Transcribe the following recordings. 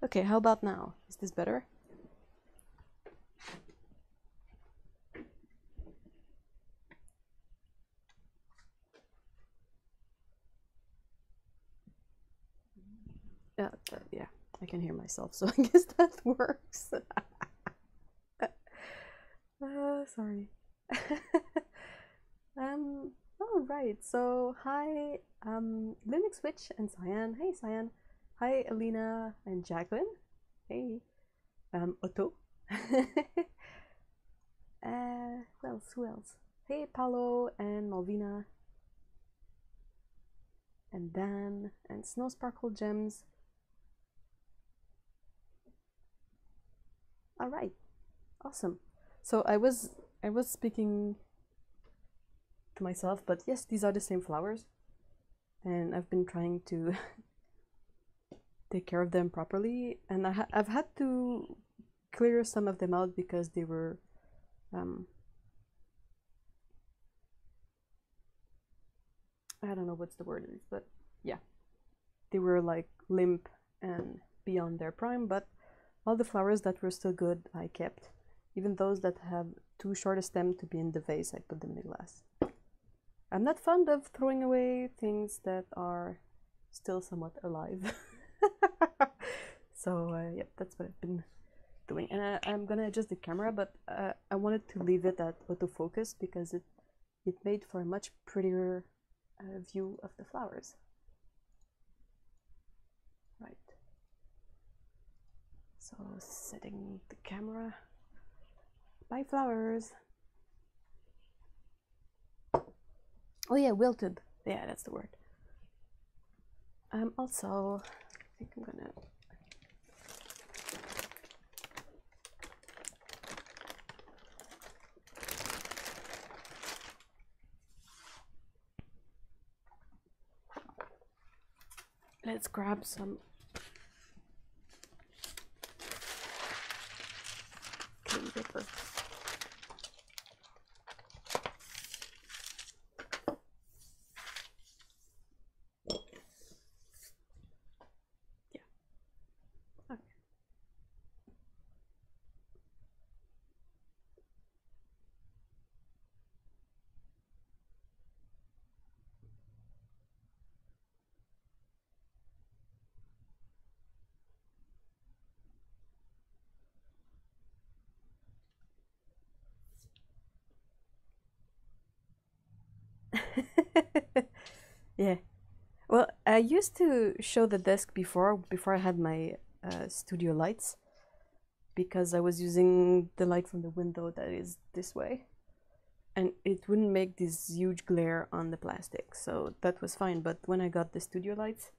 Okay, how about now? Is this better? Yeah, I can hear myself, so I guess that works. Sorry. All right. So hi, Linux Witch and Cyan. Hey, Cyan. Hi, Alina and Jacqueline. Hey, Otto. Who else? Who else? Hey, Paolo and Malvina. And Dan and Snow Sparkle Gems. All right, awesome. So I was speaking to myself, but yes, these are the same flowers, and I've been trying to take care of them properly, and I've had to clear some of them out because they were I don't know what's the word is, but yeah, they were like limp and beyond their prime, but all the flowers that were still good I kept. Even those that have too short a stem to be in the vase, I put them in the glass. I'm not fond of throwing away things that are still somewhat alive. So yeah, that's what I've been doing. And I'm gonna adjust the camera, but I wanted to leave it at autofocus because it made for a much prettier view of the flowers. Right. So setting the camera. Bye, flowers. Oh yeah, wilted. Yeah, that's the word. Also, I think I'm gonna let's grab some clean paper. Yeah. Well, I used to show the desk before I had my studio lights, because I was using the light from the window that is this way, and it wouldn't make this huge glare on the plastic, so that was fine. But when I got the studio lights,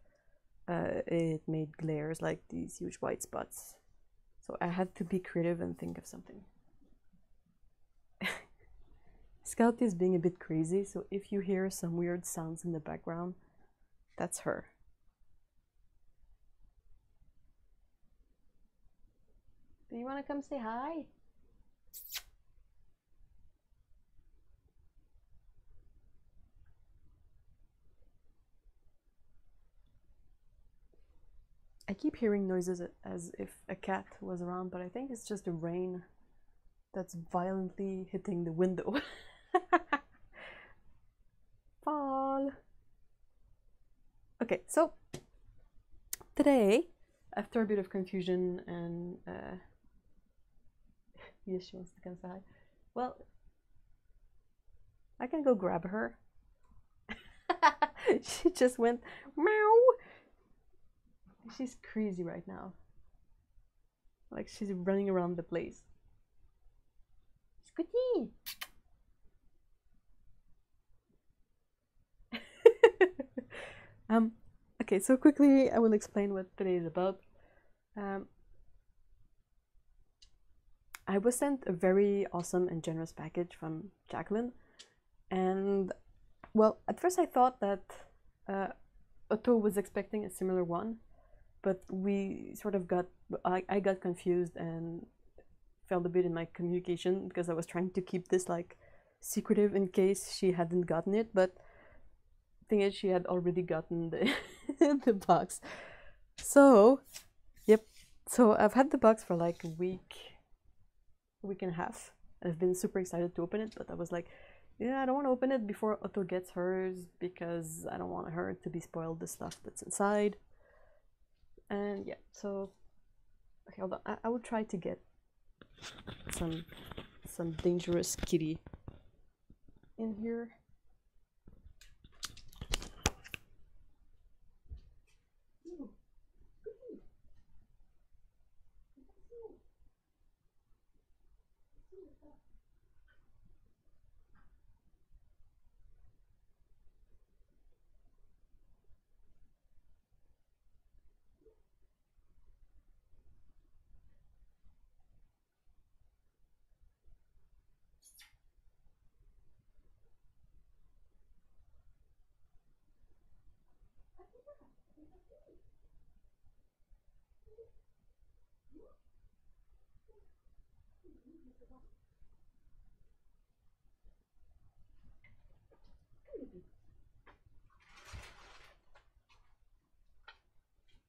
it made glares like these huge white spots. So I had to be creative and think of something. Scout is being a bit crazy, so if you hear some weird sounds in the background, that's her. Do you want to come say hi? I keep hearing noises as if a cat was around, but I think it's just the rain that's violently hitting the window. Fall. Okay, so today, after a bit of confusion and yes, she wants to come say hi. Well, I can go grab her. She just went meow. She's crazy right now. Like she's running around the place. Scooty! Okay, so quickly I will explain what today is about. I was sent a very awesome and generous package from Jacqueline, and well, at first I thought that Otto was expecting a similar one, but we sort of I got confused and failed a bit in my communication because I was trying to keep this like secretive in case she hadn't gotten it, but thing is she had already gotten the the box. So yep, So I've had the box for like a week and a half. I've been super excited to open it, but I was like, yeah, I don't want to open it before Otto gets hers because I don't want her to be spoiled the stuff that's inside. And yeah, so okay, hold on. I will try to get some dangerous kitty in here.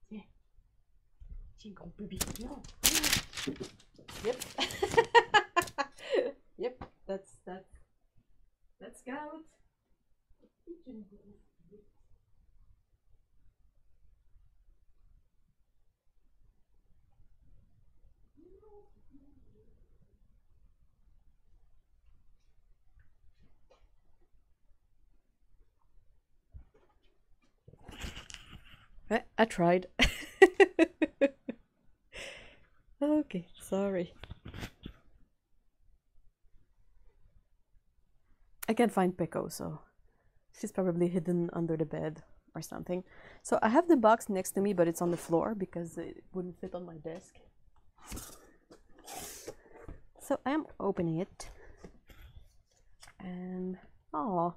Yeah. Jingle baby. No. Yep. Yep. That's Scout. I tried. Okay, sorry. I can't find Peko, so she's probably hidden under the bed or something. So I have the box next to me, but it's on the floor because it wouldn't fit on my desk. So I am opening it. And oh.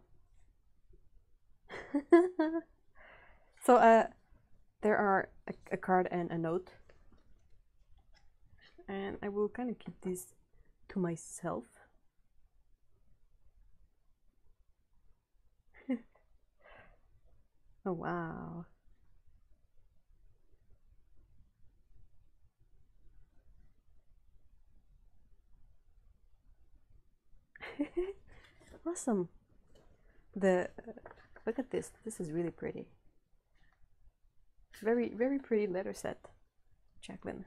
So there are a card and a note. And I will kind of keep these to myself. Oh wow. Awesome. Look at this. This is really pretty. Very, very pretty letter set, Jacqueline.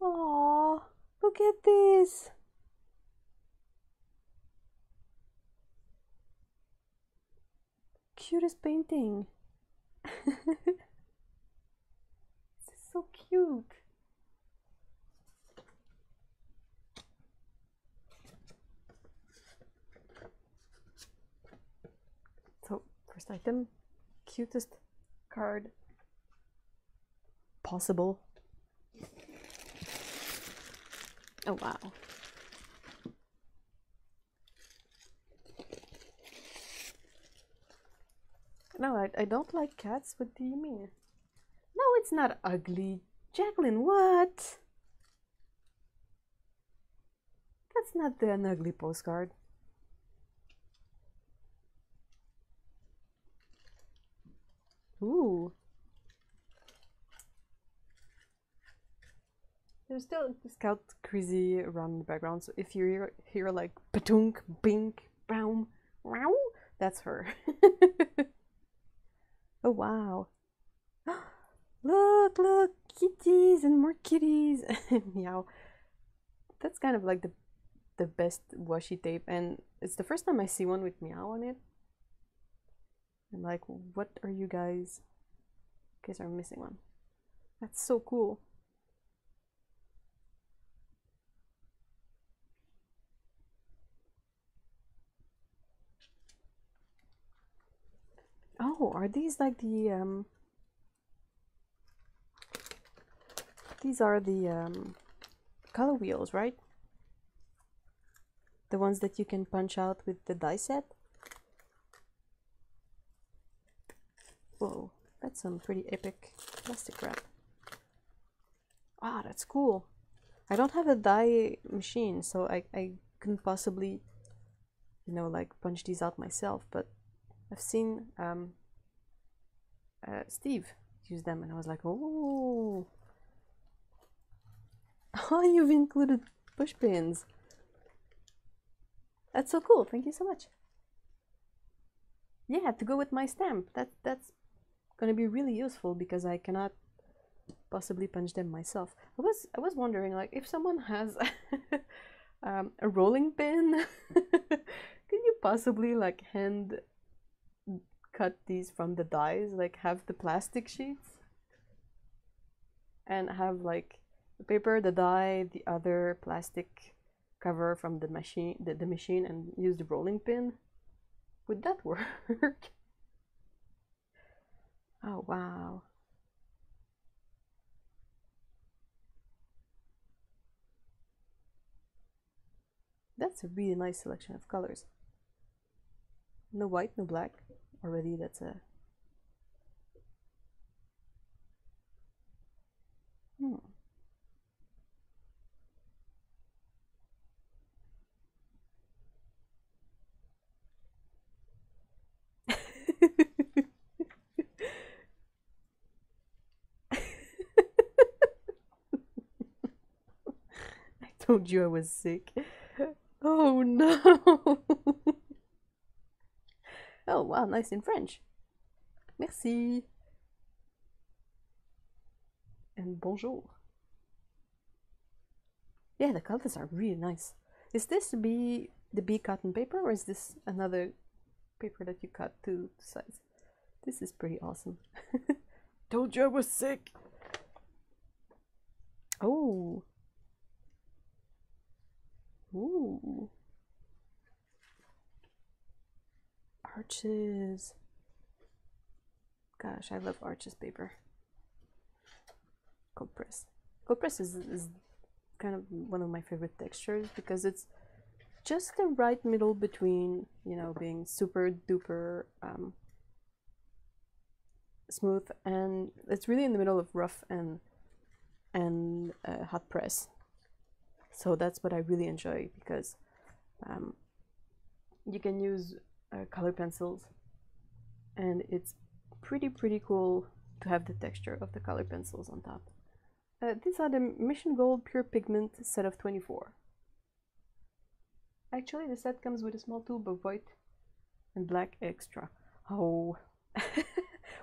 Oh, look at this. Cutest painting. This is so cute. So, first item, cutest card possible. Oh wow. No, I don't like cats. What do you mean? No, it's not ugly. Jacqueline, what? That's not an ugly postcard. Ooh. There's still Scout crazy around in the background, so if you hear like patunk, bink, boom, wow, that's her. Oh wow. Look, kitties and more kitties. Meow. That's kind of like the best washi tape, and it's the first time I see one with meow on it. I'm like, what are you guys? In case I'm missing one. That's so cool. Oh, are these like the these are the color wheels, right? The ones that you can punch out with the die set? Whoa, that's some pretty epic plastic wrap. Ah, that's cool. I don't have a die machine, so I couldn't possibly, you know, like punch these out myself, but I've seen Steve use them, and I was like, oh, oh, you've included push pins. That's so cool. Thank you so much. Yeah, to go with my stamp. That's gonna be really useful because I cannot possibly punch them myself. I was wondering, like, if someone has a rolling pin, can you possibly like hand cut these from the dies, like have the plastic sheets and have like the paper, the die, the other plastic cover from the machine, the machine, and use the rolling pin? Would that work? Oh wow. That's a really nice selection of colors. No white, no black. Already that's a... I told you I was sick. Oh no! Oh wow, nice in French. Merci. And bonjour. Yeah, the colors are really nice. Is this the bee cotton paper, or is this another paper that you cut to size? This is pretty awesome. Told you I was sick. Oh. Ooh. Arches. Gosh, I love Arches paper. Cold press. Cold press is kind of one of my favorite textures because it's just the right middle between, you know, being super duper smooth, and it's really in the middle of rough and hot press. So that's what I really enjoy, because you can use color pencils, and it's pretty cool to have the texture of the color pencils on top. These are the Mission Gold Pure Pigment set of 24. Actually, the set comes with a small tube of white and black extra. Oh,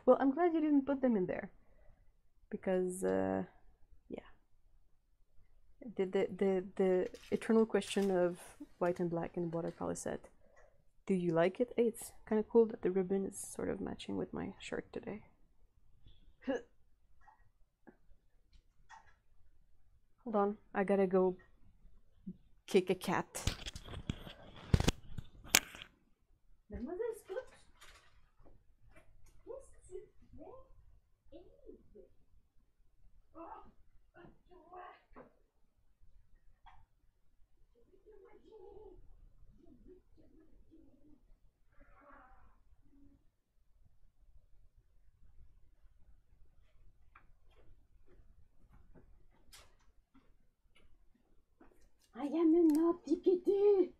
well, I'm glad you didn't put them in there, because yeah, the eternal question of white and black in watercolor set. Do you like it? Hey, it's kind of cool that the ribbon is sort of matching with my shirt today. Hold on, I gotta go kick a cat. Mademoiselle Scott? I am a naughty kitty.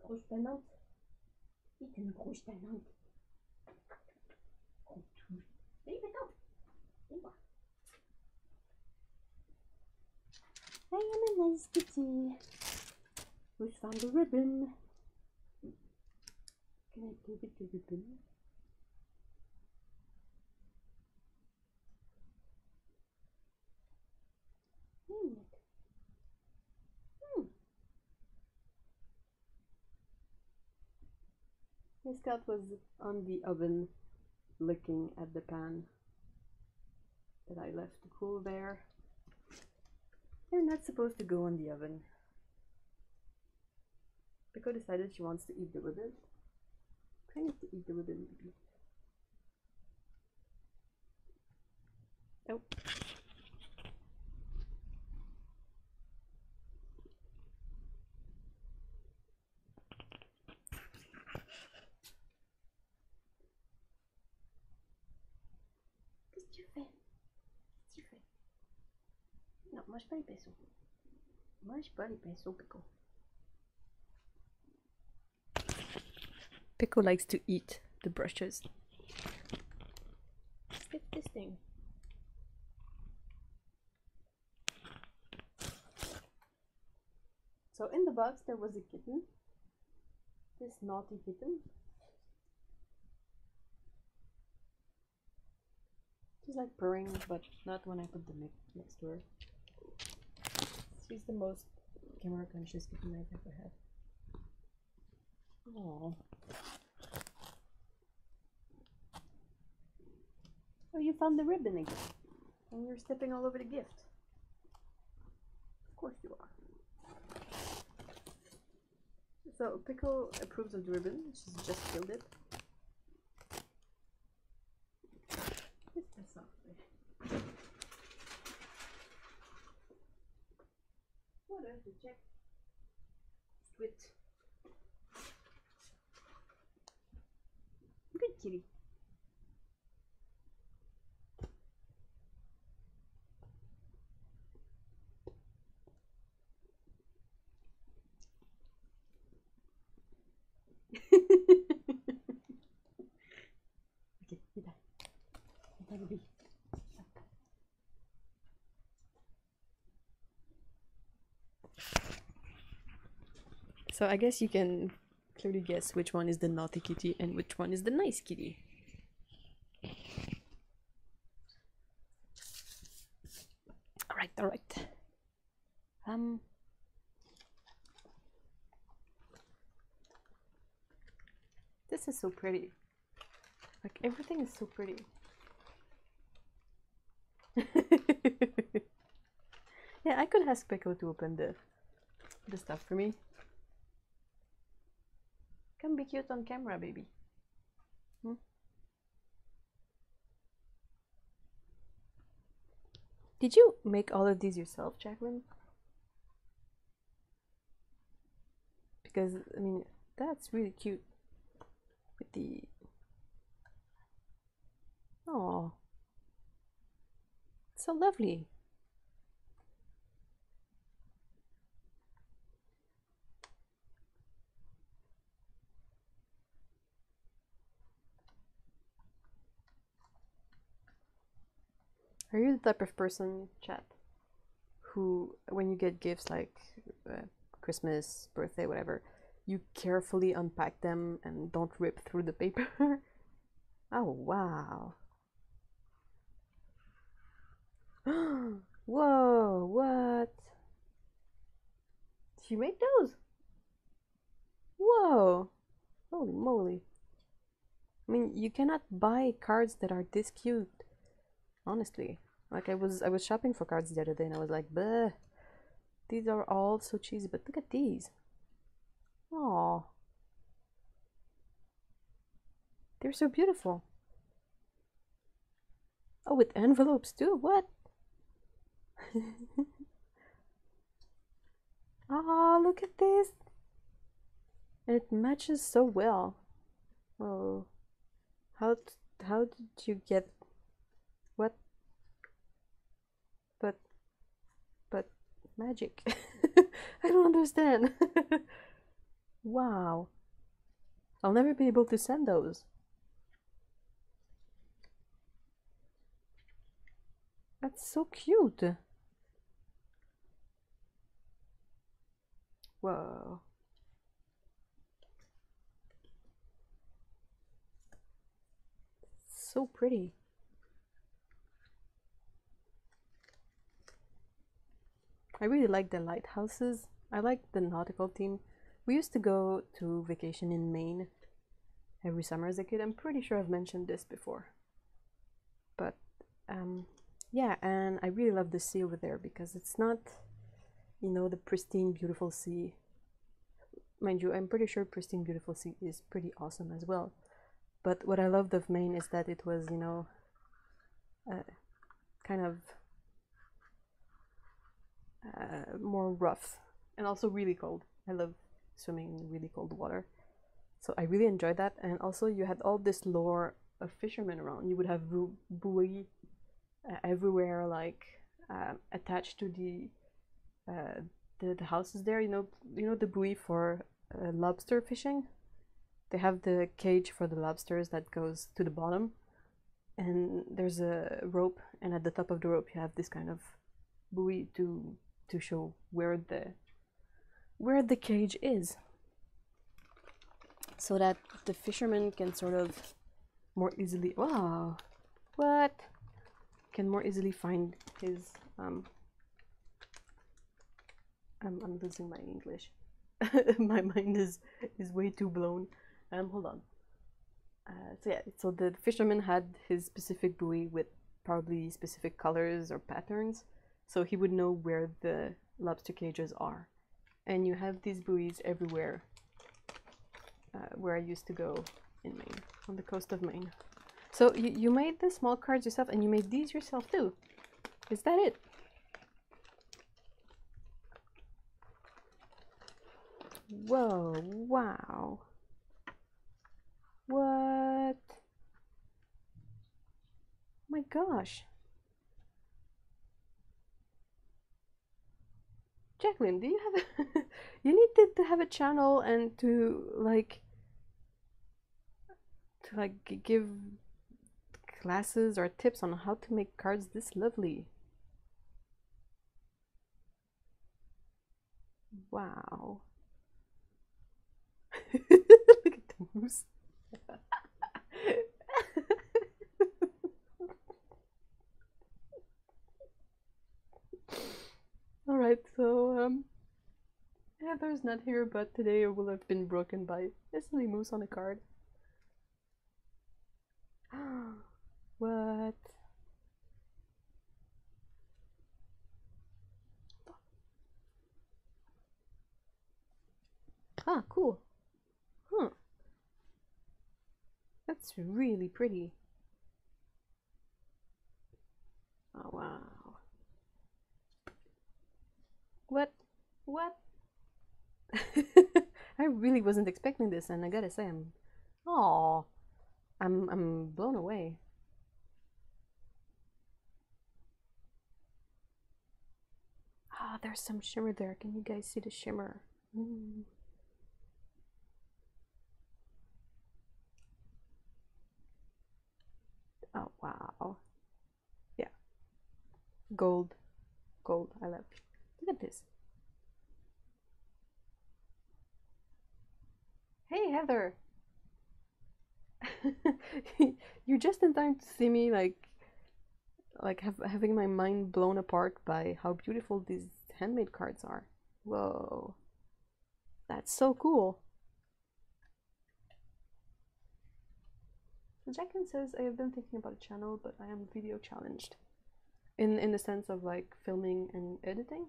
Grosse planante. C'est une grosse planante. Hey, va-t'en. I am a nice kitty. Who's found the ribbon? Can I give it the ribbon? Miss Cat was on the oven looking at the pan that I left to cool there. They're not supposed to go on the oven. Pico decided she wants to eat the ribbon. I need to eat the ribbon. Oh. Qu'est-ce que tu fais? Qu'est-ce que tu fais? Non, mange pas les pinceaux. Mange pas les pinceaux, Pico. Pico likes to eat the brushes. Let's get this thing. So in the box there was a kitten. This naughty kitten. She's like purring, but not when I put the mic next to her. She's the most camera conscious kitten I've ever had. Aww. Oh, you found the ribbon again. And you're stepping all over the gift. Of course you are. So, Pickle approves of the ribbon. She's just filled it. Softly. What else to check? Squid. Good kitty. Okay, get that. Get that, baby. So I guess you can clearly guess which one is the naughty kitty and which one is the nice kitty. All right. This is so pretty. Like everything is so pretty. Yeah, I could ask Peko to open the stuff for me. Come be cute on camera, baby. Hmm? Did you make all of these yourself, Jacqueline? Because, I mean, that's really cute. With the... Oh, so lovely. Are you the type of person, chat, who, when you get gifts like Christmas, birthday, whatever, you carefully unpack them and don't rip through the paper? Oh, wow. Whoa, what? Did you make those? Whoa, holy moly. I mean, you cannot buy cards that are this cute, honestly. Like I was shopping for cards the other day and I was like, bleh, these are all so cheesy, but look at these. Aww. They're so beautiful. Oh, with envelopes too, what? Oh, look at this. And it matches so well. Oh, how did you get what? But magic. I don't understand. Wow. I'll never be able to send those. That's so cute. Whoa. So pretty. I really like the lighthouses. I like the nautical theme. We used to go to vacation in Maine every summer as a kid. I'm pretty sure I've mentioned this before. But yeah, and I really love the sea over there because it's not, you know, the pristine, beautiful sea. Mind you, I'm pretty sure pristine, beautiful sea is pretty awesome as well. But what I loved of Maine is that it was, you know, kind of more rough and also really cold. I love swimming in really cold water. So I really enjoyed that. And also you had all this lore of fishermen around. You would have buoy everywhere, like attached to the houses there. You know the buoy for lobster fishing. they have the cage for the lobsters that goes to the bottom, and there's a rope, and at the top of the rope you have this kind of buoy to show where the cage is, so that the fisherman can sort of more easily can more easily find his I'm losing my English. My mind is way too blown. Hold on. So yeah, so the fisherman had his specific buoy with probably specific colors or patterns, so he would know where the lobster cages are. And you have these buoys everywhere where I used to go in Maine, on the coast of Maine. So you made the small cards yourself, and you made these yourself too. Is that it? Whoa, wow. What? My gosh. Jacqueline, do you have a you need to have a channel and to give classes or tips on how to make cards this lovely. Wow. Look at the moose. All right, so Heather's not here, but today will have been broken by a silly moose on a card. What? Ah, cool. Huh. That's really pretty. Oh, wow. What? I really wasn't expecting this, and I gotta say, I'm blown away. Ah, there's some shimmer there. Can you guys see the shimmer? Oh, wow. Yeah. Gold. I love it. Look at this. Hey, Heather. You're just in time to see me having my mind blown apart by how beautiful these handmade cards are. Whoa. That's so cool. So Jacqueline says, I have been thinking about a channel, but I am video challenged. In the sense of like filming and editing?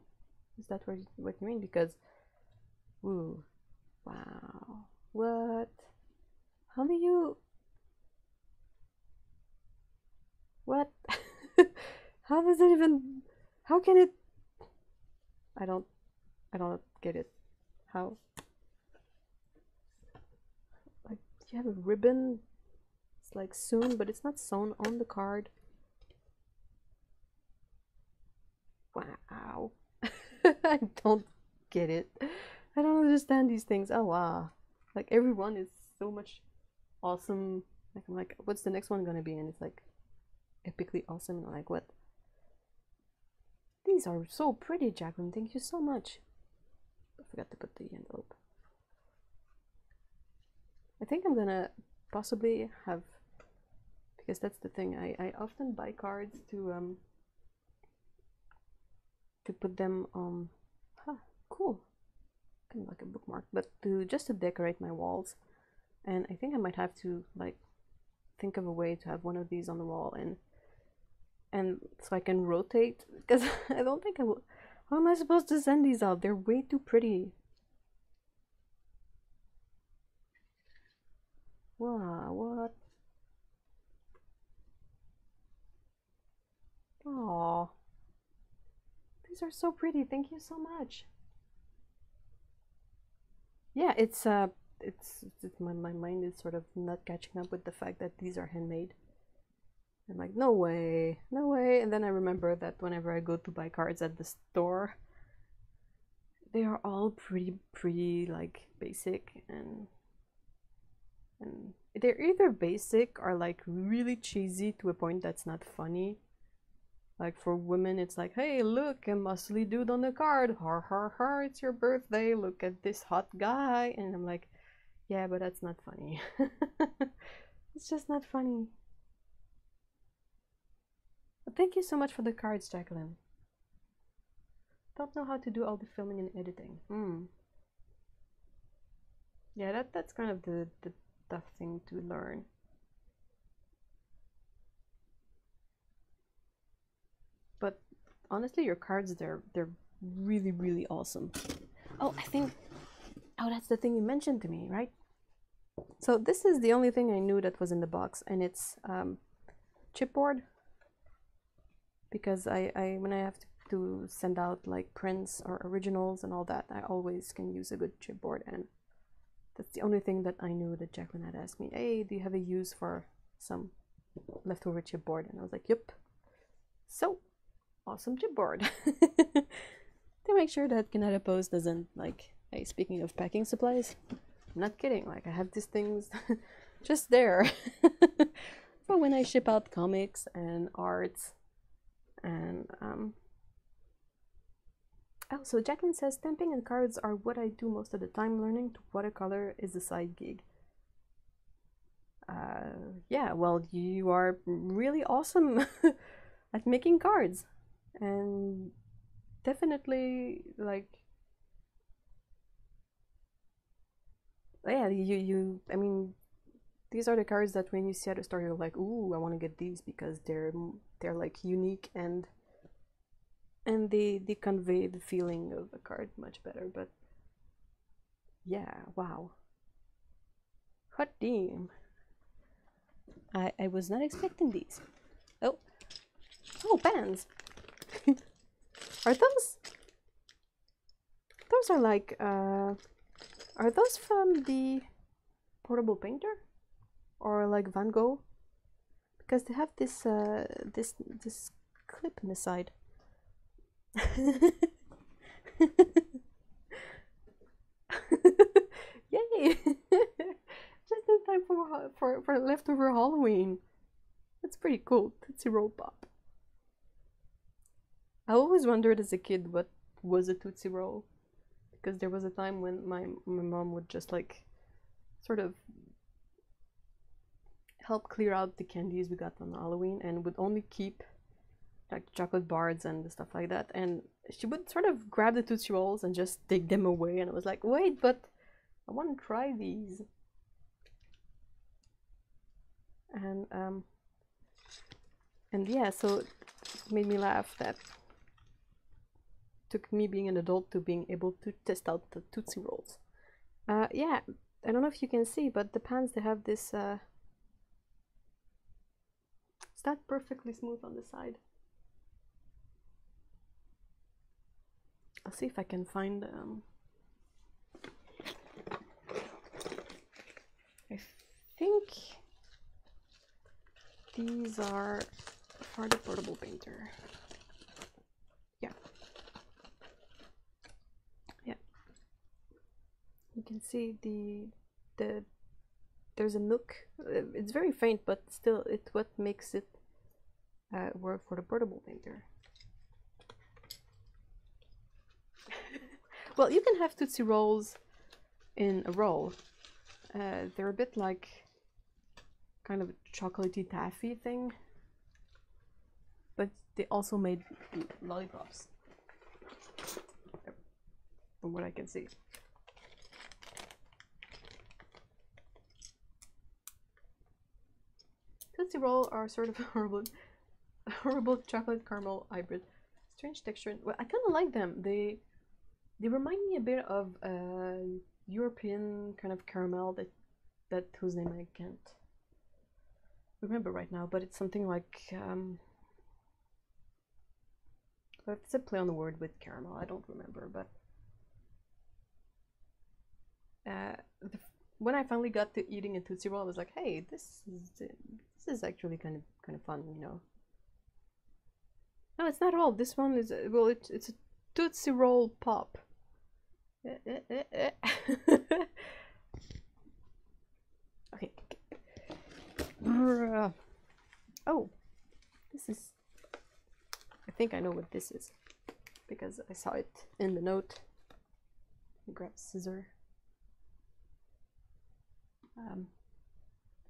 Is that what you mean? Because, ooh, wow. What? How do you... What? How does it even... How can it... I don't get it. How? Like, you have a ribbon. It's like sewn, but it's not sewn on the card. Wow. I don't get it. I don't understand these things. Oh wow. Like everyone is so much awesome. Like I'm like, what's the next one gonna be? And it's like epically awesome. And I'm like, what? These are so pretty, Jacqueline. Thank you so much. I forgot to put the envelope. I think I'm gonna possibly have, because that's the thing. I often buy cards to put them on. Huh, cool. Kind of like a bookmark, but just to decorate my walls. And I think I might have to like think of a way to have one of these on the wall, and so I can rotate, because I don't think I will. How am I supposed to send these out? They're way too pretty. Wow, what? Oh, these are so pretty. Thank you so much. Yeah, it's my mind is sort of not catching up with the fact that these are handmade. I'm like, no way, no way. And then I remember that whenever I go to buy cards at the store, they are all pretty like basic, and And they're either basic or like really cheesy to a point that's not funny. Like for women, it's like, hey, look, a muscly dude on the card. Har har har, it's your birthday. Look at this hot guy. And I'm like, yeah, but that's not funny. It's just not funny. But thank you so much for the cards, Jacqueline. Don't know how to do all the filming and editing. Yeah, that's kind of the tough thing to learn. But honestly, your cards, they're really, really awesome. Oh, that's the thing you mentioned to me, right? So this is the only thing I knew that was in the box, and it's chipboard. Because I when I have to send out like prints or originals and all that, I always can use a good chipboard, and that's the only thing that I knew that Jacqueline had asked me, hey, do you have a use for some leftover chipboard? And I was like, yep. So, awesome chipboard. To make sure that Canada Post doesn't, like, hey, speaking of packing supplies, I'm not kidding, like I have these things just there for when I ship out comics and arts. And oh, so Jacqueline says stamping and cards are what I do most of the time. Learning to watercolor is a side gig. Yeah, well, you are really awesome at making cards, and definitely like, yeah, I mean, these are the cards that when you see at the store, you're like, ooh, I want to get these because they're like unique, and they convey the feeling of a card much better. But yeah, wow, hot damn. I was not expecting these. Oh, pens. Are those are like are those from the portable painter or like Van Gogh? Because they have this this clip in the side. Yay! Just in time for leftover Halloween. That's pretty cool. Tootsie Roll Pop. I always wondered as a kid what was a Tootsie Roll, because there was a time when my mom would just like sort of help clear out the candies we got on Halloween, and would only keep like chocolate bars and stuff like that, and she would sort of grab the Tootsie Rolls and just take them away, and I was like, wait, but I want to try these. And yeah, so it made me laugh that took me being an adult to being able to test out the Tootsie Rolls. Yeah, I don't know if you can see, but the pans, they have this it's not perfectly smooth on the side. I'll see if I can find I think these are for the portable painter. Yeah. You can see there's a nook. It's very faint, but still, it's what makes it work for the portable painter. Well, you can have Tootsie Rolls in a roll. They're a bit like kind of a chocolatey taffy thing, but they also made lollipops, from what I can see. Tootsie Roll are sort of horrible chocolate caramel hybrid. Strange texture. Well, I kind of like them. They remind me a bit of European kind of caramel that whose name I can't remember right now, but it's something like it's a play on the word with caramel. I don't remember, but when I finally got to eating a Tootsie Roll, I was like, hey, this is actually kind of fun, you know. No, it's not all. This one is, well, it's a Tootsie Roll Pop. Okay, Oh, this is... I think I know what this is, because I saw it in the note. Grab a scissor.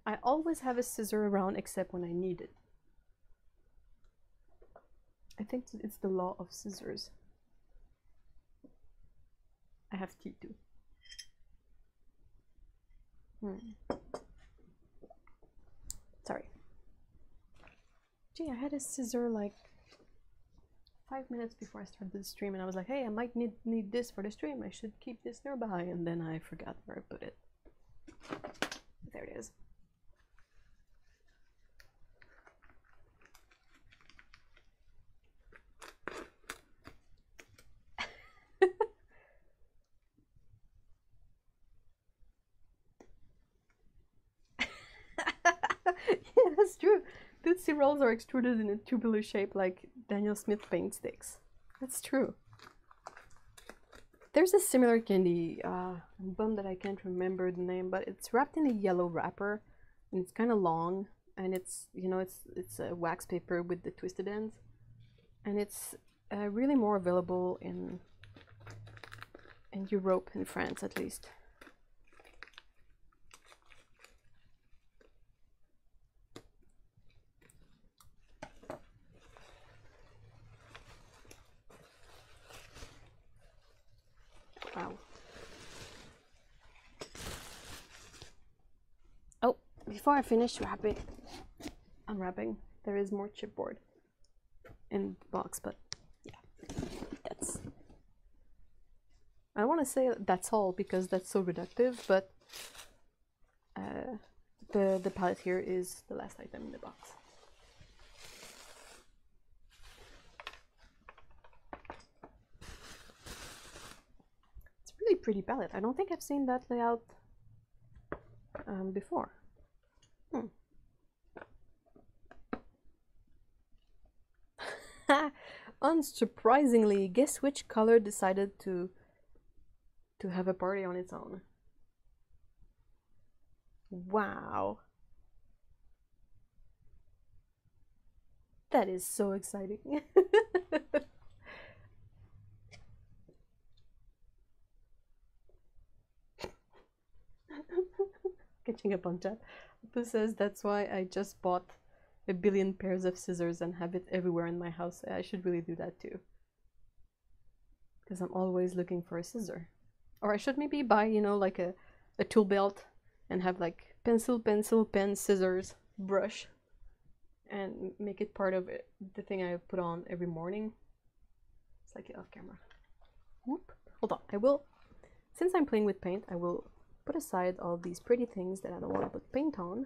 I always have a scissor around except when I need it. I think it's the law of scissors. I have tea too. Sorry. Gee, I had a scissor like 5 minutes before I started the stream, and I was like, hey, I might need this for the stream. I should keep this nearby, and then I forgot where I put it. There it is. Yeah, that's true. Tootsie Rolls are extruded in a tubular shape like Daniel Smith paint sticks. That's true. There's a similar candy, I'm bummed that I can't remember the name, but it's wrapped in a yellow wrapper, and it's kind of long, and it's, you know, it's a wax paper with the twisted ends, and it's really more available in Europe, in France at least. Wow. Oh, before I finish unwrapping, there is more chipboard in the box, but yeah, that's... I don't want to say that's all because that's so reductive, but the palette here is the last item in the box. Really pretty palette. I don't think I've seen that layout before. Unsurprisingly, guess which color decided to have a party on its own? Wow. That is so exciting. Catching up on chat. This says that's why I just bought a billion pairs of scissors and have it everywhere in my house. I should really do that too, because I'm always looking for a scissor. Or I should maybe buy, you know, like a tool belt and have like pencil, pen, scissors, brush, and make it part of it, the thing I put on every morning. It's like off camera. Whoop. Hold on. I will, since I'm playing with paint, I will put aside all these pretty things that I don't want to put paint on.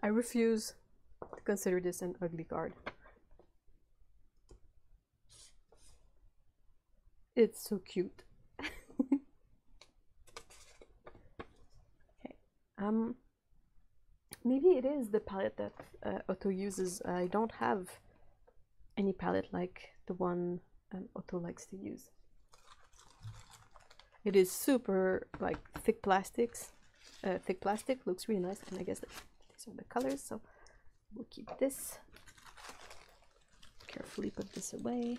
I refuse to consider this an ugly card. It's so cute. Okay. Maybe it is the palette that Otto uses. I don't have any palette like the one Otto likes to use. It is super like thick plastics. Thick plastic, looks really nice, and I guess that these are the colors, so we'll keep this. Carefully put this away.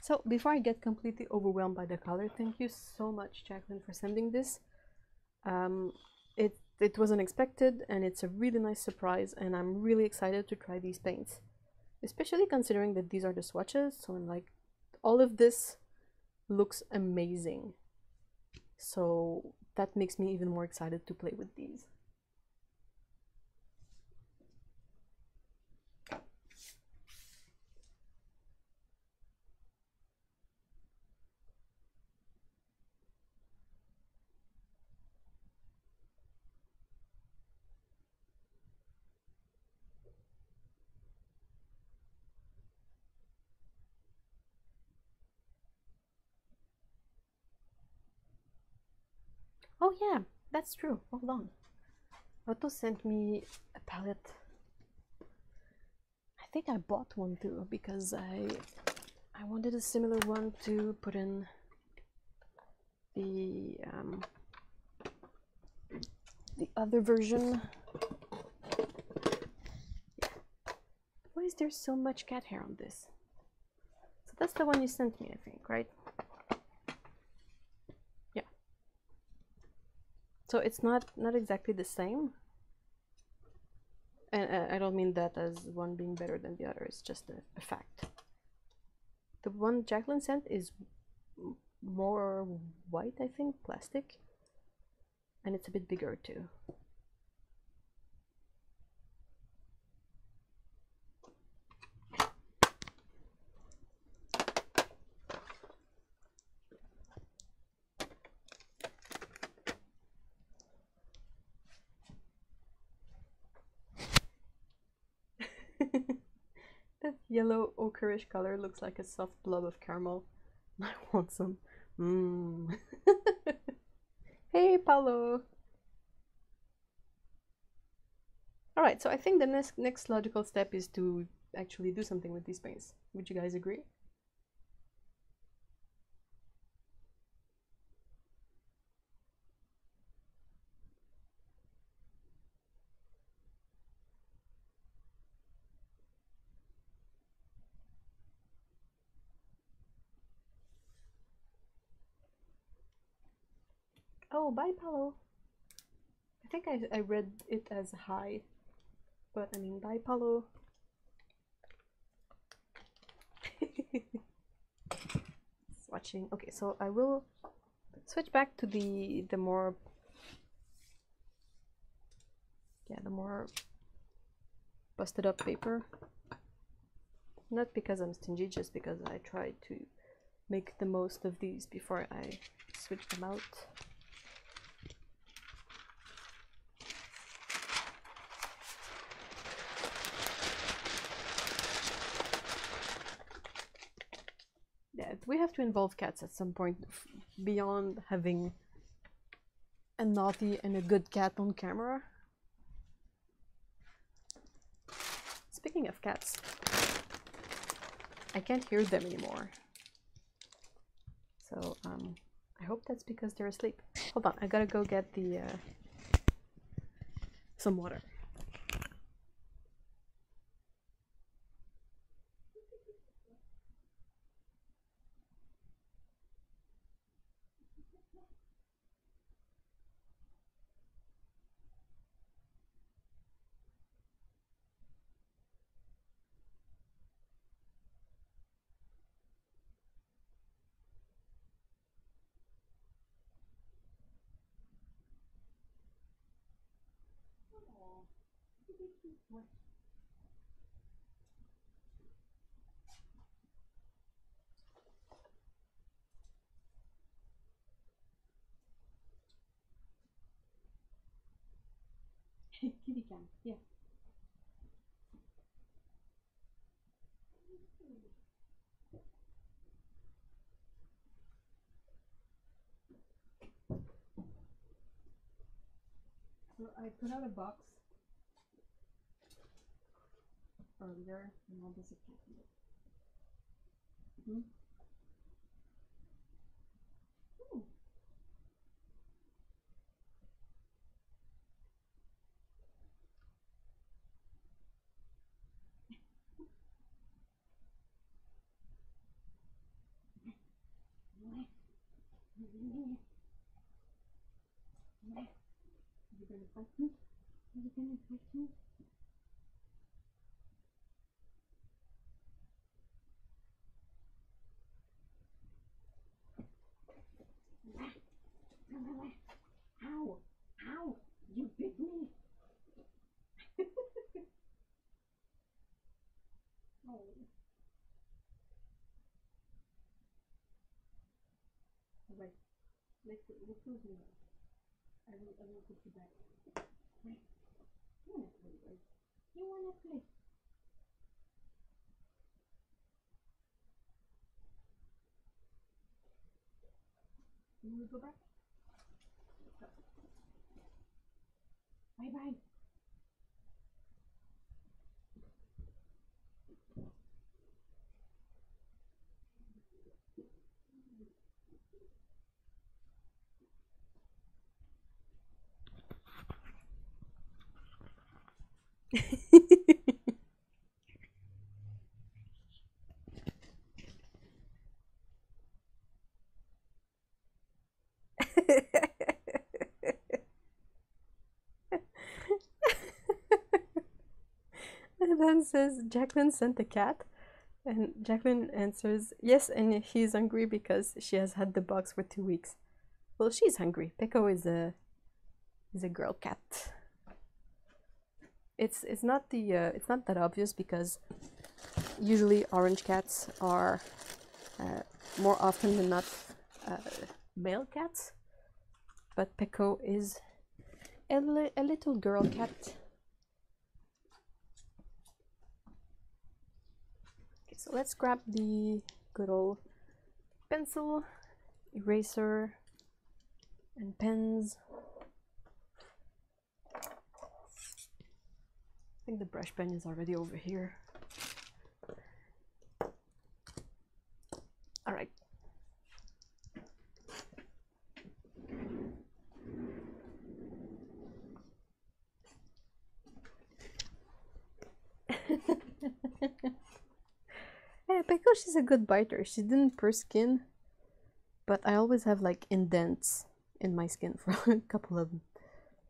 So before I get completely overwhelmed by the color, thank you so much, Jacqueline, for sending this. It was unexpected, and it's a really nice surprise, and I'm really excited to try these paints, especially considering that these are the swatches. So I'm like, all of this looks amazing, so that makes me even more excited to play with these. Oh yeah, that's true. Hold on. Otto sent me a palette. I think I bought one too because I wanted a similar one to put in the other version. Why is there so much cat hair on this? So that's the one you sent me, I think, right? Yeah. So it's not exactly the same. And I don't mean that as one being better than the other, it's just a fact. The one Jacqueline sent is more white, I think, plastic. And it's a bit bigger too. That yellow ochreish color looks like a soft blob of caramel. I want some. Hey, Paolo. Alright, so I think the next logical step is to actually do something with these paints. Would you guys agree? Oh, bye, Paolo. I think I read it as hi, but I mean, bye, Paolo. Swatching. Okay, so I will switch back to the more busted up paper. Not because I'm stingy, just because I try to make the most of these before I switch them out. Yeah, we have to involve cats at some point beyond having a naughty and a good cat on camera. Speaking of cats, I can't hear them anymore. So I hope that's because they're asleep. Hold on, I gotta go get the some water. Kitty cam, yeah. So I put out a box earlier, and now there's a cat in it. Hmm? Ooh. Are you gonna fight me? Are you gonna fight me? Ow! Ow! You bit me! Oh. Alright, let's move me on. I will put you back. Right. You wanna play, right? You wanna play? You wanna go back? Go. Bye bye. And then says Jacqueline sent a cat, and Jacqueline answers yes, and he's hungry because she has had the box for 2 weeks. Well, she's hungry. Peko is a girl cat. It's not that obvious because usually orange cats are more often than not male cats, but Peko is a little girl cat. Okay, so let's grab the good old pencil, eraser, and pens. I think the brush pen is already over here. All right. Yeah, because she's a good biter. She didn't purr skin, but I always have like indents in my skin for a couple of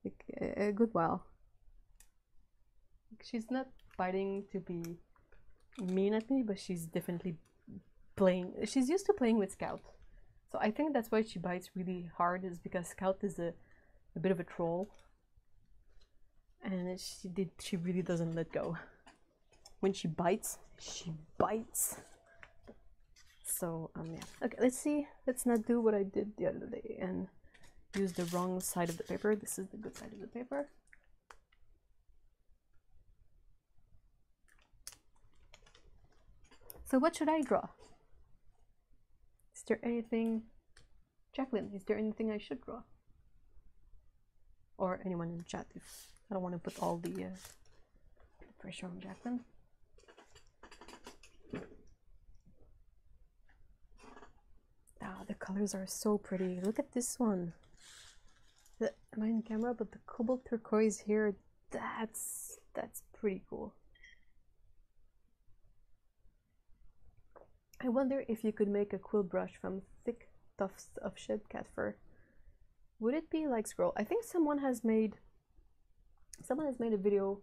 like a good while. She's not biting to be mean at me, but she's definitely playing. She's used to playing with Scout, so I think that's why she bites really hard. Is because Scout is a bit of a troll, and she really doesn't let go. When she bites, she bites. So yeah. Okay, let's see. Let's not do what I did the other day and use the wrong side of the paper. This is the good side of the paper. So what should I draw? Is there anything, Jacqueline, is there anything I should draw? Or anyone in the chat, if I don't want to put all the pressure on Jacqueline. Ah, the colors are so pretty. Look at this one. Am I in camera? But the cobalt turquoise here, that's pretty cool. I wonder if you could make a quill brush from thick tufts of shed cat fur. Would it be like scroll? I think someone has made a video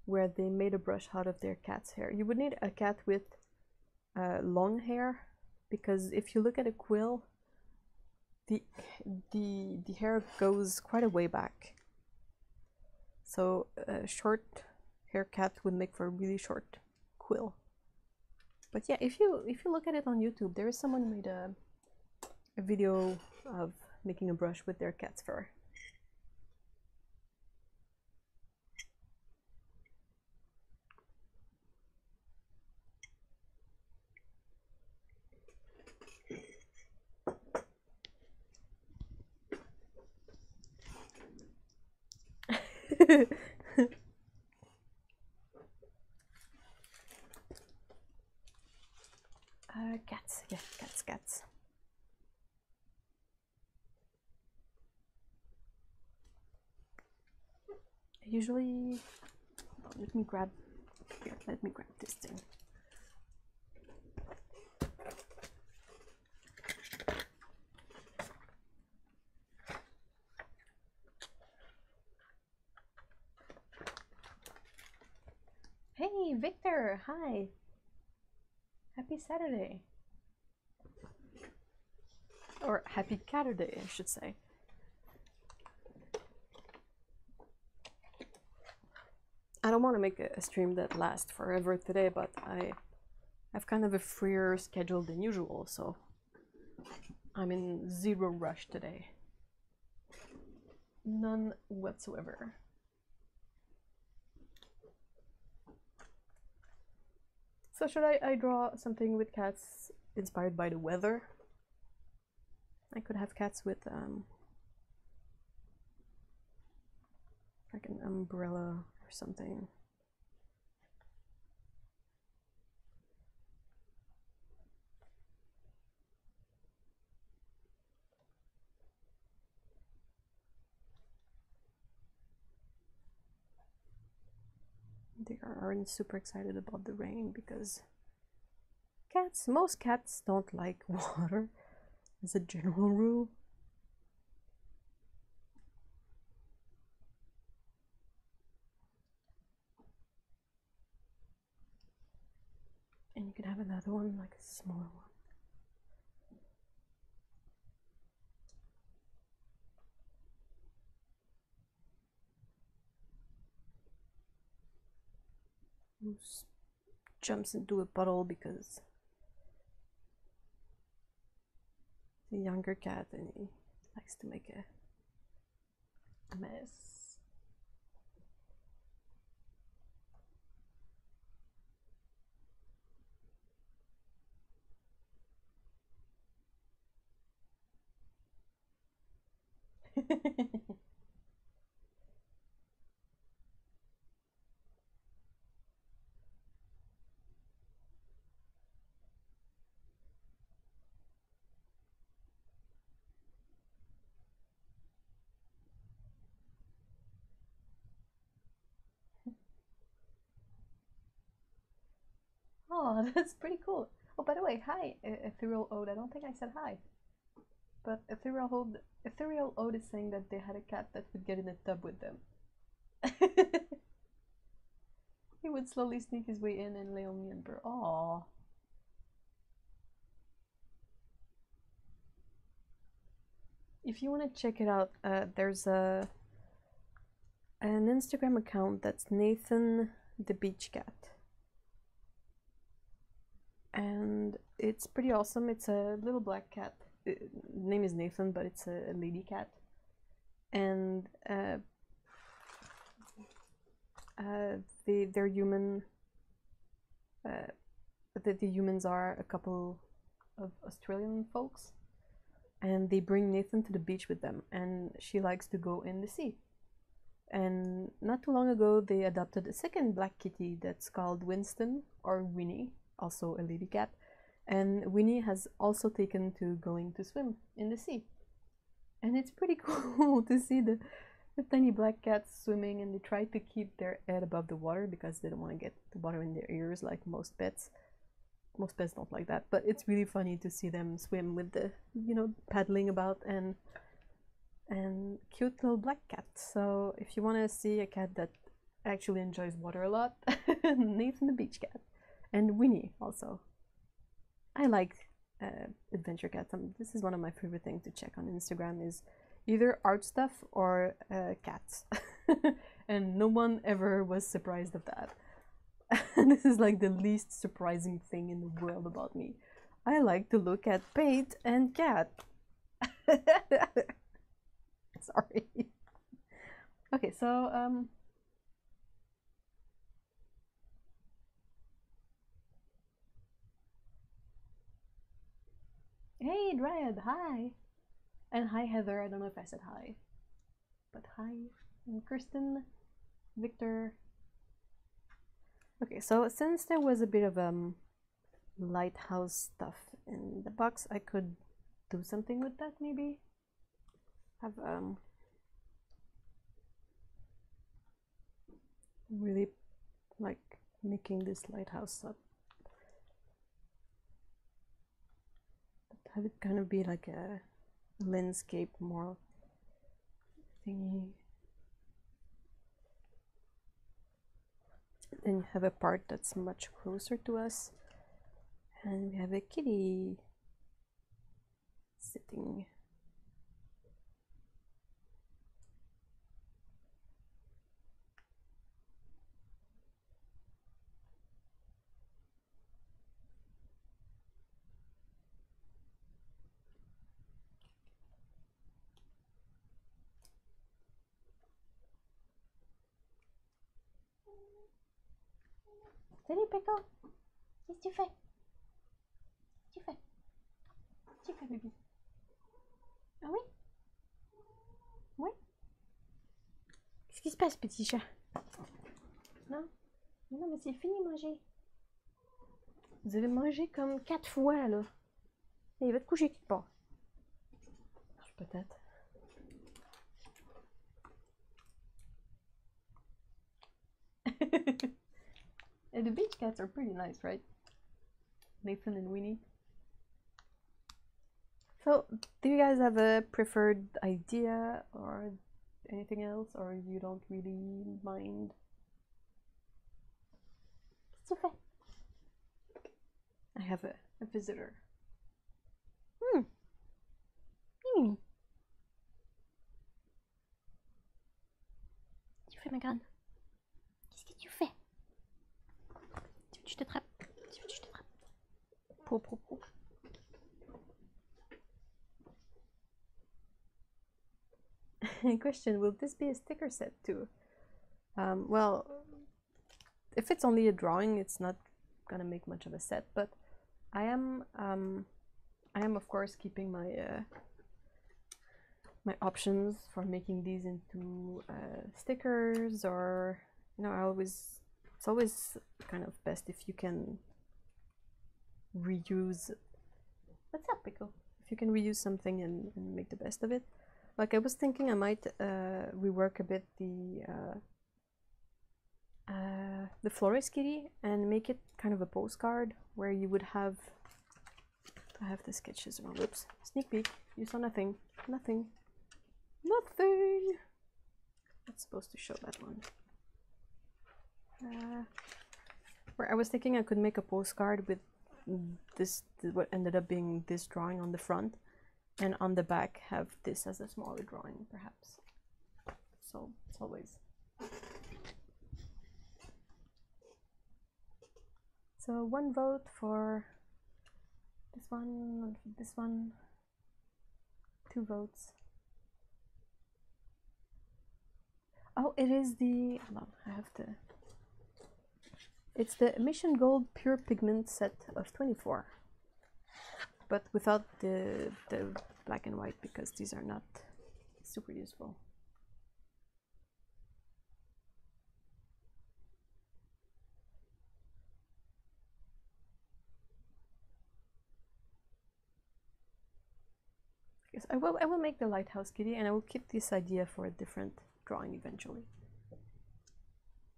where they made a brush out of their cat's hair. You would need a cat with long hair, because if you look at a quill, the hair goes quite a way back. So a short hair cat would make for a really short quill. But yeah, if you look at it on YouTube, there is someone who made a video of making a brush with their cat's fur. Cats, yeah, cats. Usually, hold on, let me grab this thing. Hey, Victor, hi. Happy Saturday. Or happy Caturday, I should say. I don't want to make a stream that lasts forever today, but I have kind of a freer schedule than usual, so I'm in zero rush today. None whatsoever. So should I draw something with cats inspired by the weather? I could have cats with like an umbrella or something. They aren't super excited about the rain because most cats don't like water as a general rule. And you could have another one, like a smaller one. Who jumps into a puddle because the younger cat and he likes to make a mess. Oh, that's pretty cool. Oh, by the way, hi, Ethereal Ode. I don't think I said hi. But Ethereal Ode is saying that they had a cat that would get in a tub with them. He would slowly sneak his way in and lay on me and purr. Aww. If you want to check it out, there's an Instagram account that's Nathan the Beach Cat. And it's pretty awesome. It's a little black cat. Name is Nathan, but it's a lady cat. And they're human. The humans are a couple of Australian folks, and they bring Nathan to the beach with them, and she likes to go in the sea. And not too long ago, they adopted a second black kitty that's called Winston, or Winnie, also a lady cat. And Winnie has also taken to going to swim in the sea. And it's pretty cool to see the tiny black cats swimming, and they try to keep their head above the water because they don't want to get the water in their ears like most pets. Most pets don't like that, but it's really funny to see them swim with the, you know, paddling about, and cute little black cat. So if you want to see a cat that actually enjoys water a lot, Nathan the Beach Cat. And Winnie also. I like adventure cats. This is one of my favorite things to check on Instagram, is either art stuff or cats. And no one ever was surprised of that. This is like the least surprising thing in the world about me. I like to look at paint and cat. Sorry. Okay, so hey Dryad, hi. And hi Heather, I don't know if I said hi. But hi. And Kirsten, Victor. Okay, so since there was a bit of lighthouse stuff in the box, I could do something with that maybe. Have really like making this lighthouse up. Have it kind of be like a landscape more thingy. Then you have a part that's much closer to us, and we have a kitty sitting. Salut Péco, qu'est-ce que tu fais? Qu'est-ce que tu fais? Qu'est-ce que tu fais bébé? Ah oui? Oui? Qu'est-ce qui se passe petit chat? Non? Non mais c'est fini manger. Vous avez mangé comme 4 fois là. Et il va te coucher quelque part. Peut-être. And the beach cats are pretty nice, right? Nathan and Winnie. So, do you guys have a preferred idea or anything else, or you don't really mind? Qu'est-ce que tu fais? I have a visitor. Mimi. Qu'est-ce que tu fais, ma grande? Qu'est-ce que tu fais? Tu veux que je te trappe? Tu veux que je te trappe? Pro, pro, pro. Question, will this be a sticker set too? Well, if it's only a drawing, it's not gonna make much of a set, but I am of course keeping my my options for making these into stickers, or you know, it's always kind of best if you can reuse. What's up, Pickle? If you can reuse something and make the best of it. Like, I was thinking I might rework a bit the florist kitty and make it kind of a postcard where you would have. I have the sketches around. Whoops! Sneak peek. You saw nothing. Nothing. Nothing. Not supposed to show that one. Where I was thinking I could make a postcard with this, what ended up being this drawing on the front, and on the back have this as a smaller drawing, perhaps. So it's always. So 1 vote for this one, 2 votes. Oh, it is the, hold on, I have to. It's the Mission Gold Pure Pigment set of 24, but without the black and white because these are not super useful. Yes, I will make the lighthouse kitty, and I will keep this idea for a different drawing eventually,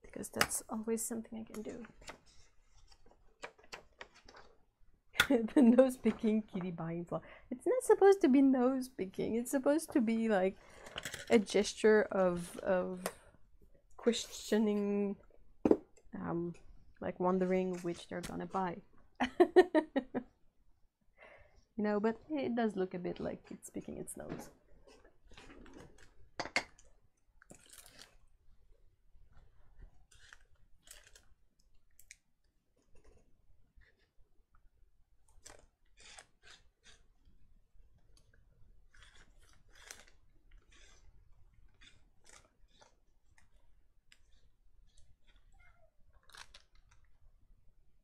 because that's always something I can do. The nose picking kitty buying flower. It's not supposed to be nose picking. It's supposed to be like a gesture of questioning, like wondering which they're gonna buy. You know, but it does look a bit like it's picking its nose.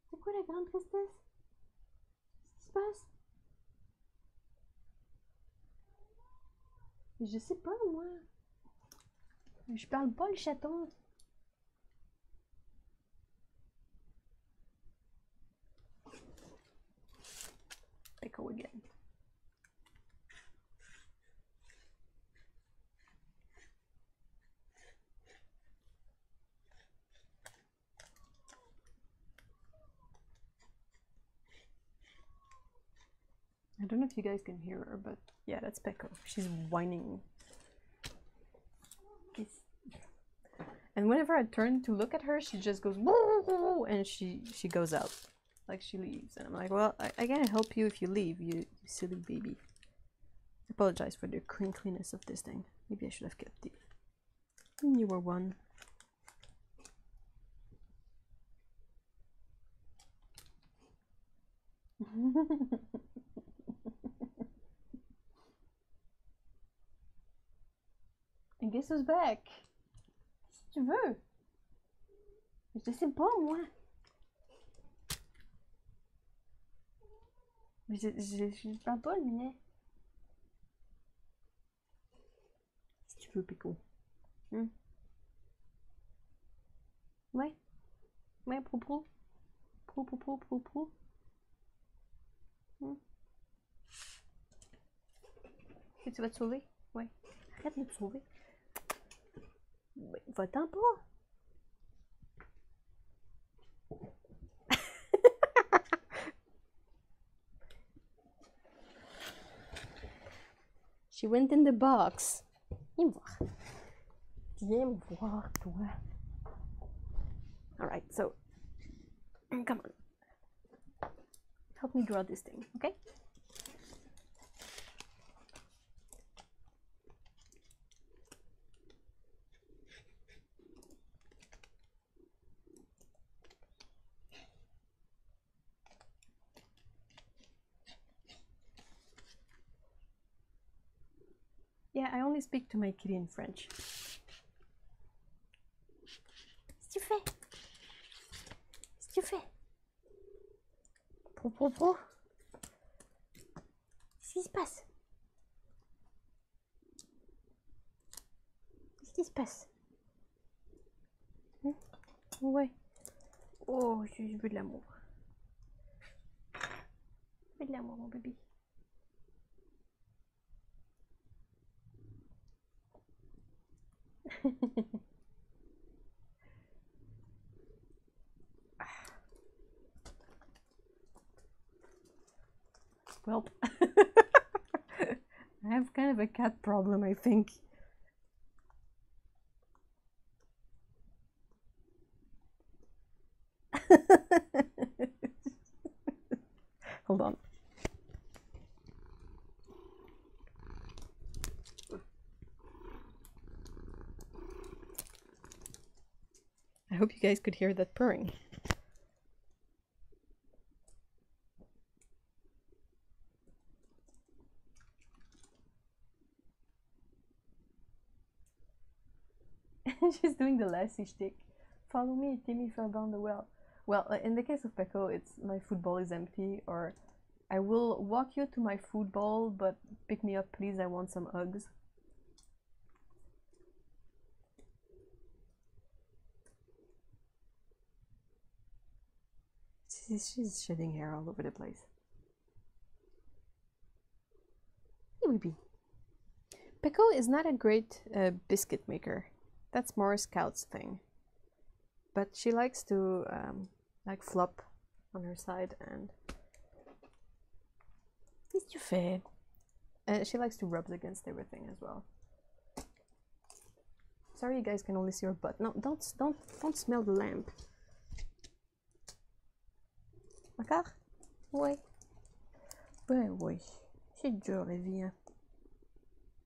C'est quoi la grande tristesse? Qu'est-ce qui se passe? Je sais pas, moi. Je parle pas le chaton. Echo again. I don't know if you guys can hear her, but yeah, that's Pecco. She's whining. And whenever I turn to look at her, she just goes woo, and she goes out, like she leaves. And I'm like, well, I can't help you if you leave, you silly baby. I apologize for the crinkliness of this thing. Maybe I should have kept the newer one. And guess who's back? Si tu veux. Je sais pas, moi. Mais je parle pas le minet. Si tu veux, Pico. Ouais. Ouais, pro. Et tu vas te sauver? Ouais. Arrête de te sauver. Va-t'en pas. She went in the box. Viens me voir. Viens me voir, toi. Alright, so come on. Help me draw this thing, okay? Yeah, I only speak to my kitty in French. Qu'est-ce que tu fais? Qu'est-ce que tu fais? Pro. Qu'est-ce qui se passe? Qu'est-ce qui se passe? Ouais. Oh, je veux de l'amour. Je veux de l'amour, mon bébé. Well, I have kind of a cat problem, I think. Hold on. I hope you guys could hear that purring. She's doing the lassie stick. Follow me, Timmy fell down the well. Well, in the case of Peko, it's my food bowl is empty, or I will walk you to my food bowl, but pick me up, please. I want some Uggs. She's shedding hair all over the place. Here we be. Peko is not a great biscuit maker. That's more a Scout's thing. But she likes to like flop on her side and qu'est-ce que tu fais? She likes to rub against everything as well. Sorry, you guys can only see her butt. No, don't smell the lamp. D'accord? Oui. Ben oui. C'est dur la vie, hein.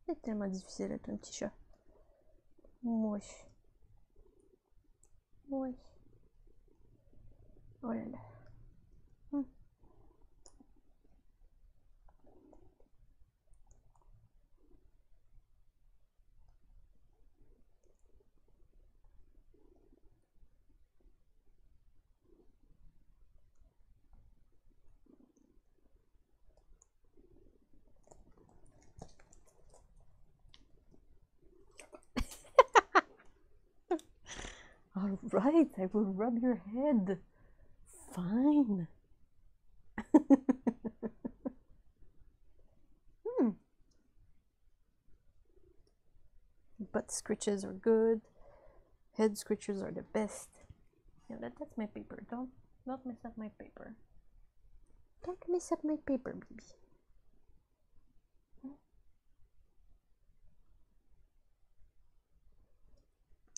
C'est tellement difficile d'être un petit chat. Oui. Oui. Oh là là. All right, I will rub your head. Fine. Butt scritches are good. Head scritches are the best. Yeah, that's my paper. Don't mess up my paper. Don't mess up my paper, baby.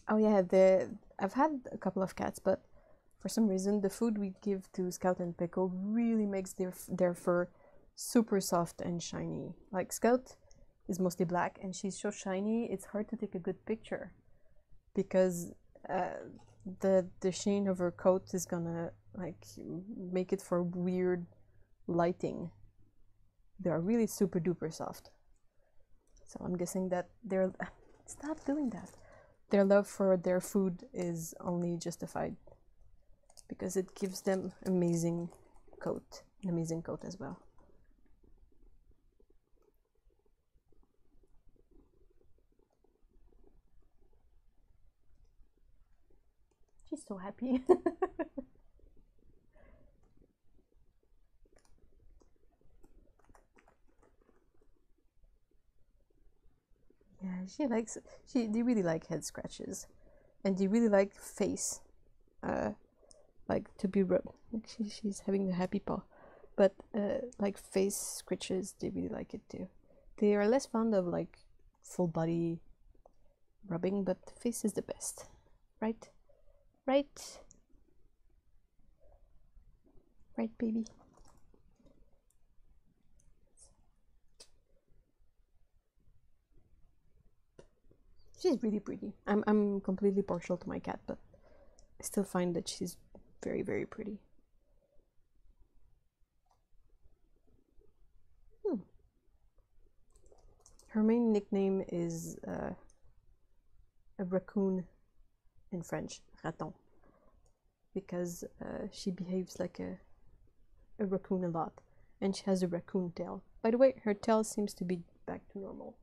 Oh yeah, I've had a couple of cats, but for some reason the food we give to Scout and Peko really makes their fur super soft and shiny. Like Scout is mostly black and she's so shiny it's hard to take a good picture because the sheen of her coat is gonna like make it for weird lighting. They are really super duper soft. So I'm guessing that they're stop doing that. Their love for their food is only justified because it gives them an amazing coat as well. She's so happy. Yeah, they really like head scratches, and they really like face, like to be rubbed. Like she's having the happy paw, but like face scratches, they really like it too. They are less fond of like full body rubbing, but the face is the best, right? Right, baby. She's really pretty. I'm completely partial to my cat, but I still find that she's very, very pretty. Her main nickname is a raccoon in French, raton, because she behaves like a raccoon a lot, and she has a raccoon tail. By the way, her tail seems to be back to normal.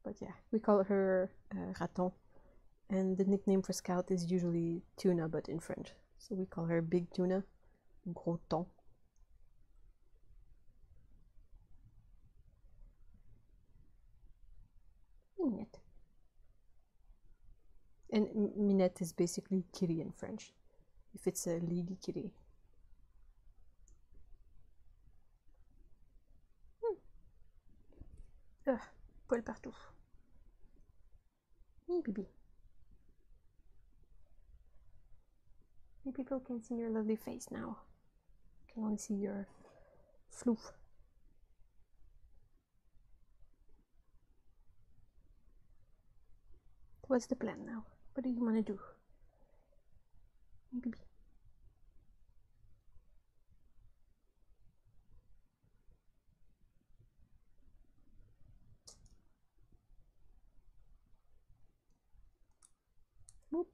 But yeah, we call her raton, and the nickname for Scout is usually tuna, but in French. So we call her Big Tuna, Gros Thon. Minette. And Minette is basically kitty in French, if it's a lady kitty. Poil partout. Hey, baby. People can see your lovely face now. I can only see your floof. What's the plan now? What do you want to do? Hey, baby. Whoop.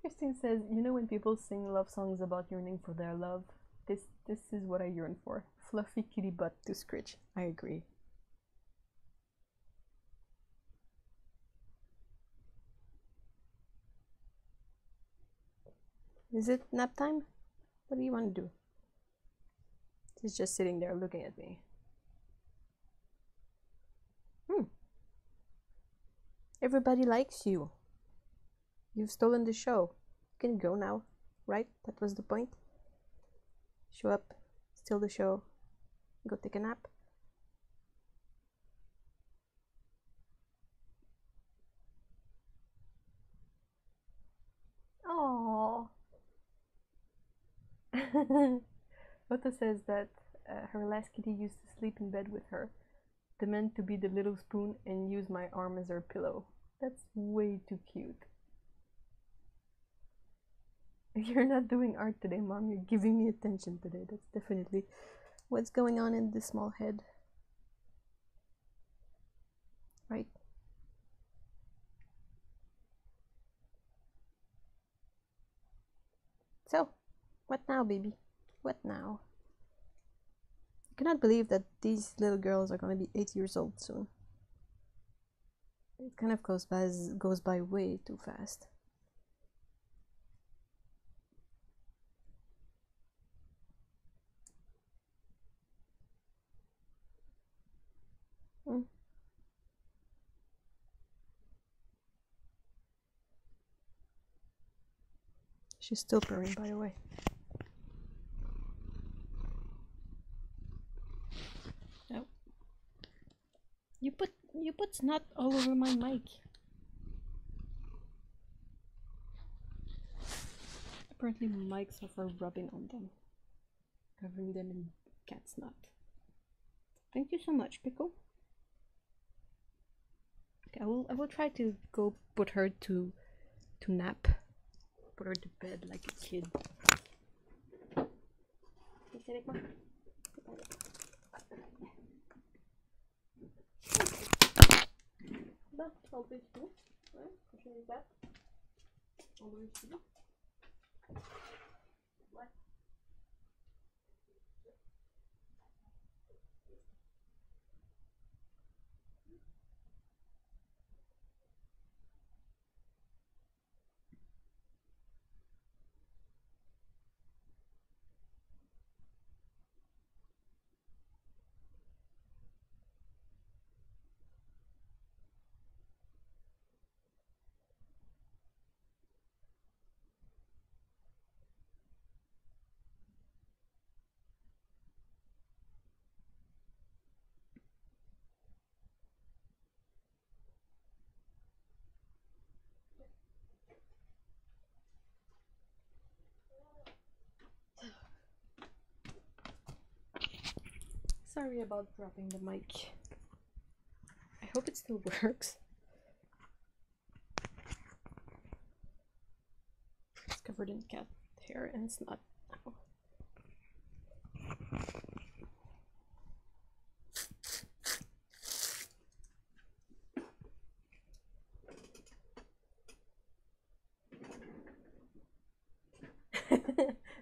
Christine says, you know when people sing love songs about yearning for their love? This is what I yearn for. Fluffy kitty butt to scritch. I agree. Is it nap time? What do you want to do? She's just sitting there looking at me. Everybody likes you. You've stolen the show. You can go now, right? That was the point. Show up, steal the show, go take a nap. Aww. Otto says that her last kitty used to sleep in bed with her, demand to be the little spoon and use my arm as her pillow. That's way too cute. You're not doing art today, Mom. You're giving me attention today. That's definitely what's going on in this small head. Right? So, what now, baby? What now? I cannot believe that these little girls are going to be 8 years old soon. It kind of goes by way too fast. She's still purring, by the way. Oh. You put snot all over my mic. Apparently mics suffer rubbing on them, covering them in cat snot. Thank you so much, Pickle. Okay, I will try to go put her to nap. Put her to bed like a kid. Sorry about dropping the mic. I hope it still works. It's covered in cat hair and it's not. Oh.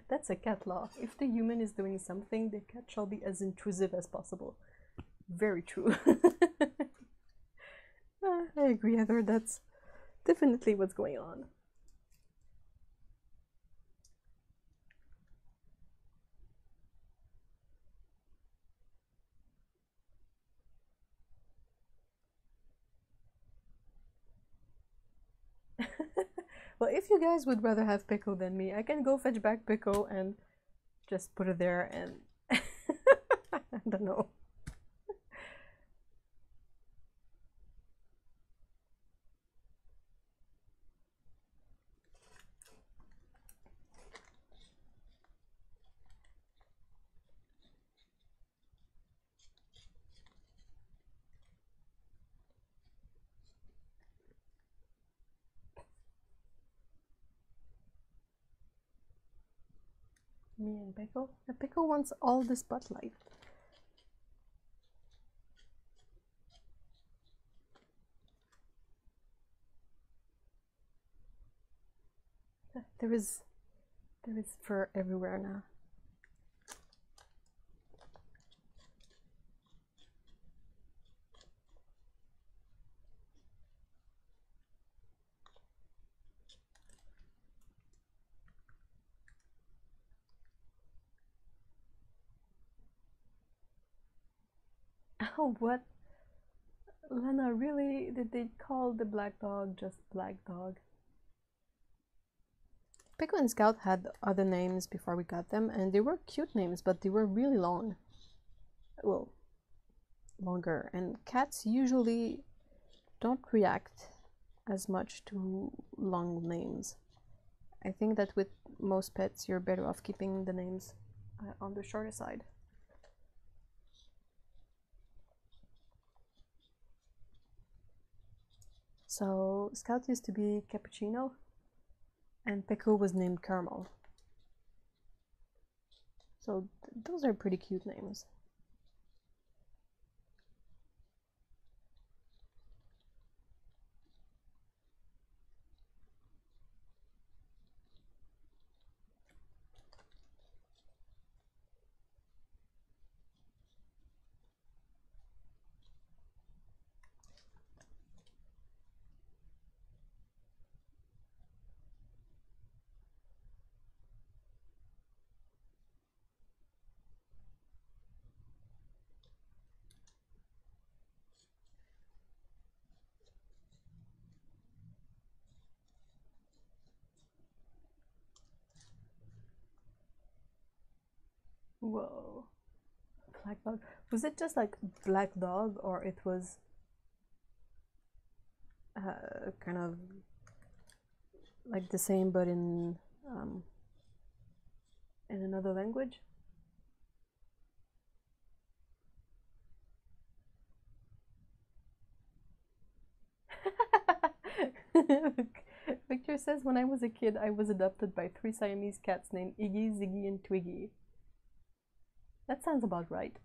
That's a cat law. If the human is doing something, the cat shall be as intrusive as possible. Very true. I agree, Heather. That's definitely what's going on. Well, if you guys would rather have Pico than me, I can go fetch back Pico and just put it there and I don't know. Me and Pico? Pico wants all the spotlight. There is fur everywhere now. Oh, what? Lena, really? Did they call the black dog just black dog? Pico and Scout had other names before we got them, and they were cute names, but they were really long. Well, longer. And cats usually don't react as much to long names. I think that with most pets, you're better off keeping the names on the shorter side. So Scout used to be Cappuccino, and Pico was named Caramel. So those are pretty cute names. Whoa. Black dog. Was it just like black dog, or it was kind of like the same but in another language? Victor says, when I was a kid, I was adopted by 3 Siamese cats named Iggy, Ziggy, and Twiggy. That sounds about right.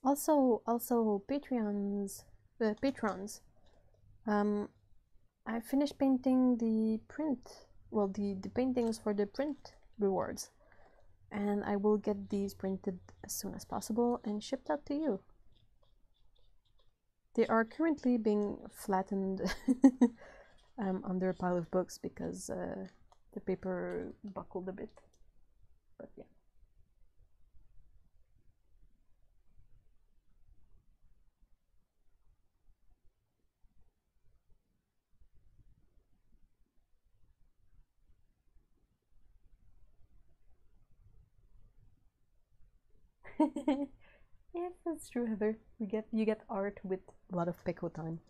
Also patrons. I finished painting the print. Well, the paintings for the print rewards, and I will get these printed as soon as possible and shipped out to you. They are currently being flattened under a pile of books because the paper buckled a bit. But yeah. Yes, that's true, Heather. You get art with a lot of pico time.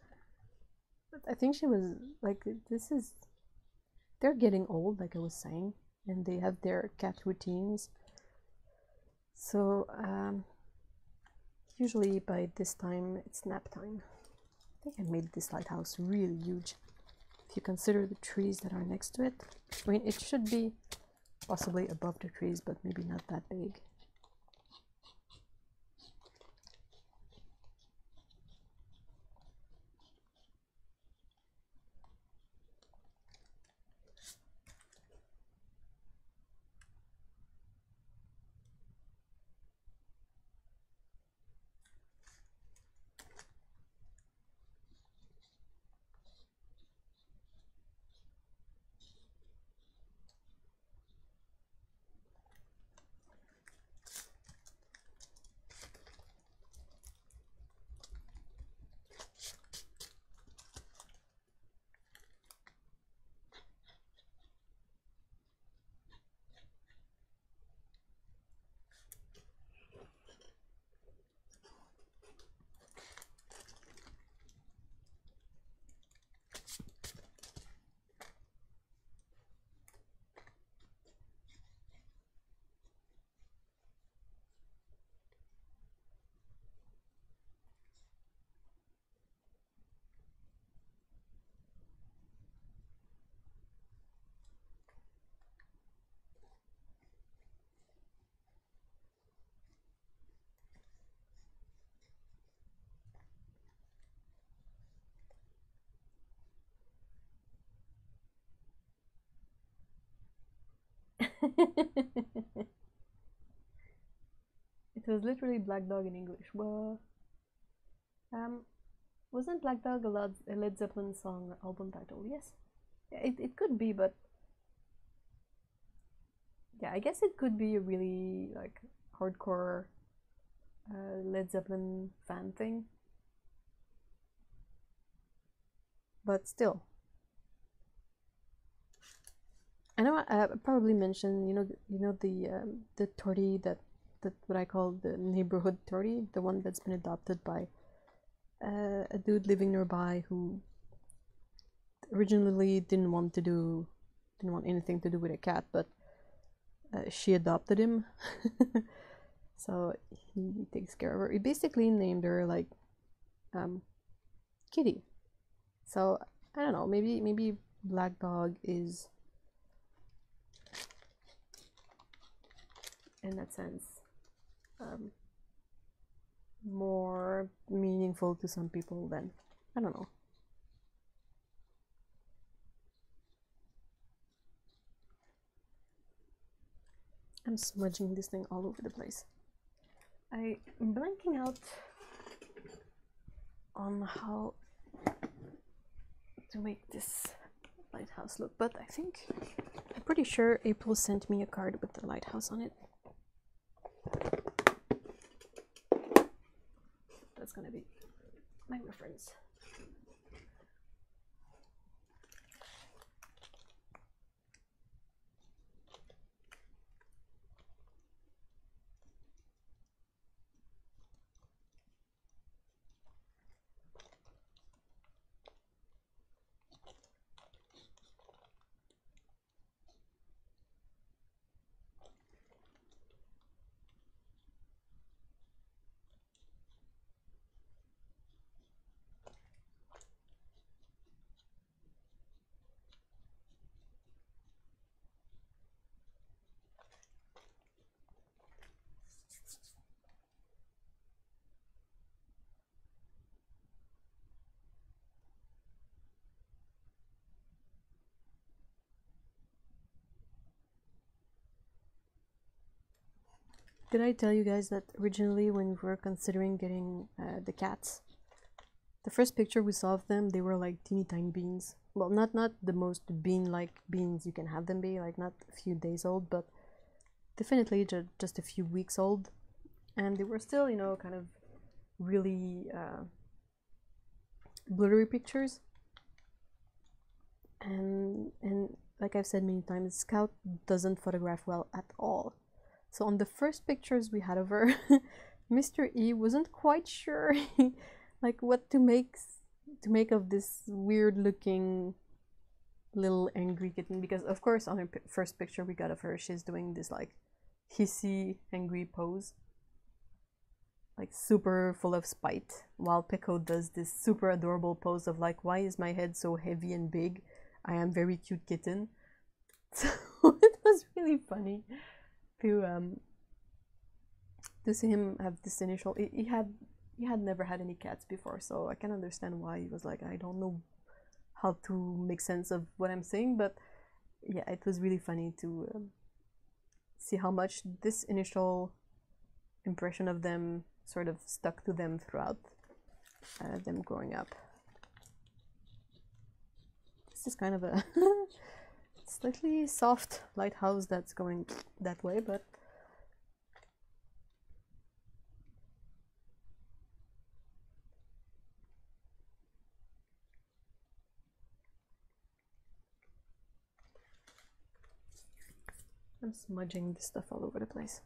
But I think she was like, they're getting old, like I was saying, and they have their cat routines. So usually by this time it's nap time. I think I made this lighthouse really huge. If you consider the trees that are next to it, I mean, it should be possibly above the trees, but maybe not that big. It was literally Black Dog in English. Well, wasn't Black Dog a Led Zeppelin song or album title? Yes. It could be, but yeah, I guess it could be a really like hardcore Led Zeppelin fan thing. But still, I know I probably mentioned the tortie that what I call the neighborhood tortie, the one that's been adopted by a dude living nearby who originally didn't want anything to do with a cat, but she adopted him. So he takes care of her. He basically named her like Kitty. So I don't know, maybe Black Dog is in that sense more meaningful to some people than, I don't know. I'm smudging this thing all over the place. I'm blanking out on how to make this lighthouse look, but I'm pretty sure April sent me a card with the lighthouse on it. That's gonna be my reference. Did I tell you guys that originally when we were considering getting the cats, the first picture we saw of them, they were like teeny tiny beans. Well, not the most bean-like beans you can have them be, like not a few days old, but definitely just a few weeks old. And they were still, kind of really blurry pictures. And like I've said many times, Scout doesn't photograph well at all. So on the first pictures we had of her, Mr. E wasn't quite sure like what to make of this weird looking little angry kitten, because of course on her first picture we got of her, she's doing this like hissy angry pose, like super full of spite, while Pico does this super adorable pose of like, why is my head so heavy and big? I am very cute kitten. So it was really funny to see him have this initial. He had never had any cats before, so I can understand why he was like, I don't know how to make sense of what I'm saying, but yeah, it was really funny to see how much this initial impression of them sort of stuck to them throughout them growing up. This is kind of a slightly soft lighthouse that's going that way, but I'm smudging this stuff all over the place.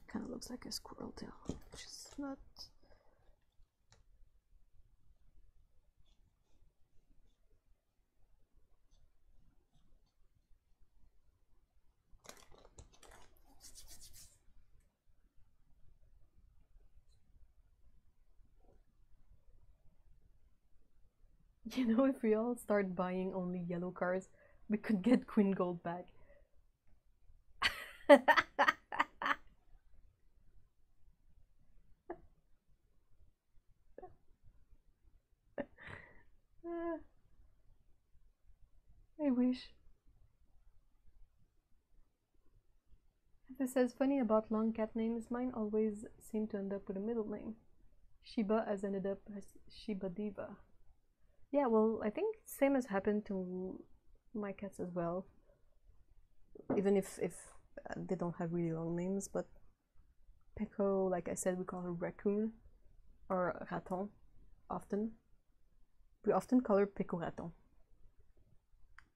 Kind of looks like a squirrel tail, which is not. You know, if we all start buying only yellow cars, we could get Queen Gold back. I wish. This says, funny about long cat names, mine always seem to end up with a middle name. Shiba has ended up as Shiba Diva. Yeah, well, I think same has happened to my cats as well. Even if they don't have really long names, but Pico, like I said, we call her Raccoon or Raton often. We often call her Pico Raton.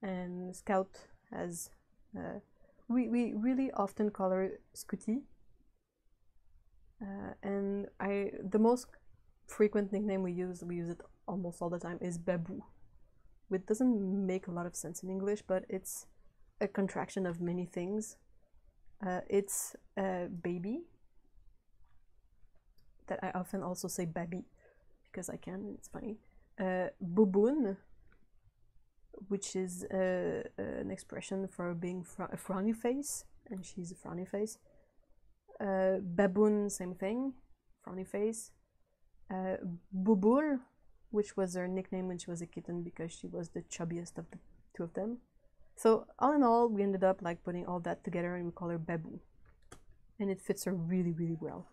And Scout has we really often call her Scooty. And the most frequent nickname we use it almost all the time, is Baboo, which doesn't make a lot of sense in English, but it's a contraction of many things. It's baby, that I often also say baby because I can, it's funny. Bouboon, which is an expression for being a frowny face, and she's a frowny face. Baboon, same thing, frowny face. Bouboule, which was her nickname when she was a kitten because she was the chubbiest of the two of them. So all in all, we ended up like putting all that together and we call her Baboo. And it fits her really, really well.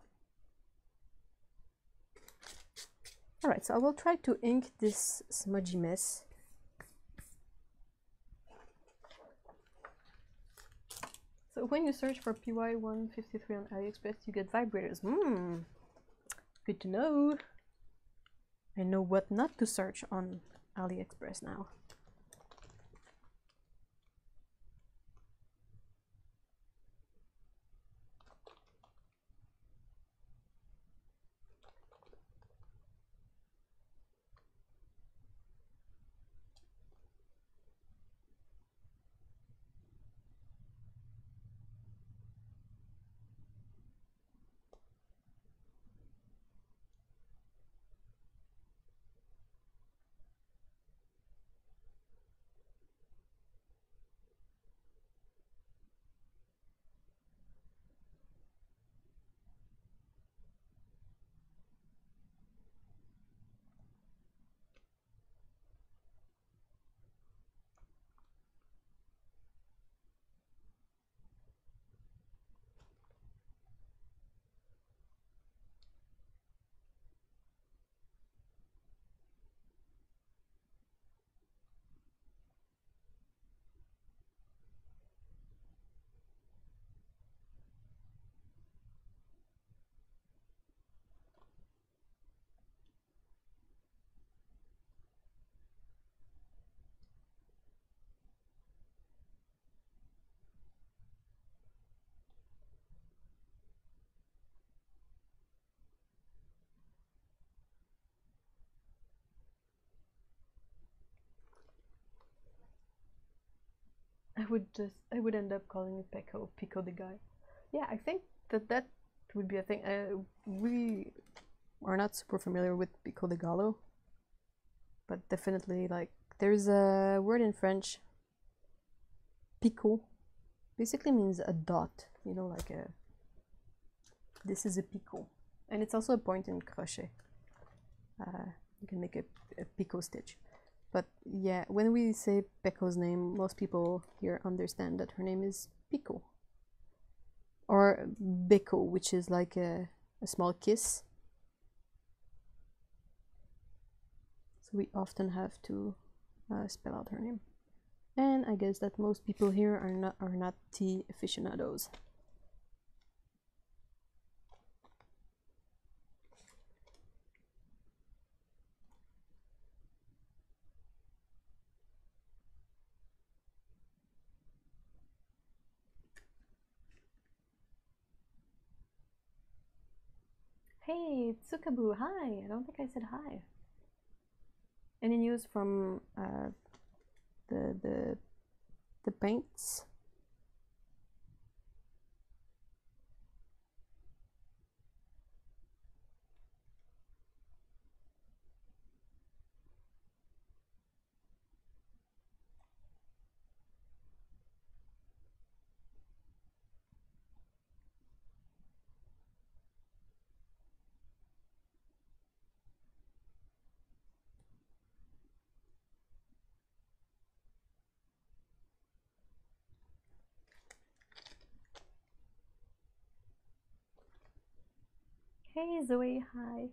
Alright, so I will try to ink this smudgy mess. So when you search for PY153 on AliExpress, you get vibrators. Good to know. I know what not to search on AliExpress now. I would end up calling it Pico the guy. Yeah, I think that would be a thing. We are not super familiar with Pico de Gallo, but definitely like there's a word in French. Picot basically means a dot, you know, like a. This is a picot, and it's also a point in crochet. You can make a picot stitch. But yeah, when we say Pecco's name, most people here understand that her name is Pico. Or Becco, which is like a small kiss. So we often have to spell out her name. And I guess that most people here are not tea aficionados. Hey, Tsukabu, hi! I don't think I said hi. Any news from the paints? Hey Zoe, hi.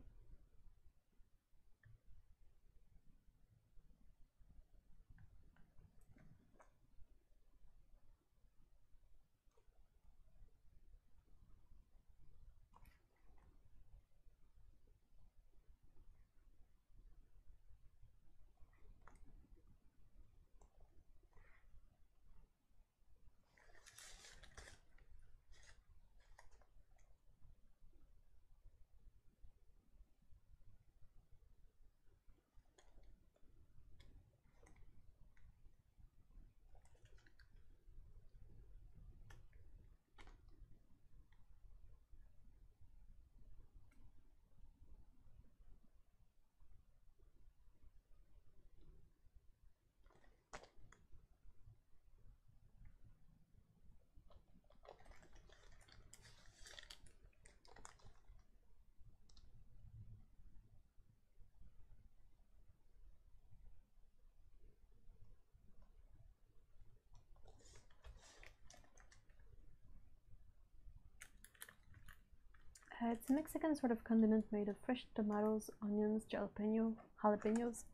It's a Mexican sort of condiment made of fresh tomatoes, onions, jalapenos,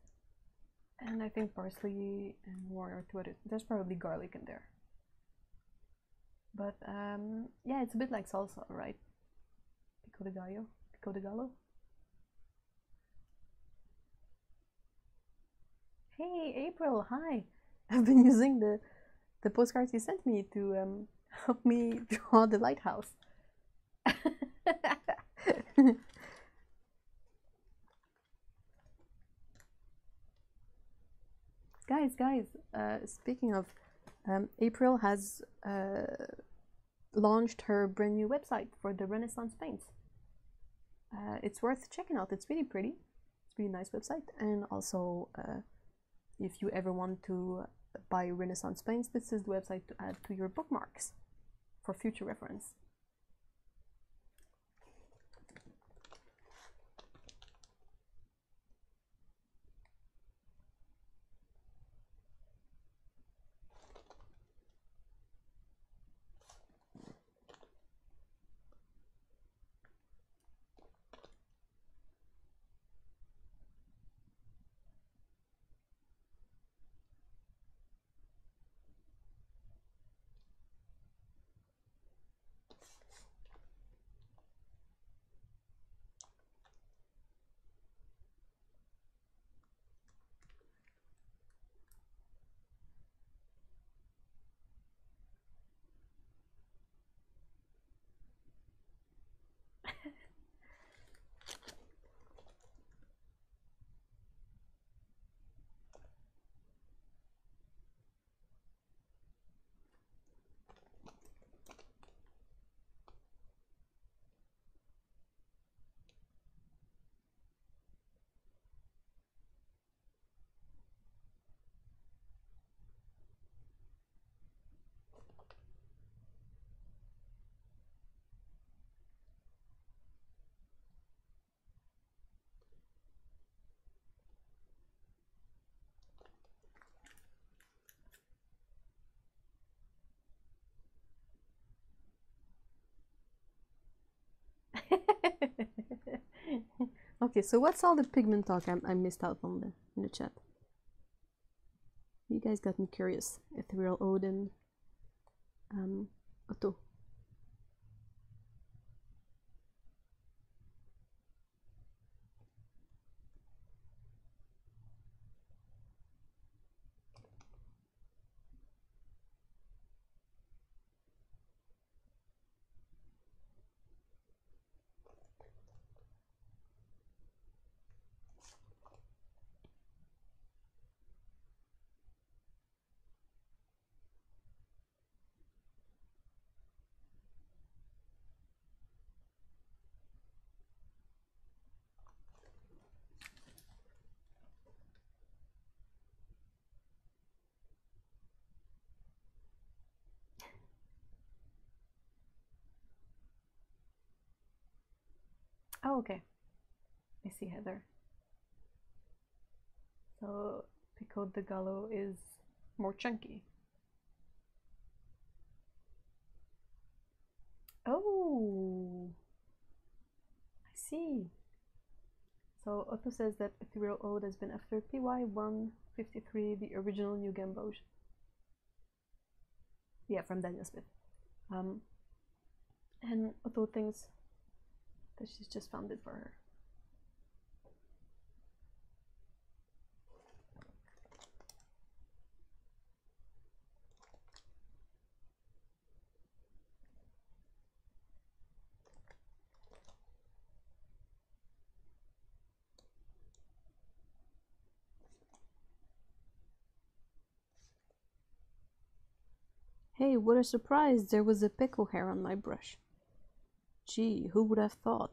and I think parsley and one or two others. There's probably garlic in there. But yeah, it's a bit like salsa, right? Pico de gallo, pico de gallo. Hey, April, hi. I've been using the postcards you sent me to help me draw the lighthouse. guys, speaking of, April has launched her brand new website for the Renaissance paints. It's worth checking out. It's really pretty. It's a really nice website. And also, if you ever want to buy Renaissance paints, this is the website to add to your bookmarks for future reference. Okay, so what's all the pigment talk I missed out on in the chat? You guys got me curious. Ethereal Odin, Otto. Oh, okay. I see, Heather. So Pico de Gallo is more chunky. Oh, I see. So Otto says that Ethereal Ode has been after PY 153, the original New Gamboge. Yeah, from Daniel Smith. And Otto thinks that she's just found it for her. Hey, what a surprise! There was a pickle hair on my brush. Gee, who would have thought?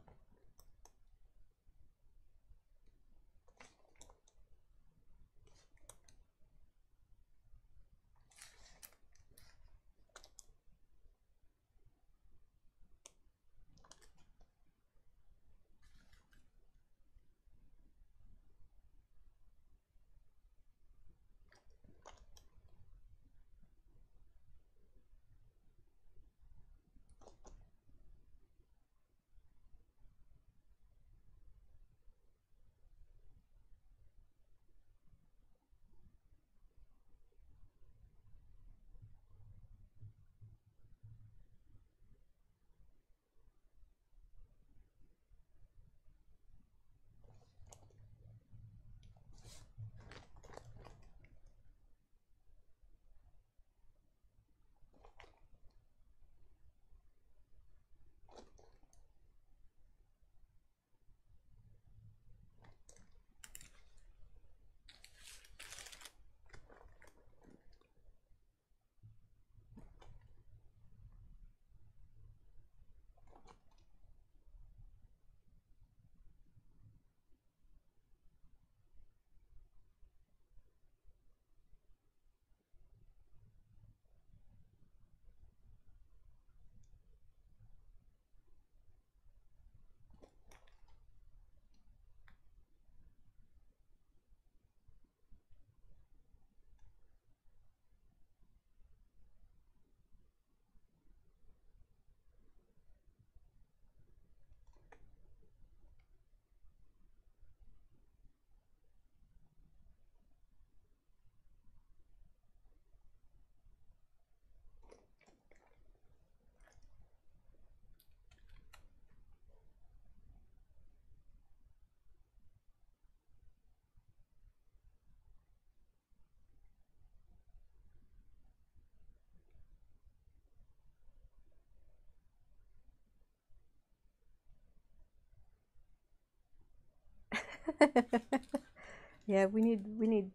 Yeah, we need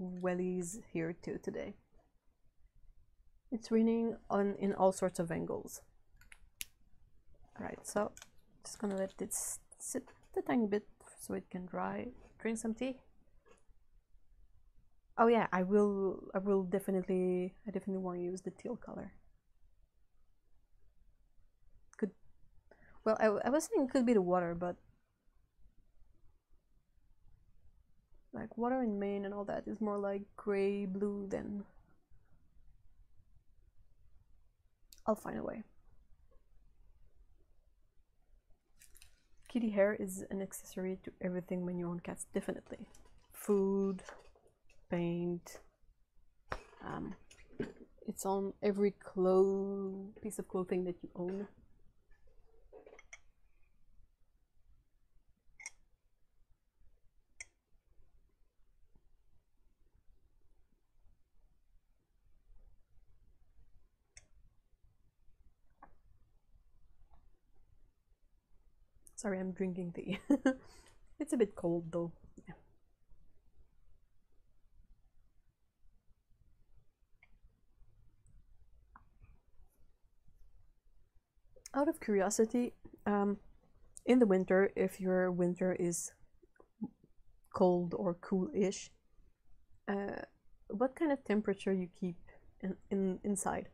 wellies here too today. It's raining in all sorts of angles. Alright, so just gonna let this sit a tiny bit so it can dry. Drink some tea. Oh yeah, I definitely want to use the teal color. Well, I was thinking it could be the water, but like water in Maine and all that is more like gray blue than. I'll find a way. kitty hair is an accessory to everything when you own cats, definitely. Food, paint, it's on every piece of clothing that you own. Sorry, I'm drinking tea. It's a bit cold though. Yeah. Out of curiosity, in the winter, if your winter is cold or cool-ish, what kind of temperature you keep inside?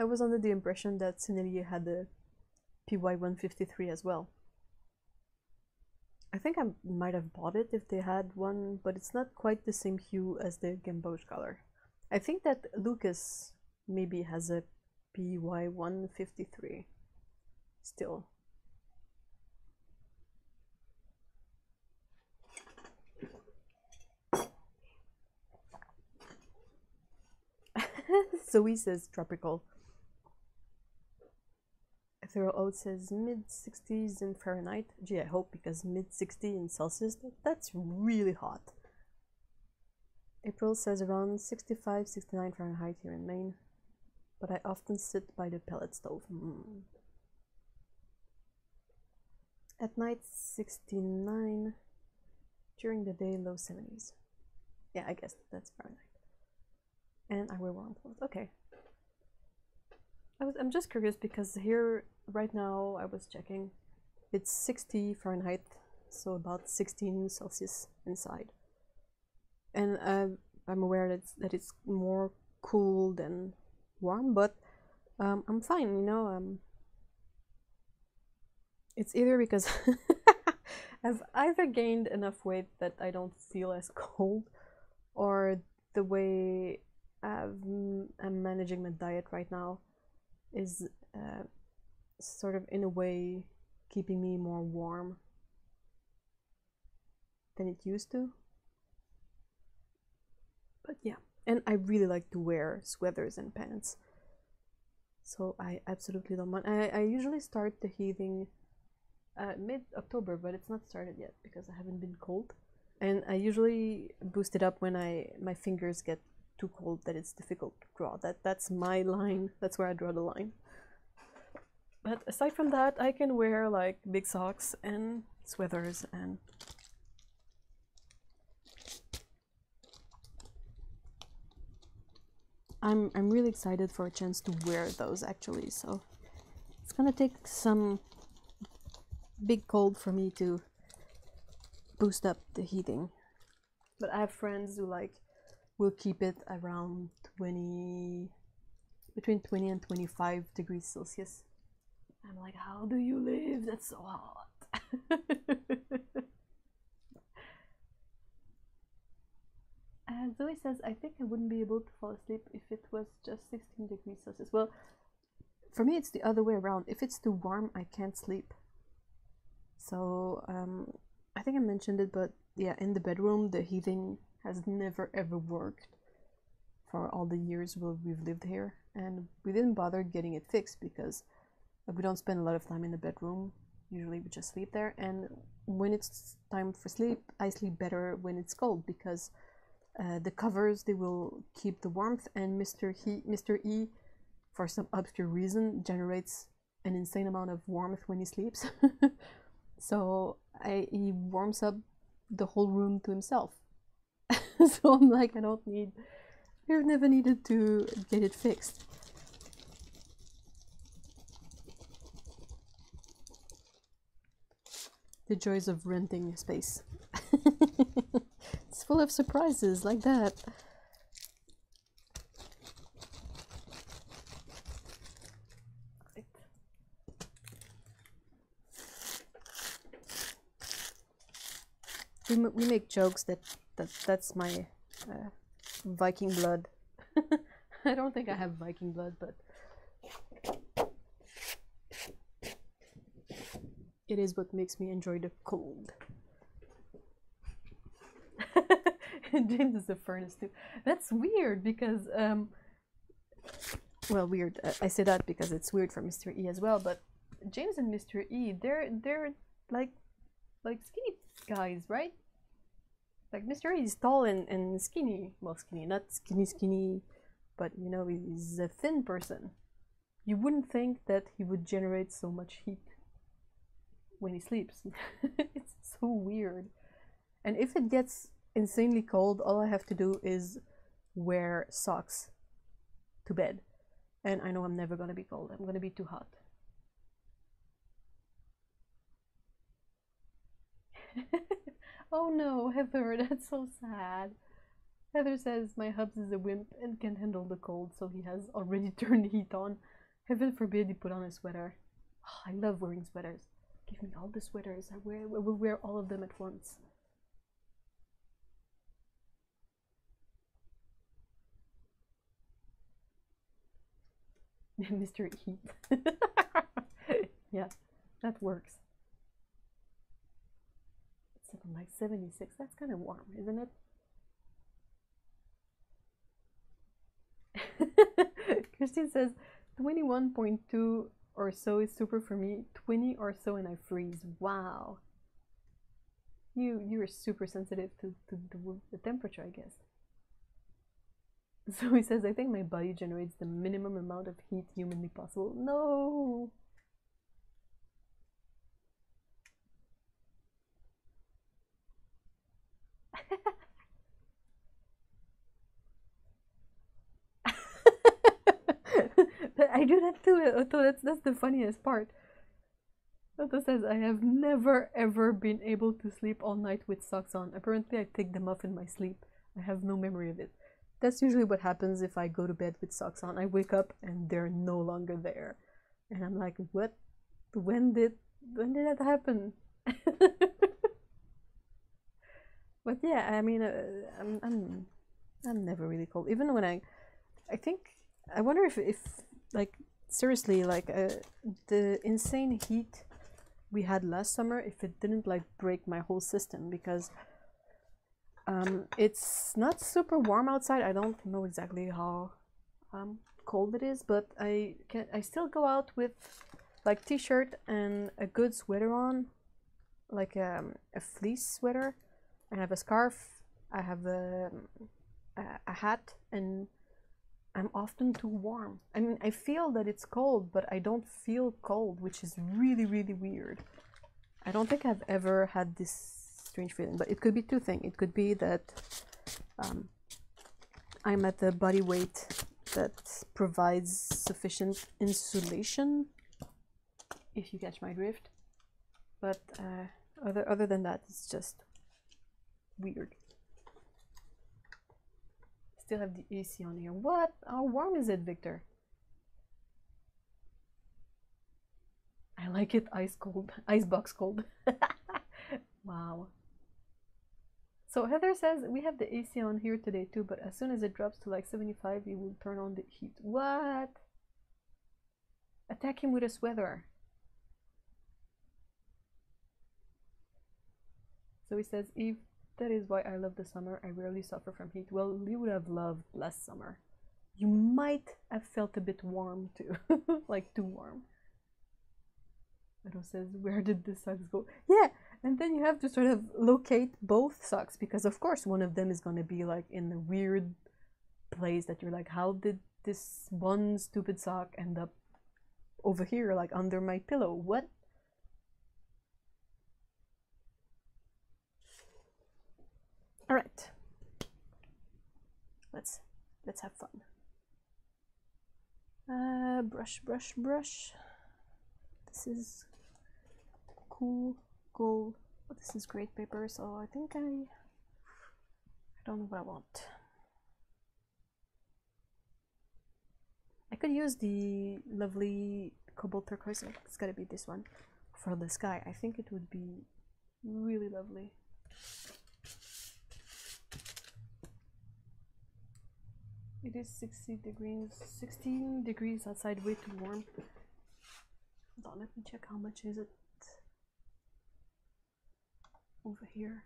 I was under the impression that Sennelier had the PY153 as well. I think I might have bought it if they had one, but it's not quite the same hue as the Gamboge color. I think that Lucas maybe has a PY153 still. Zoe says tropical. Ethereal Oat says mid-60s in Fahrenheit. Gee, I hope, because mid-60 in Celsius, that's really hot. April says around 65, 69 Fahrenheit here in Maine. But I often sit by the pellet stove. At night, 69. During the day, low 70s. Yeah, I guess that's Fahrenheit. And I wear warm clothes. Okay. I'm just curious because here, right now, I was checking. It's 60 Fahrenheit, so about 16 Celsius inside. And I'm aware that it's more cool than warm, but I'm fine, you know. It's either because I've either gained enough weight that I don't feel as cold, or the way I'm managing my diet right now is sort of in a way keeping me more warm than it used to. But yeah, and I really like to wear sweaters and pants, so I absolutely don't mind. I usually start the heating mid-October, but it's not started yet because I haven't been cold, and I usually boost it up when my fingers get too cold that it's difficult to draw. That's my line. That's where I draw the line. But aside from that, I can wear like big socks and sweaters, and I'm really excited for a chance to wear those actually. So it's gonna take some big cold for me to boost up the heating. But I have friends who will keep it around between 20 and 25 degrees Celsius. I'm like, how do you live? That's so hot. Zoe says, I think I wouldn't be able to fall asleep if it was just 16 degrees Celsius. Well, for me it's the other way around. If it's too warm, I can't sleep. So I think I mentioned it, but yeah, in the bedroom the heating has never ever worked for all the years we've lived here, and we didn't bother getting it fixed because we don't spend a lot of time in the bedroom. Usually we just sleep there, and when it's time for sleep, I sleep better when it's cold because the covers, they will keep the warmth, and Mr. E, for some obscure reason, generates an insane amount of warmth when he sleeps. So he warms up the whole room to himself. So I'm like, we've never needed to get it fixed. The joys of renting space. It's full of surprises like that. We make jokes that's my Viking blood. I don't think I have Viking blood, but it is what makes me enjoy the cold. James is a furnace too. That's weird because well, weird. I say that because it's weird for Mr. E as well, but James and Mr. E, they're like skinny guys, right? Like Mr. E is tall and skinny. Well, skinny, not skinny, but you know, he's a thin person. You wouldn't think that he would generate so much heat when he sleeps. It's so weird. And if it gets insanely cold, all I have to do is wear socks to bed. And I know I'm never gonna be cold. I'm gonna be too hot. Oh no, Heather, that's so sad. Heather says my hubs is a wimp and can handle the cold, so he has already turned the heat on. Heaven forbid he put on a sweater. Oh, I love wearing sweaters. Give me all the sweaters. I will wear all of them at once. Mr. Heat. Yeah, that works. It's something like 76. That's kind of warm, isn't it? Christine says 21.2 or so is super for me. 20 or so and I freeze. Wow. You're super sensitive to the temperature, I guess. So he says, I think my body generates the minimum amount of heat humanly possible. No! I do that too, Otto. That's the funniest part. Otto says, I have never ever been able to sleep all night with socks on. Apparently I take them off in my sleep. I have no memory of it. That's usually what happens if I go to bed with socks on. I wake up and they're no longer there. And I'm like, what? When did that happen? But yeah, I mean, I'm never really cold. Even when I think, I wonder if like, seriously, like, the insane heat we had last summer, if it didn't like break my whole system, because it's not super warm outside. I don't know exactly how cold it is, but I still go out with like t-shirt and a good sweater on, like a fleece sweater. I have a scarf, I have a hat, and I'm often too warm. I mean, I feel that it's cold, but I don't feel cold, which is really, really weird. I don't think I've ever had this strange feeling, but it could be two things. It could be that I'm at the body weight that provides sufficient insulation, if you catch my drift. But other than that, it's just weird. Still have the AC on here. What? How warm is it, Victor? I like it ice cold, icebox cold. Wow. So Heather says we have the AC on here today too, but as soon as it drops to like 75, you will turn on the heat. What? Attack him with a sweater. So he says, Eve, that is why I love the summer. I rarely suffer from heat. Well, you would have loved last summer. You might have felt a bit warm too, like too warm. Edo says, where did the socks go? Yeah, and then you have to sort of locate both socks, because of course one of them is going to be like in a weird place that you're like, how did this one stupid sock end up over here, like under my pillow? What? All right, let's have fun. Brush. This is cool gold But this is great paper, so I think I don't know what I want. I could use the lovely cobalt turquoise. It's gotta be this one for the sky. I think it would be really lovely. It is 16 degrees outside, way too warm. Hold on, let me check how much is it over here.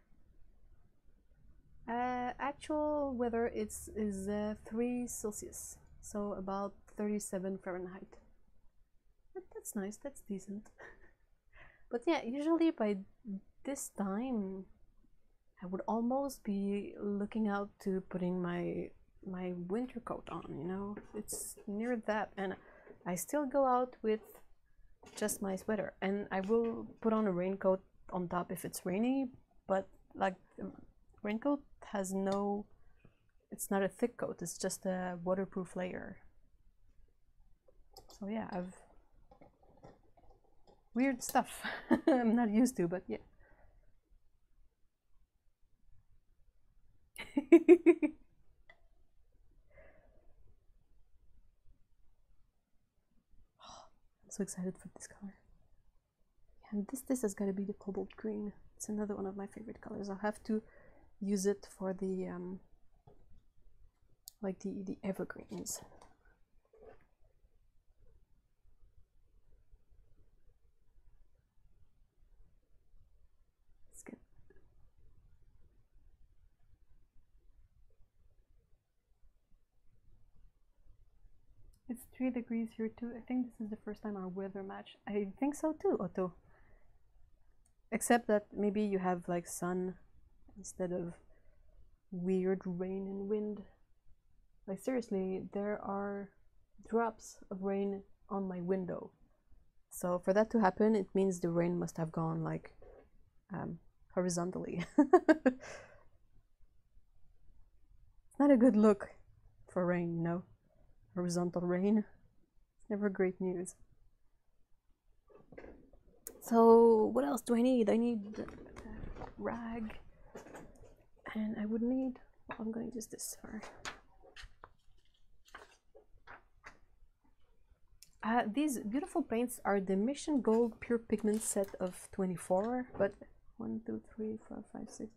Actual weather is 3 Celsius, so about 37 Fahrenheit. But that's nice, that's decent. But yeah, usually by this time I would almost be looking out to putting my winter coat on, you know. It's near that, and I still go out with just my sweater, and I will put on a raincoat on top if it's rainy, but like the raincoat has no, it's not a thick coat, it's just a waterproof layer. So yeah, I've weird stuff I'm not used to, but yeah. I'm so excited for this color. And this has got to be the cobalt green. It's another one of my favorite colors. I'll have to use it for the like the evergreens. It's good. It's 3 degrees here too. I think this is the first time our weather match. I think so too, Otto. Except that maybe you have like sun instead of weird rain and wind. Like seriously, there are drops of rain on my window. So for that to happen, it means the rain must have gone like horizontally. It's not a good look for rain, you know. Horizontal rain. It's never great news. So what else do I need? I need a rag, and I would need, well, I'm going to use this for these beautiful paints are the Mission Gold Pure Pigment set of 24, but 1, 2, 3, 4, 5, 6.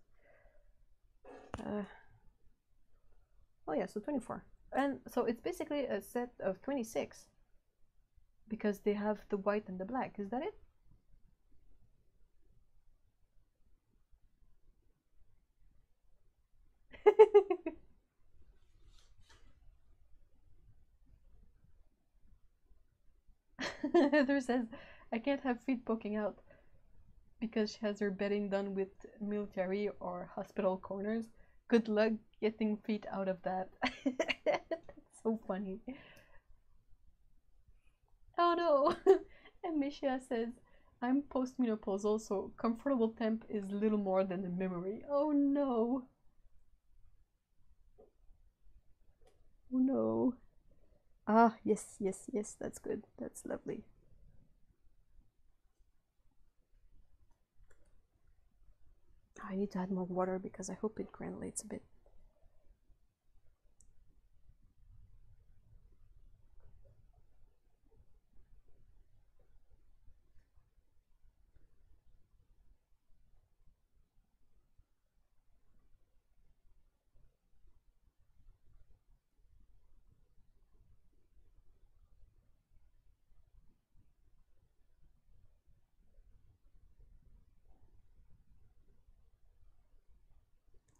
Oh yeah, so 24. And so it's basically a set of 26 because they have the white and the black. Is that it? Heather says, I can't have feet poking out because she has her bedding done with military or hospital corners. Good luck getting feet out of that. That's so funny. Oh no! And Misha says, I'm postmenopausal, so comfortable temp is little more than a memory. Oh no! Oh no. Ah, yes, yes, yes, that's good. That's lovely. I need to add more water because I hope it granulates a bit.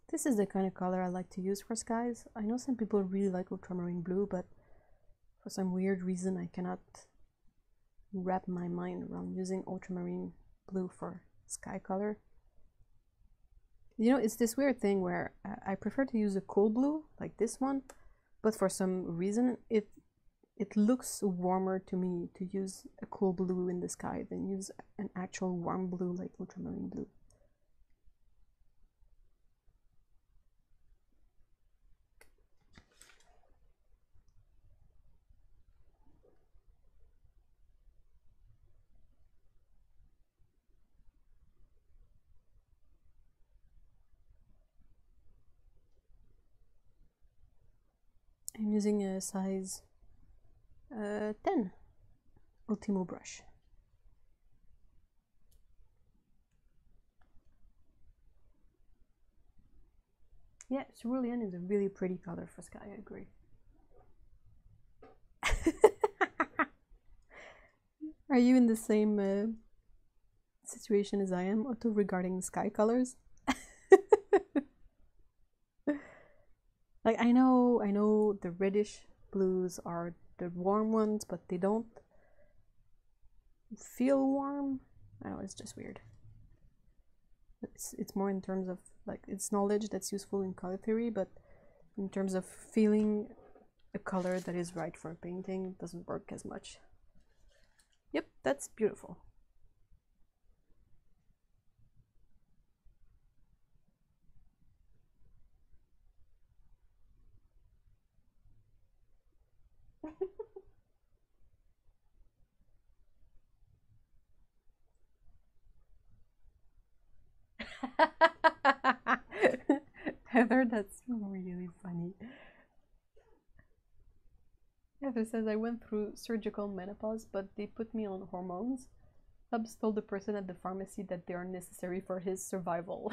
This is the kind of color I like to use for skies. I know some people really like ultramarine blue, but for some weird reason I cannot wrap my mind around using ultramarine blue for sky color. You know, it's this weird thing where I prefer to use a cool blue, like this one, but for some reason it looks warmer to me to use a cool blue in the sky than use an actual warm blue like ultramarine blue. using a size 10 Ultimo brush. Yeah, cerulean is a really pretty color for sky, I agree. Are you in the same situation as I am, Otto, regarding sky colors? Like, I know the reddish blues are the warm ones, but they don't feel warm. I know, it's just weird. It's more in terms of, like, it's knowledge that's useful in color theory, but in terms of feeling a color that is right for a painting, it doesn't work as much. Yep, that's beautiful. Heather, that's really funny. Heather says, I went through surgical menopause, but they put me on hormones. Tubbs told the person at the pharmacy that they are necessary for his survival.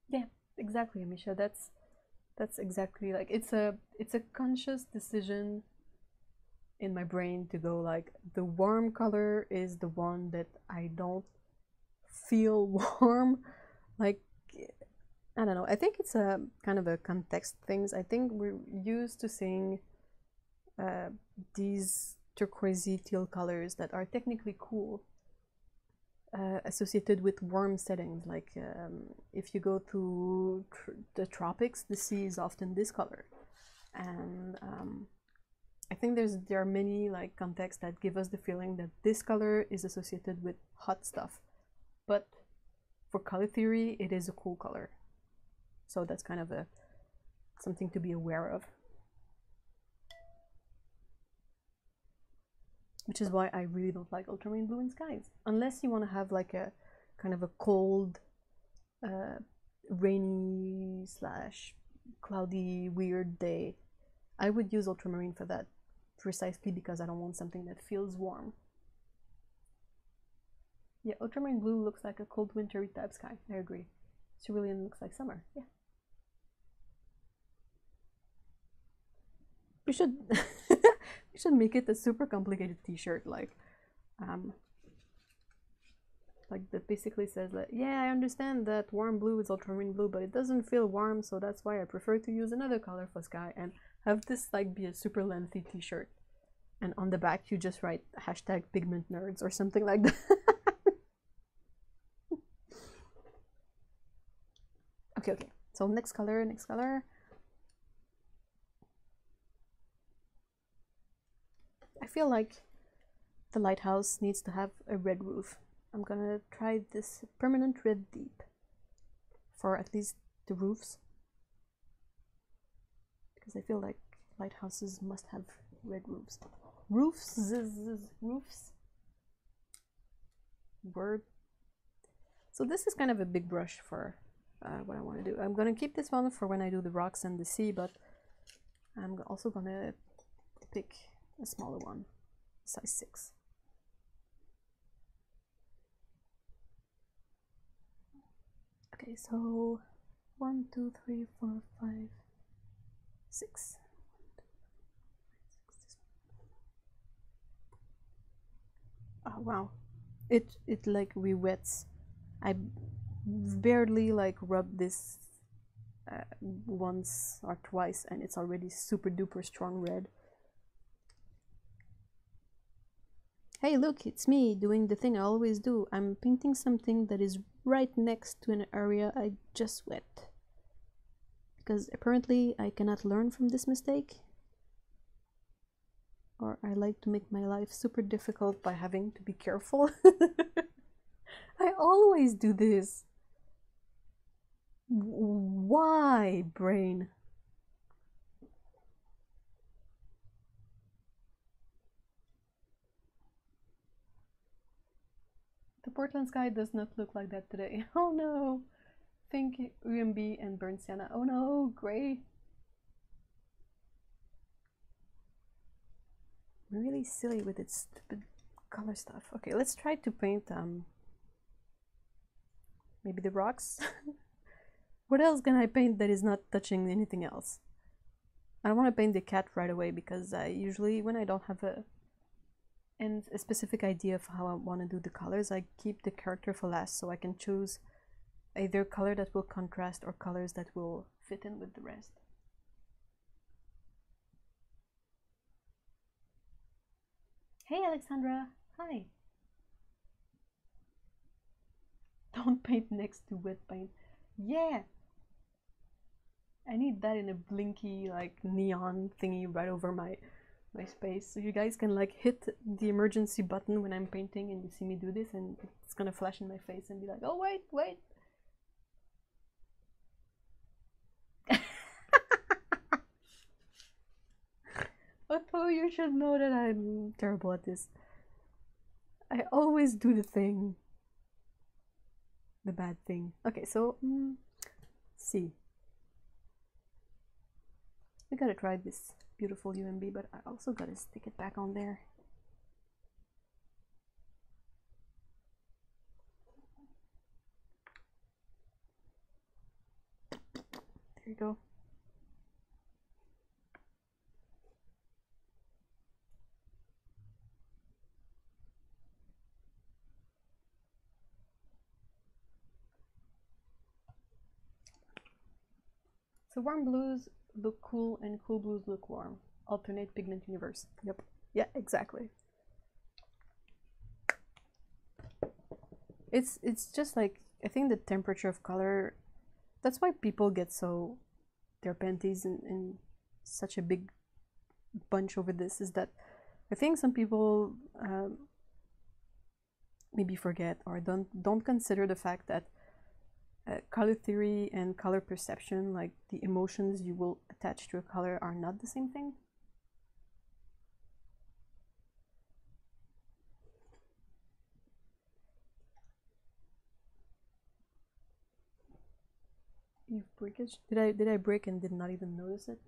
Yeah, exactly, Misha. That's exactly, like, it's a conscious decision in my brain to go, like, the warm color is the one that I don't feel warm. Like, I don't know, I think it's a kind of a context things. I think we're used to seeing these turquoisey teal colors that are technically cool, associated with warm settings. Like, if you go to the tropics, the sea is often this color, and I think there are many, like, contexts that give us the feeling that this color is associated with hot stuff, but for color theory, it is a cool color. So that's kind of something to be aware of. Which is why I really don't like ultramarine blue in skies. Unless you want to have, like, a kind of a cold, rainy / cloudy, weird day. I would use ultramarine for that, precisely because I don't want something that feels warm. Yeah, ultramarine blue looks like a cold wintry type sky. I agree. Cerulean looks like summer. Yeah. We should we should make it a super complicated t-shirt, like that basically says, like, yeah, I understand that warm blue is ultramarine blue, but it doesn't feel warm, so that's why I prefer to use another color for sky, and have this, like, be a super lengthy t-shirt, and on the back you just write #pigment_nerds or something like that. Okay, so next color. I feel like the lighthouse needs to have a red roof. I'm gonna try this permanent red deep for at least the roofs, because I feel like lighthouses must have red roofs. Roofs. Word. So this is kind of a big brush for what I want to do. I'm gonna keep this one for when I do the rocks and the sea, but I'm also gonna pick a smaller one, size 6. Okay, so 1, 2, 3, 4, 5, 6. Oh wow, it like re-wets. I barely, like, rub this once or twice, and it's already super duper strong red. Hey, look, it's me doing the thing I always do. I'm painting something that is right next to an area I just wet. Because apparently I cannot learn from this mistake. Or I like to make my life super difficult by having to be careful. I always do this. Why, brain? The Portland sky does not look like that today. Oh no! Think UMB and burnt sienna. Oh no, gray. I'm really silly with its stupid color stuff. Okay, let's try to paint maybe the rocks. What else can I paint that is not touching anything else? I don't want to paint the cat right away because usually when I don't have a specific idea of how I want to do the colors, I keep the character for last so I can choose either color that will contrast or colors that will fit in with the rest. Hey Alexandra, hi. Don't paint next to wet paint. Yeah, I need that in a blinky like neon thingy right over my space, so you guys can like hit the emergency button when I'm painting and you see me do this, and it's gonna flash in my face and be like, oh wait. Although you should know that I'm terrible at this. I always do the thing. The bad thing. Okay, so see. We gotta try this beautiful UMB, but I also gotta stick it back on there. There you go. So warm blues look cool and cool blues look warm. Alternate pigment universe. Yep. Yeah, exactly. It's just like, I think the temperature of color, that's why people get so their panties in such a big bunch over this, is that I think some people maybe forget or don't consider the fact that color theory and color perception, like the emotions you will attach to a color, are not the same thing. You've breakage? Did I break and did not even notice it?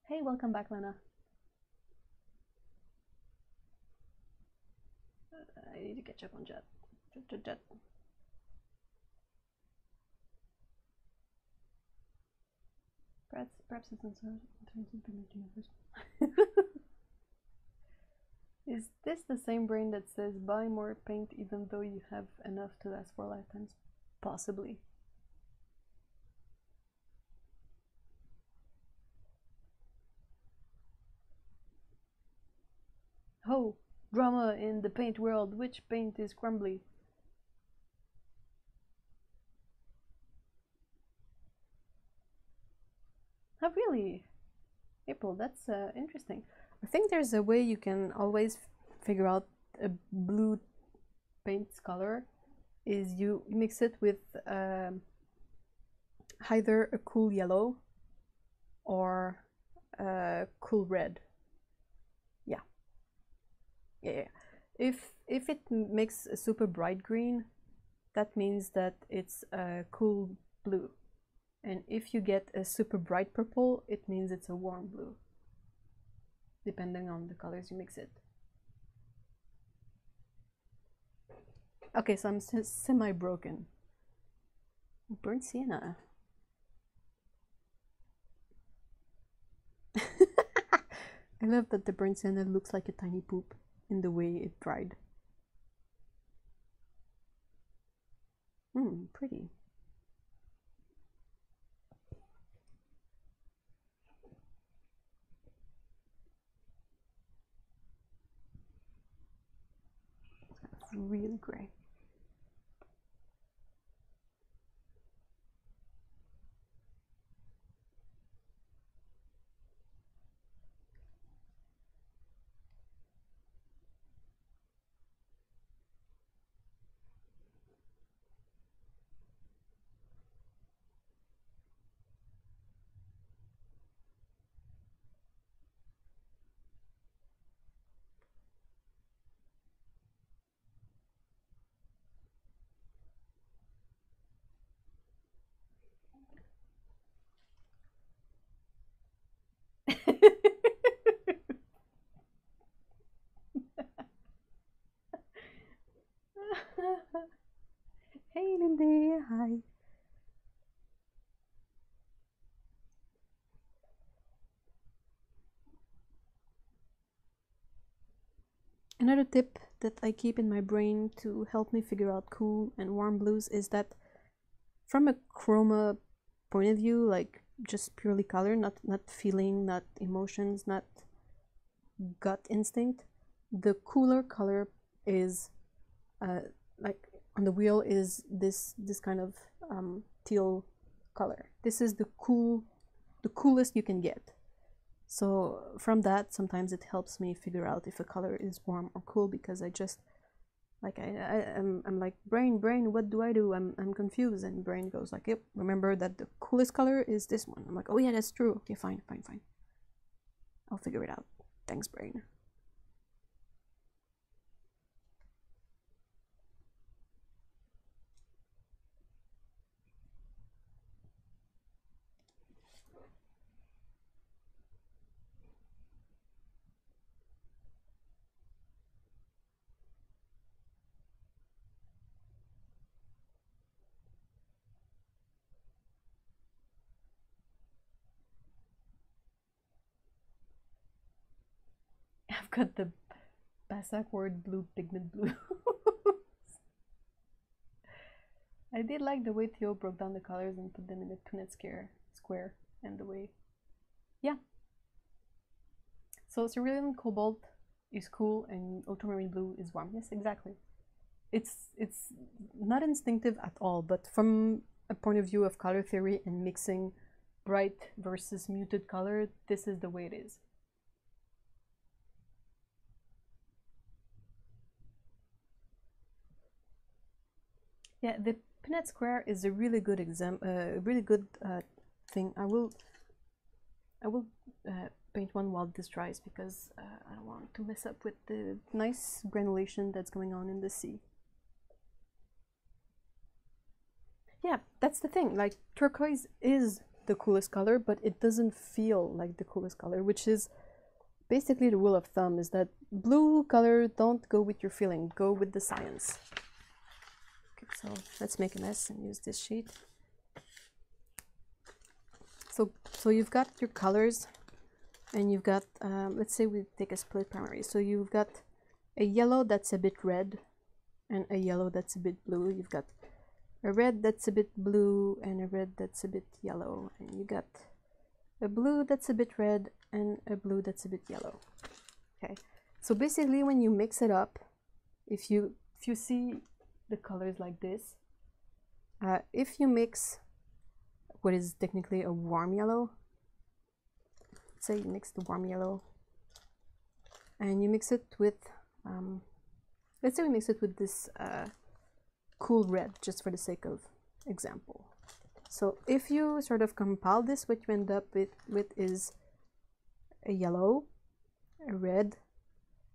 Hey, welcome back, Lena. I need to catch up on Jet. Jet. Perhaps it's not so in terms of pigment universe. Is this the same brain that says buy more paint even though you have enough to last 4 lifetimes? Possibly. Oh, drama in the paint world. Which paint is crumbly? Oh, really? April, that's interesting. I think there's a way you can always figure out a blue paint color, is you mix it with either a cool yellow or a cool red. Yeah. If it makes a super bright green, that means that it's a cool blue. And if you get a super bright purple, it means it's a warm blue, depending on the colors you mix it. Okay, so I'm semi-broken. Burnt sienna. I love that the burnt sienna looks like a tiny poop in the way it dried. Pretty. It's really gray. Another tip that I keep in my brain to help me figure out cool and warm blues is that from a chroma point of view, like just purely color, not feeling, not emotions, not gut instinct, the cooler color is like on the wheel is this kind of teal color. This is the coolest you can get. So from that, sometimes it helps me figure out if a color is warm or cool, because I just like I'm like, brain, what do I do? I'm confused, and brain goes like, yep, remember that the coolest color is this one. I'm like, oh yeah, that's true. Okay, fine. I'll figure it out. Thanks, brain. I've got the Basak word blue pigment blue. I did like the way Theo broke down the colors and put them in a two-net square, and the way, yeah. So cerulean cobalt is cool and ultramarine blue is warm. Yes, exactly. It's not instinctive at all, but from a point of view of color theory and mixing bright versus muted color, this is the way it is. Yeah, the pinette square is a really good thing. I will paint one while this dries, because I don't want to mess up with the nice granulation that's going on in the sea. Yeah, that's the thing. Like, turquoise is the coolest color, but it doesn't feel like the coolest color, which is basically the rule of thumb, is that blue color, don't go with your feeling, go with the science. So let's make a mess and use this sheet. So you've got your colors, and you've got, let's say we take a split primary. So you've got a yellow that's a bit red, and a yellow that's a bit blue. You've got a red that's a bit blue, and a red that's a bit yellow. And you got a blue that's a bit red, and a blue that's a bit yellow. Okay, so basically when you mix it up, if you see the colors like this, if you mix what is technically a warm yellow, let's say you mix the warm yellow and you mix it with let's say we mix it with this cool red, just for the sake of example. So if you sort of compile this, what you end up with is a yellow, a red,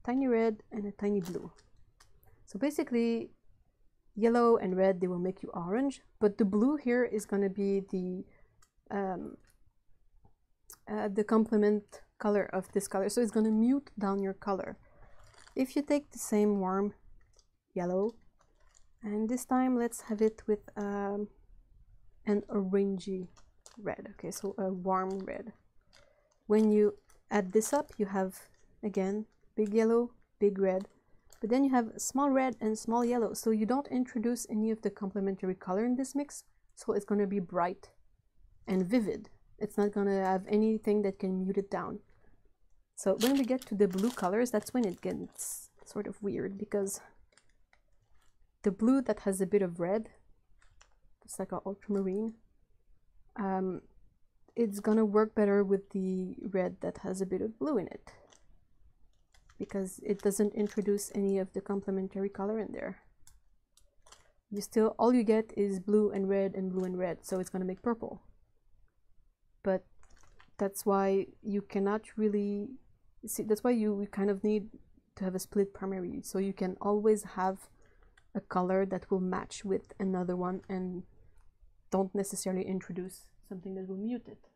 tiny red, and a tiny blue. So basically yellow and red, they will make you orange, but the blue here is going to be the complement color of this color, so it's going to mute down your color. If you take the same warm yellow, and this time let's have it with an orangey red. Okay, so a warm red. When you add this up, you have again big yellow, big red, but then you have small red and small yellow, so you don't introduce any of the complementary color in this mix, so it's going to be bright and vivid. It's not going to have anything that can mute it down. So when we get to the blue colors, that's when it gets sort of weird, because the blue that has a bit of red, it's like an ultramarine, it's going to work better with the red that has a bit of blue in it, because it doesn't introduce any of the complementary color in there. You still, all you get is blue and red and blue and red, so it's going to make purple. But that's why you cannot really see, that's why you kind of need to have a split primary, so you can always have a color that will match with another one and don't necessarily introduce something that will mute it.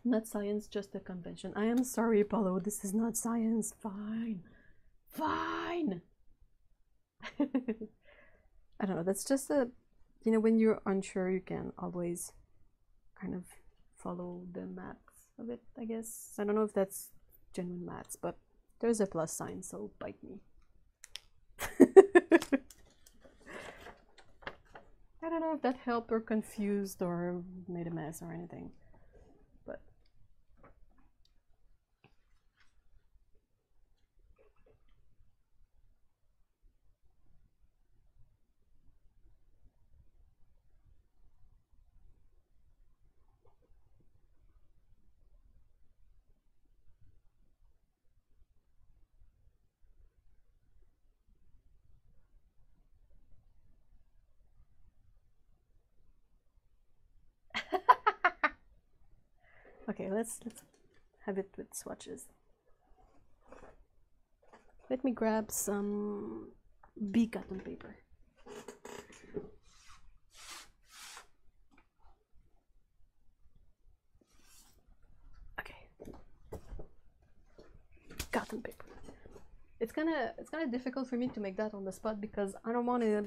Not science, just a convention. I am sorry, Paulo, this is not science. Fine. Fine. I don't know, that's just a, you know, when you're unsure, you can always kind of follow the maths of it, I guess. I don't know if that's genuine maths, but There's a plus sign, so bite me. I don't know if that helped or confused or made a mess or anything, but okay, let's have it with swatches. Let me grab some bee cotton paper. Okay, cotton paper. It's kind of difficult for me to make that on the spot because I don't want to,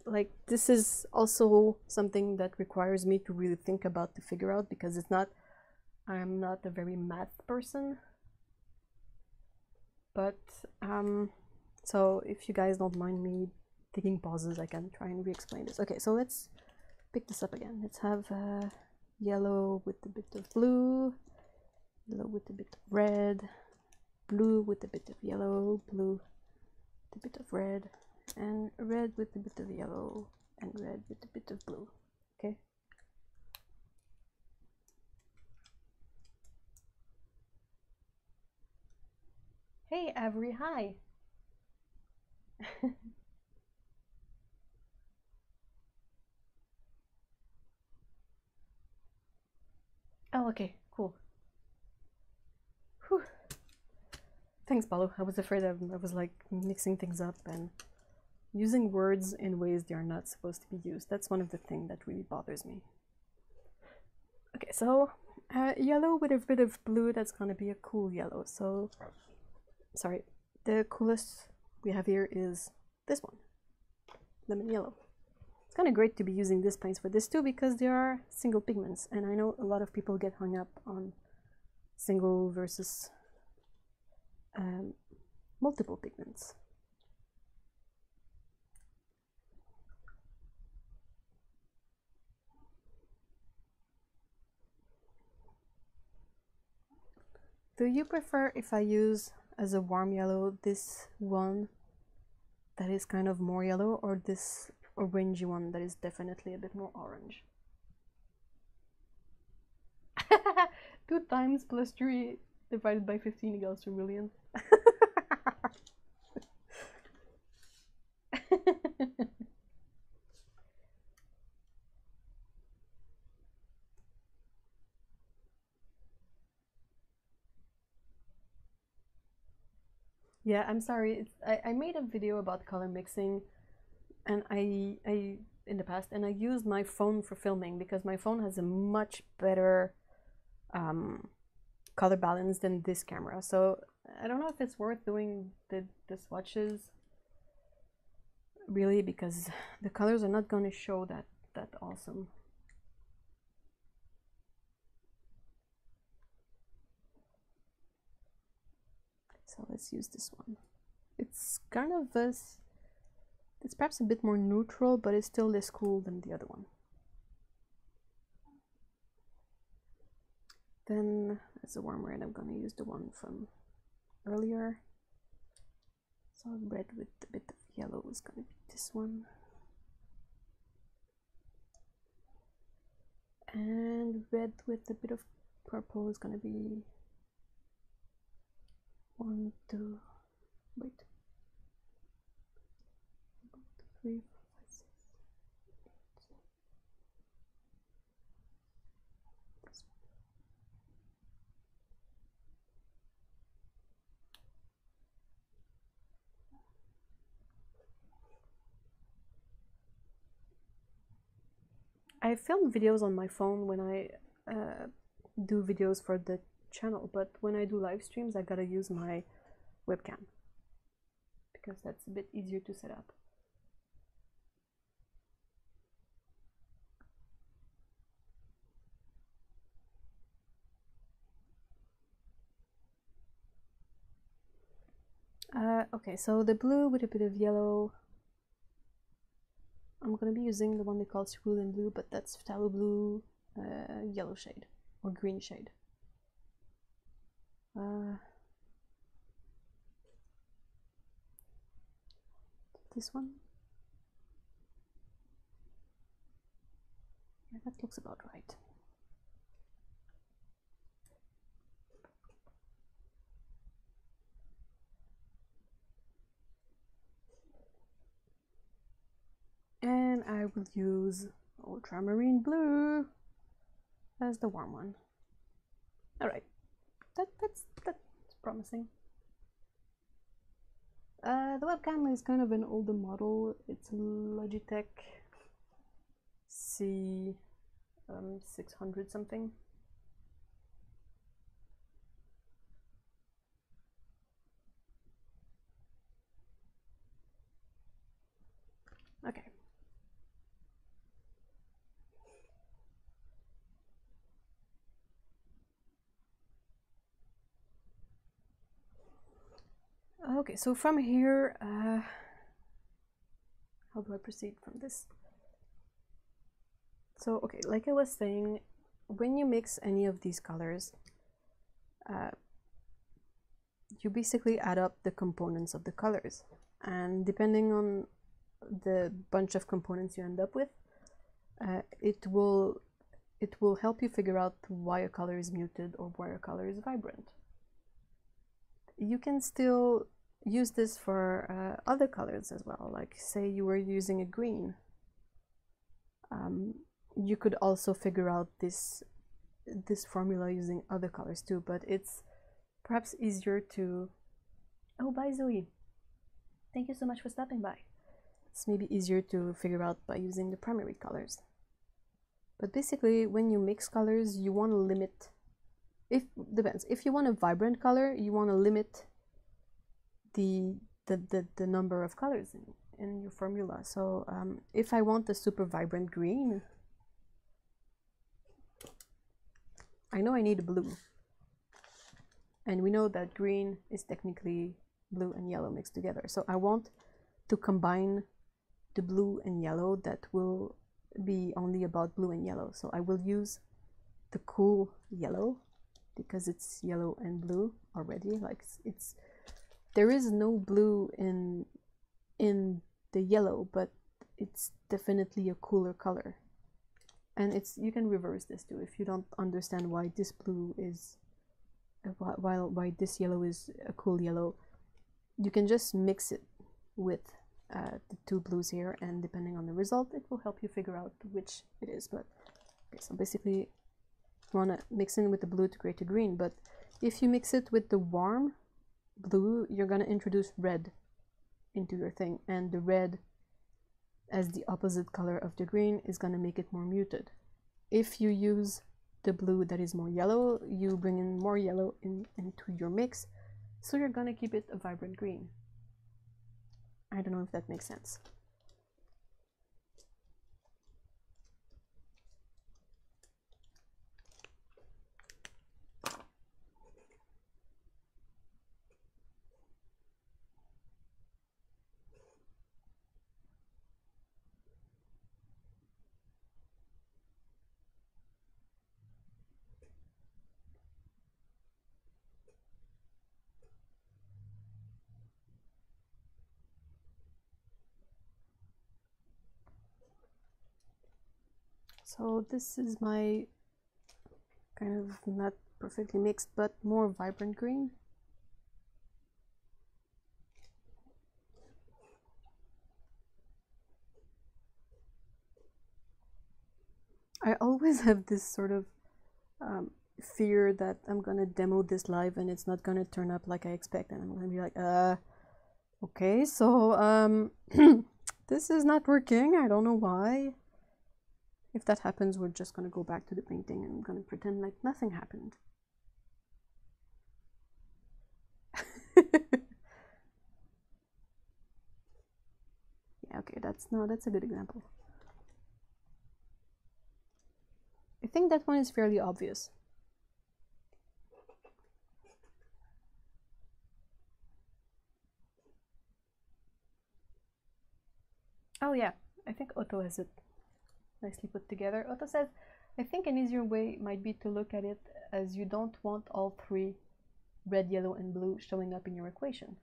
like, this is also something that requires me to really think about to figure out, because it's not, I'm not a very math person. But so if you guys don't mind me taking pauses, I can try and re-explain this. Okay, so let's pick this up again. Let's have yellow with a bit of blue, yellow with a bit of red, blue with a bit of yellow, blue with a bit of red, and red with a bit of yellow, and red with a bit of blue. Okay. Hey Avery, hi. Oh, okay, cool. Whew. Thanks, Paulo. I was afraid I was like mixing things up and using words in ways they are not supposed to be used. That's one of the things that really bothers me. Okay, so yellow with a bit of blue, that's gonna be a cool yellow. So, sorry, the coolest we have here is this one, lemon yellow. It's kind of great to be using these paints for this too, because they are single pigments, and I know a lot of people get hung up on single versus multiple pigments. Do you prefer if I use as a warm yellow this one that is kind of more yellow, or this orangey one that is definitely a bit more orange? 2 times plus 3 divided by 15 equals to 1 million. Yeah, I'm sorry. I made a video about color mixing, and I in the past, and I used my phone for filming because my phone has a much better color balance than this camera. So I don't know if it's worth doing the swatches really, because the colors are not going to show that awesome. So let's use this one. It's kind of this, it's perhaps a bit more neutral, but it's still less cool than the other one. Then as a warm red, I'm going to use the one from earlier. So red with a bit of yellow is going to be this one. And red with a bit of purple is going to be 1, 2, wait, 1, 2, 3, 4, 5, 6, 8. This one. I film videos on my phone when I do videos for the channel, but when I do live streams, I gotta use my webcam because that's a bit easier to set up. Okay, so the blue with a bit of yellow. I'm gonna be using the one they call cerulean blue, but that's phthalo blue, yellow shade or green shade. This one. Yeah, that looks about right. And I will use ultramarine blue as the warm one. All right, that's promising. The webcam is kind of an older model. It's a Logitech C 600 something. Okay. Okay, so from here, how do I proceed from this? So, okay, like I was saying, when you mix any of these colors, you basically add up the components of the colors. And depending on the bunch of components you end up with, it will help you figure out why a color is muted or why a color is vibrant. You can still use this for other colors as well. Like say you were using a green, you could also figure out this formula using other colors too, but it's perhaps easier to... Oh, bye Zoe, thank you so much for stopping by. It's maybe easier to figure out by using the primary colors. But basically when you mix colors, you want to limit, depends, if you want a vibrant color, you want to limit the number of colors in your formula. So if I want a super vibrant green, I know I need a blue, and we know that green is technically blue and yellow mixed together. So I want to combine the blue and yellow that will be only about blue and yellow. So I will use the cool yellow because it's yellow and blue already. Like it's there is no blue in the yellow, but it's definitely a cooler color. And you can reverse this too if you don't understand why this blue is why this yellow is a cool yellow. You can just mix it with the two blues here, and depending on the result, it will help you figure out which it is. But okay, so basically you want to mix in with the blue to create a green, but if you mix it with the warm blue, you're going to introduce red into your thing, and the red as the opposite color of the green is going to make it more muted. If you use the blue that is more yellow, you bring in more yellow into your mix, so you're going to keep it a vibrant green. I don't know if that makes sense. So this is my kind of not perfectly mixed, but more vibrant green. I always have this sort of fear that I'm gonna demo this live and it's not gonna turn up like I expect, and I'm gonna be like, okay, so this is not working, I don't know why. If that happens, we're just gonna go back to the painting and I'm gonna pretend like nothing happened. Yeah, okay, that's a good example. I think that one is fairly obvious. Oh yeah, I think Otto has it nicely put together. Otto says, I think an easier way might be to look at it as you don't want all three, red, yellow, and blue, showing up in your equation.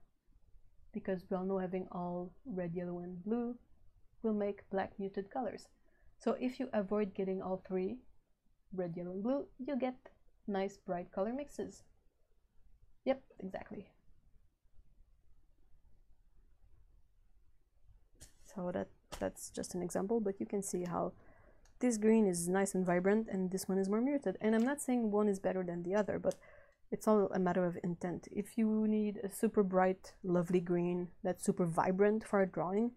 Because we all know having all red, yellow, and blue will make black muted colors. So if you avoid getting all three, red, yellow, and blue, you get nice bright color mixes. Yep, exactly. So that's just an example, but you can see how this green is nice and vibrant and this one is more muted. And I'm not saying one is better than the other, but it's all a matter of intent. If you need a super bright, lovely green that's super vibrant for a drawing,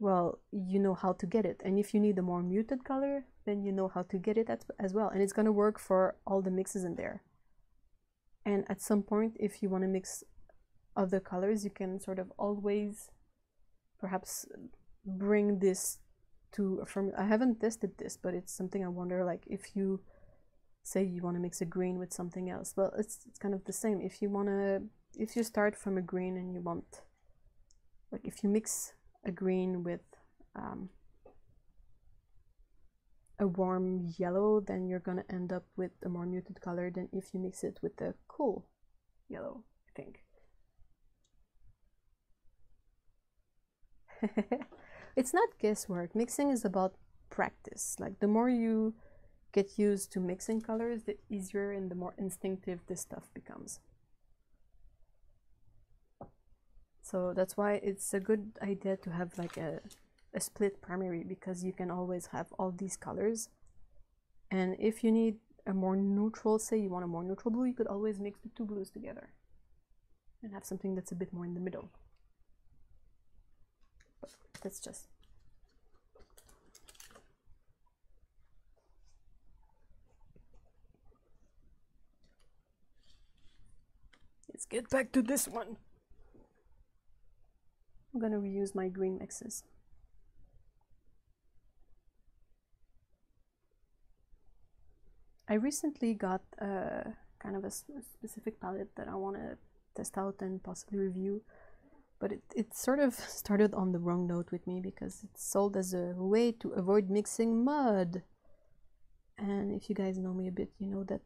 well, you know how to get it. And if you need a more muted color, then you know how to get it as well. And it's going to work for all the mixes in there. And at some point, if you want to mix other colors, you can sort of always perhaps bring this to a formula. I haven't tested this, but it's something I wonder, like if you say you want to mix a green with something else, well, it's kind of the same. If you start from a green and you want, like if you mix a green with a warm yellow, then you're gonna end up with a more muted color than if you mix it with a cool yellow, I think. It's not guesswork. Mixing is about practice. Like the more you get used to mixing colors, the easier and the more instinctive this stuff becomes. So that's why it's a good idea to have like a split primary, because you can always have all these colors. And if you need a more neutral, say you want a more neutral blue, you could always mix the two blues together and have something that's a bit more in the middle. But that's just... Let's get back to this one. I'm gonna reuse my green mixes. I recently got kind of a specific palette that I want to test out and possibly review, but it sort of started on the wrong note with me because it's sold as a way to avoid mixing mud. And if you guys know me a bit, you know that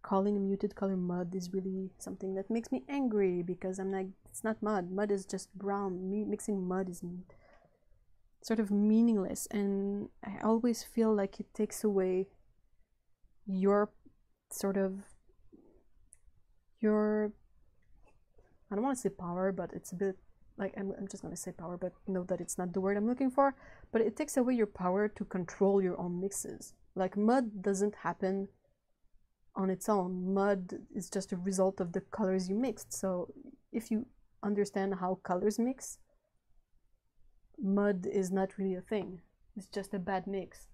calling a muted color mud is really something that makes me angry, because I'm like, it's not mud. Mud is just brown. Mixing mud is sort of meaningless, and I always feel like it takes away your sort of your, I don't want to say power, but it's a bit like, I'm just going to say power, but know that it's not the word I'm looking for. But it takes away your power to control your own mixes. Like mud doesn't happen on its own. Mud is just a result of the colors you mixed. So if you understand how colors mix, mud is not really a thing. It's just a bad mix.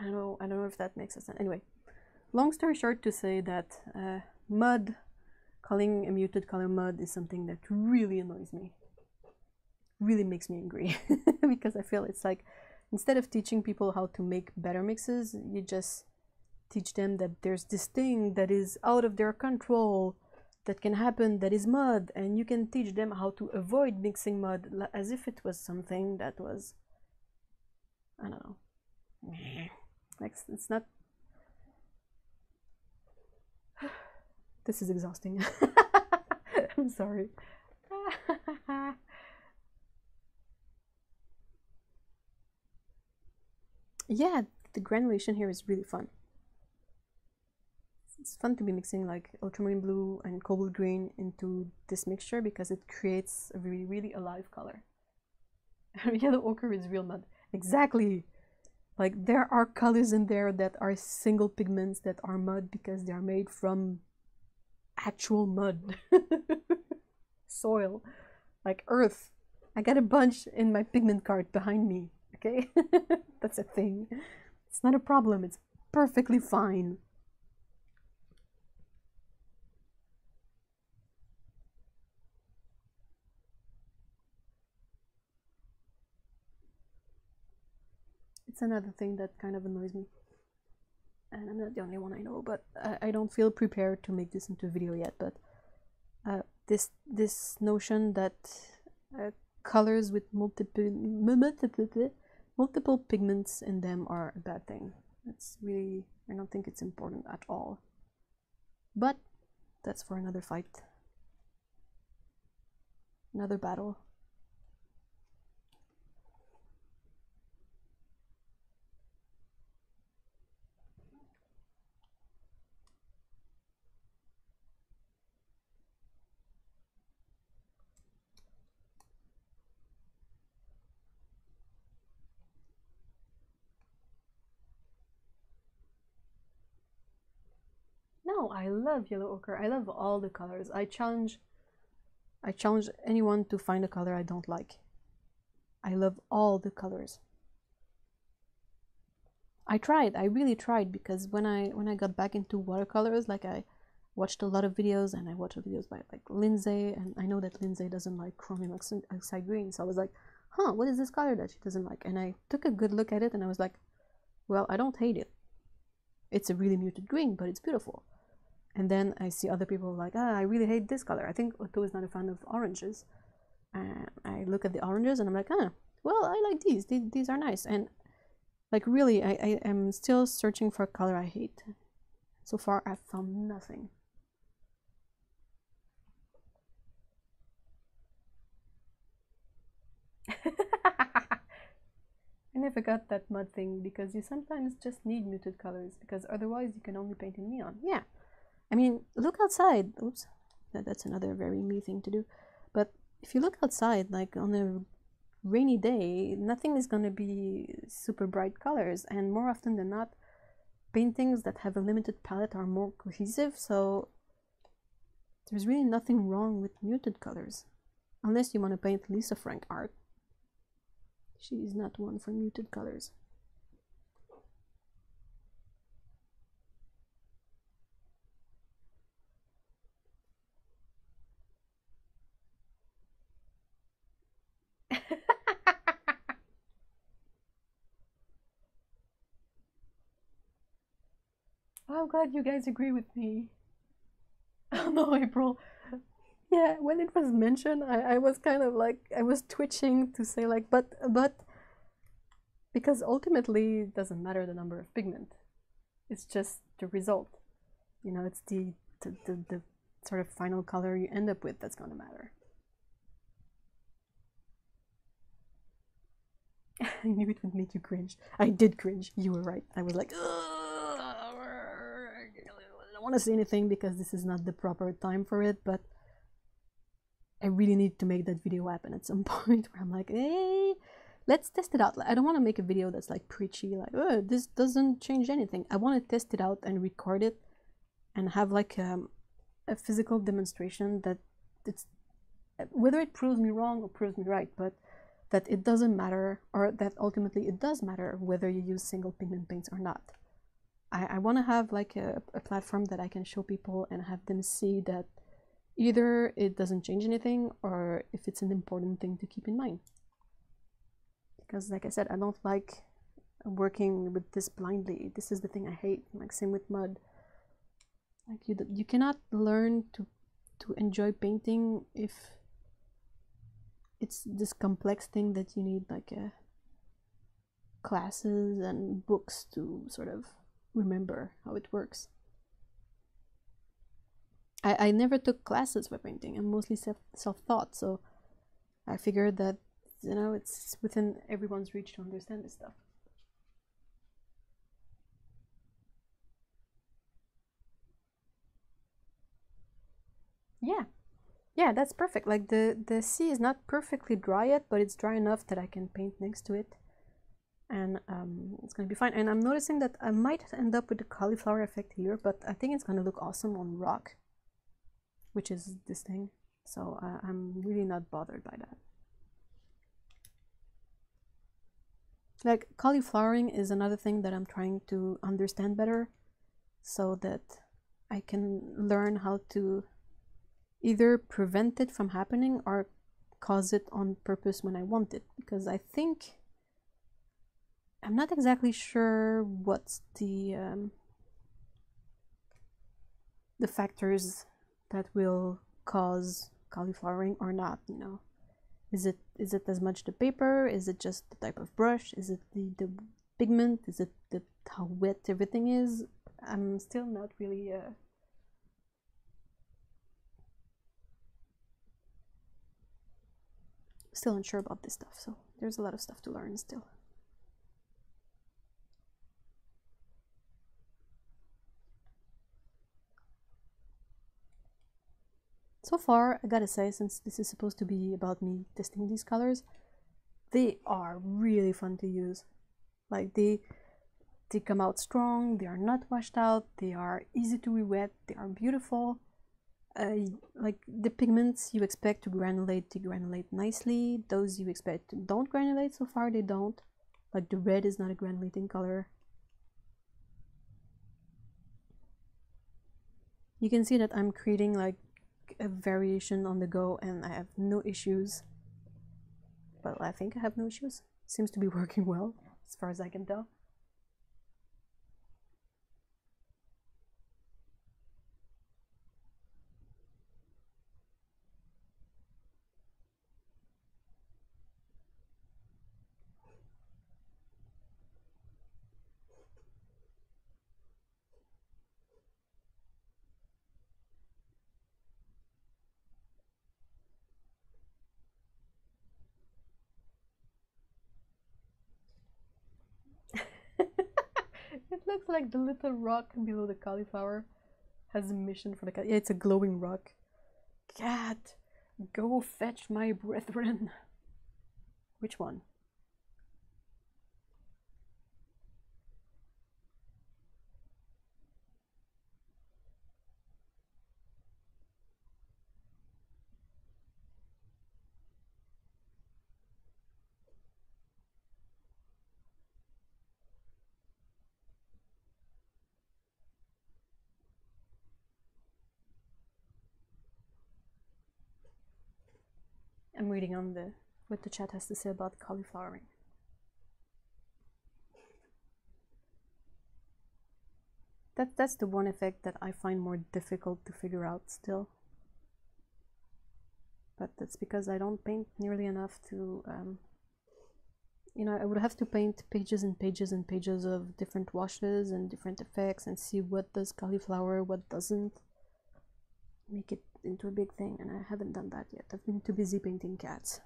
I don't know if that makes sense. Anyway, long story short, to say that mud, calling a muted color mud, is something that really annoys me. Really makes me angry because I feel it's like, instead of teaching people how to make better mixes, you just teach them that there's this thing that is out of their control that can happen, that is mud, and you can teach them how to avoid mixing mud, as if it was something that was, I don't know, like, it's not. This is exhausting. I'm sorry. Yeah, the granulation here is really fun. It's fun to be mixing like ultramarine blue and cobalt green into this mixture, because it creates a really, really alive color. Yellow ochre is real mud. Exactly. Like, there are colors in there that are single pigments that are mud because they are made from actual mud. Soil. Like earth. I got a bunch in my pigment cart behind me. Okay? That's a thing. It's not a problem. It's perfectly fine. It's another thing that kind of annoys me. And I'm not the only one, I know, but I don't feel prepared to make this into a video yet. But this notion that colors with multiple pigments in them are a bad thing. It's really, I don't think it's important at all. But that's for another fight. Another battle. No, I love yellow ochre. I love all the colors. I challenge anyone to find a color I don't like. I love all the colors. I really tried, because when I got back into watercolors, like I watched a lot of videos, and I watched videos by like Lindsay, and I know that Lindsay doesn't like chromium oxide green, so I was like, huh, what is this color that she doesn't like? And I took a good look at it, and I was like, well, I don't hate it. It's a really muted green, but it's beautiful. And then I see other people like, I really hate this color. I think Otto is not a fan of oranges. And I look at the oranges and I'm like, well, I like these. These are nice. And like, really, I am still searching for a color I hate. So far, I've found nothing. I never got that mud thing, because you sometimes just need muted colors, because otherwise you can only paint in neon. Yeah. I mean, look outside. Oops, that's another very me thing to do. But if you look outside, like on a rainy day, nothing is going to be super bright colors. And more often than not, paintings that have a limited palette are more cohesive. So there's really nothing wrong with muted colors. Unless you want to paint Lisa Frank art. She is not one for muted colors. I'm glad you guys agree with me. Oh no, April. Yeah, when it was mentioned, I was kind of like, I was twitching to say like, but, because ultimately it doesn't matter the number of pigment. It's just the result. You know, it's the sort of final color you end up with that's gonna matter. I knew it would make you cringe. I did cringe. You were right. I was like, I don't want to say anything because this is not the proper time for it, but I really need to make that video happen at some point where I'm like, hey, let's test it out. I don't want to make a video that's like preachy, like, oh, this doesn't change anything. I want to test it out and record it and have like a physical demonstration that it's, whether it proves me wrong or proves me right, but that it doesn't matter, or that ultimately it does matter whether you use single pigment paints or not. I want to have like a platform that I can show people and have them see that either it doesn't change anything or if it's an important thing to keep in mind. Because like I said, I don't like working with this blindly. This is the thing I hate. Like same with mud. Like you cannot learn to enjoy painting if it's this complex thing that you need like classes and books to sort of remember how it works. I never took classes for painting. I'm mostly self-taught, so I figured that, you know, it's within everyone's reach to understand this stuff. Yeah, that's perfect. Like the sea is not perfectly dry yet, but it's dry enough that I can paint next to it, and it's gonna be fine. And I'm noticing that I might end up with the cauliflower effect here, but I think it's gonna look awesome on rock, which is this thing. So I'm really not bothered by that. Like cauliflowering is another thing that I'm trying to understand better, so that I can learn how to either prevent it from happening or cause it on purpose when I want it. Because I think, I'm not exactly sure what's the factors that will cause cauliflowering or not, you know. Is it as much the paper? Is it just the type of brush? Is it the pigment? Is it how wet everything is? I'm still not really still unsure about this stuff, so there's a lot of stuff to learn still. So far, I gotta say, since this is supposed to be about me testing these colors, they are really fun to use. Like they come out strong, they are not washed out, they are easy to re-wet, they are beautiful. Like the pigments you expect to granulate, they granulate nicely. Those you expect don't granulate, so far they don't. Like the red is not a granulating color. You can see that I'm creating like a variation on the go and I have no issues. But I think I have no issues. Seems to be working well, as far as I can tell. It looks like the little rock below the cauliflower has a mission for the cat. Yeah, it's a glowing rock. Cat, go fetch my brethren. Which one? I'm reading on what the chat has to say about cauliflowering. That's the one effect that I find more difficult to figure out still. But that's because I don't paint nearly enough to, you know, I would have to paint pages and pages and pages of different washes and different effects and see what does cauliflower, what doesn't. Make it into a big thing, and I haven't done that yet. I've been too busy painting cats.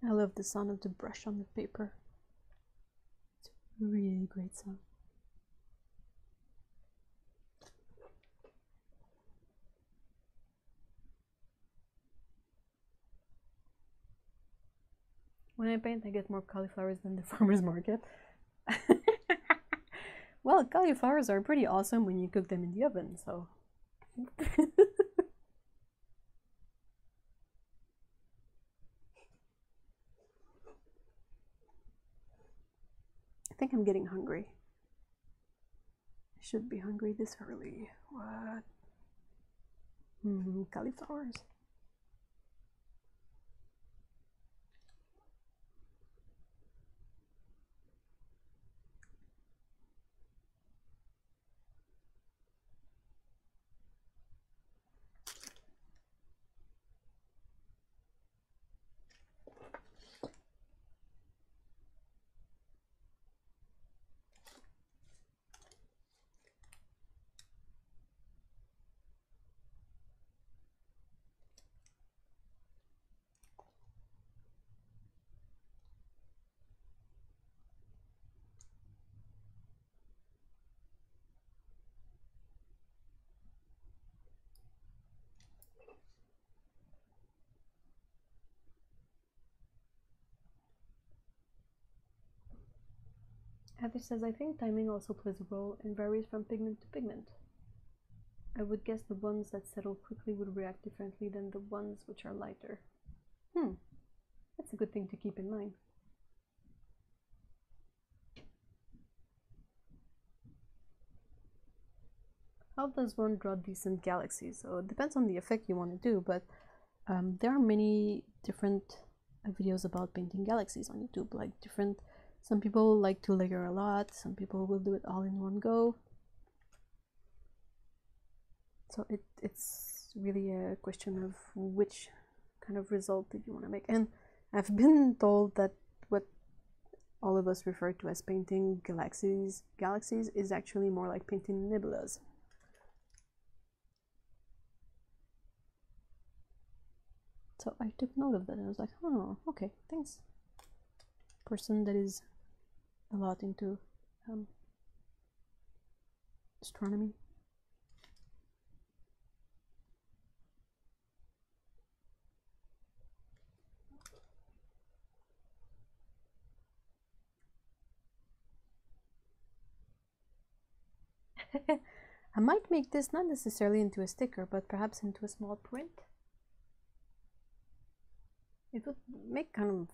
I love the sound of the brush on the paper. It's a really great sound. When I paint, I get more cauliflowers than the farmer's market. Well, cauliflowers are pretty awesome when you cook them in the oven, so. I think I'm getting hungry. I should be hungry this early. What? Cauliflowers. Heather says, I think timing also plays a role and varies from pigment to pigment. I would guess the ones that settle quickly would react differently than the ones which are lighter. That's a good thing to keep in mind. How does one draw decent galaxies? So it depends on the effect you want to do, but there are many different videos about painting galaxies on YouTube. Like some people like to layer a lot, some people will do it all in one go. So it's really a question of which kind of result did you want to make. And I've been told that what all of us refer to as painting galaxies is actually more like painting nebulas. So I took note of that and I was like, oh, okay, thanks. Person that is a lot into astronomy. I might make this not necessarily into a sticker, but perhaps into a small print. It would make kind of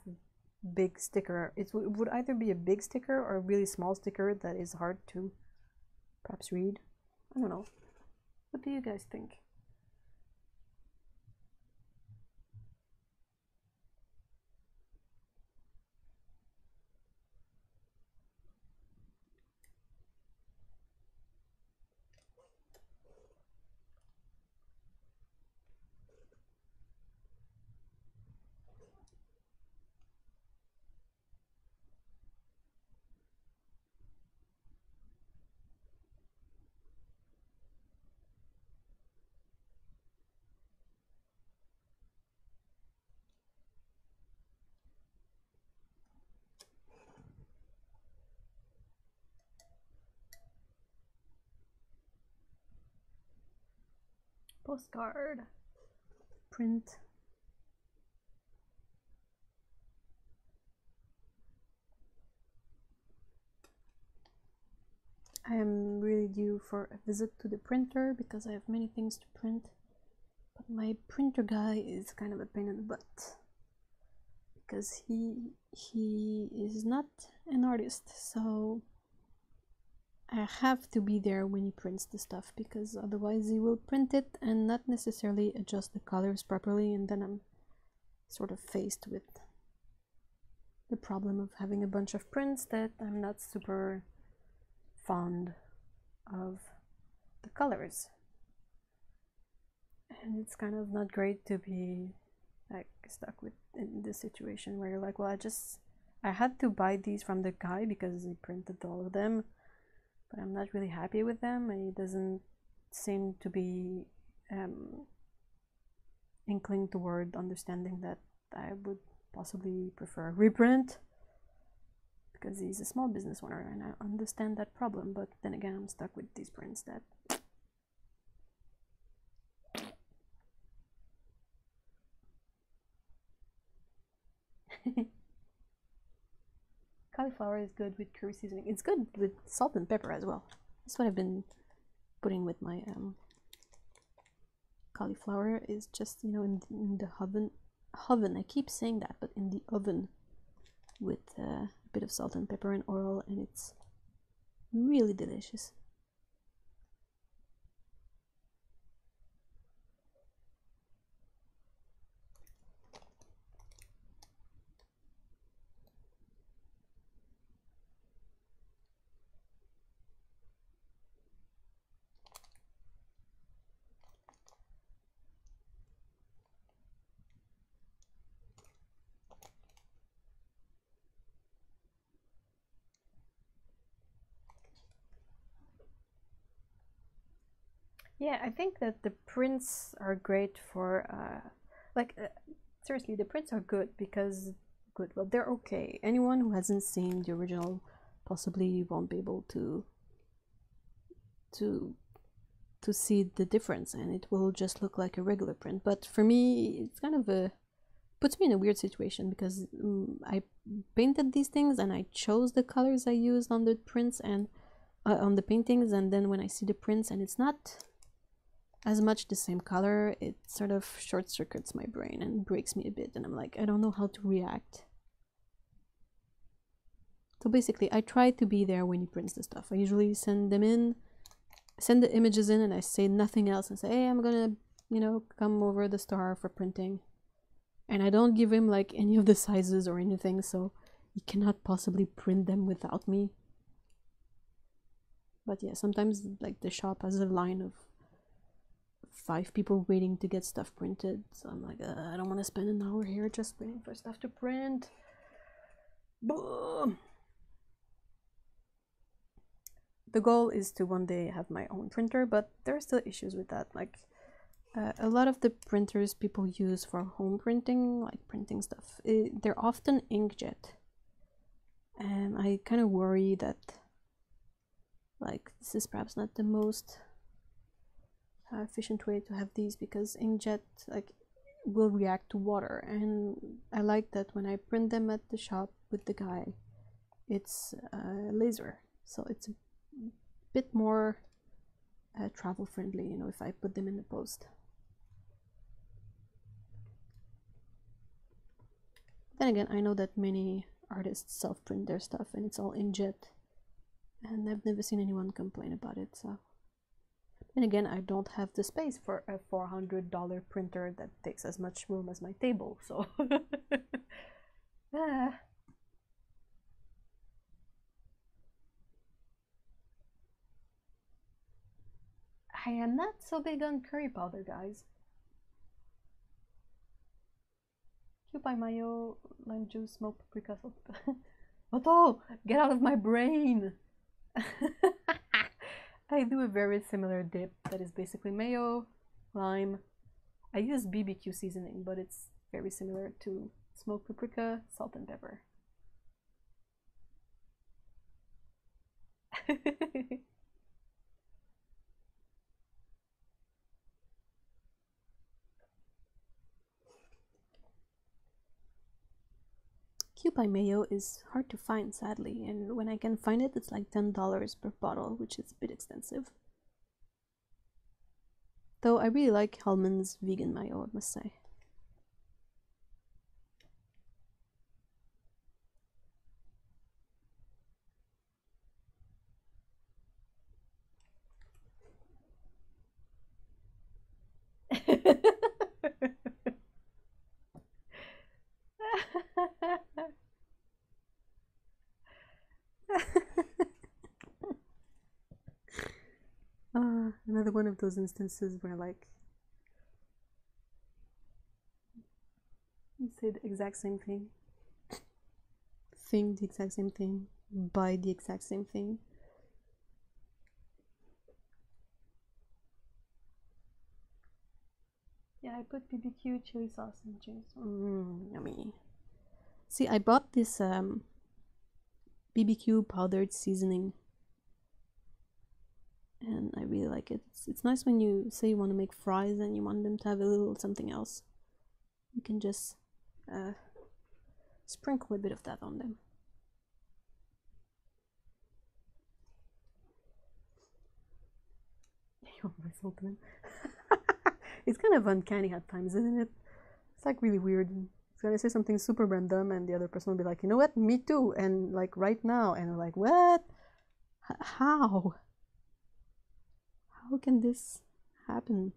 big sticker. It would either be a big sticker or a really small sticker that is hard to perhaps read. I don't know. What do you guys think? Postcard. Print. I am really due for a visit to the printer because I have many things to print. But my printer guy is kind of a pain in the butt because he is not an artist, so I have to be there when he prints the stuff because otherwise he will print it and not necessarily adjust the colors properly, and then I'm sort of faced with the problem of having a bunch of prints that I'm not super fond of the colors. And it's kind of not great to be like stuck with in this situation where you're like, well, I had to buy these from the guy because he printed all of them, but I'm not really happy with them, and he doesn't seem to be inclined toward understanding that I would possibly prefer a reprint because he's a small business owner, and I understand that problem. But then again, I'm stuck with these prints that cauliflower is good with curry seasoning. It's good with salt and pepper as well. That's what I've been putting with my cauliflower, is just, you know, in the oven. I keep saying that, but in the oven with a bit of salt and pepper and oil, and it's really delicious. Yeah, I think that the prints are great for seriously, the prints are good because well, they're okay. Anyone who hasn't seen the original possibly won't be able to see the difference, and it will just look like a regular print. But for me, it's kind of a puts me in a weird situation because I painted these things and I chose the colors I used on the prints and on the paintings, and then when I see the prints and it's not as much the same color, it sort of short circuits my brain and breaks me a bit, and I'm like, I don't know how to react. So basically, I try to be there when he prints the stuff. I usually send the images in, and I say nothing else and say, hey, I'm gonna, you know, come over the store for printing. And I don't give him like any of the sizes or anything, so he cannot possibly print them without me. But yeah, sometimes like the shop has a line of 5 people waiting to get stuff printed, so I'm like, I don't want to spend an hour here just waiting for stuff to print. Boom. The goal is to one day have my own printer, but there are still issues with that. Like a lot of the printers people use for home printing, like printing stuff, they're often inkjet, and I kind of worry that like this is perhaps not the most efficient way to have these, because inkjet like will react to water, and I like that when I print them at the shop with the guy, it's laser, so it's a bit more travel friendly, you know, if I put them in the post. Then again, I know that many artists self-print their stuff and it's all inkjet, and I've never seen anyone complain about it. So, and again, I don't have the space for a $400 printer that takes as much room as my table, so I am not so big on curry powder, guys. By mayo, lime juice, smoked paprika, salt. Otto, get out of my brain! I do a very similar dip that is basically mayo, lime. I use BBQ seasoning, but it's very similar to smoked paprika, salt, and pepper. By mayo is hard to find, sadly, and when I can find it, it's like $10 per bottle, which is a bit expensive. Though I really like Hellmann's vegan mayo, I must say. Another one of those instances where like you say the exact same thing, think the exact same thing, buy the exact same thing. Yeah, I put BBQ chili sauce in cheese. Yummy. See, I bought this BBQ powdered seasoning, and I really like it. It's nice when you say you want to make fries and you want them to have a little something else. You can just sprinkle a bit of that on them. It's kind of uncanny at times, isn't it? It's like really weird. It's gonna say something super random and the other person will be like, you know what, me too, and like right now, and I'm like, what? How can this happen?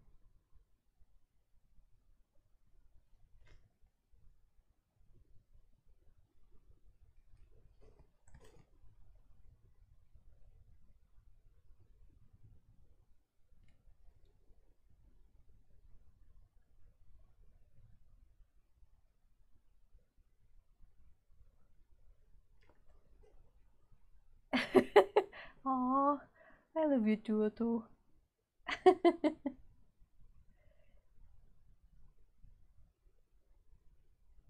Oh, I love you too, Otto.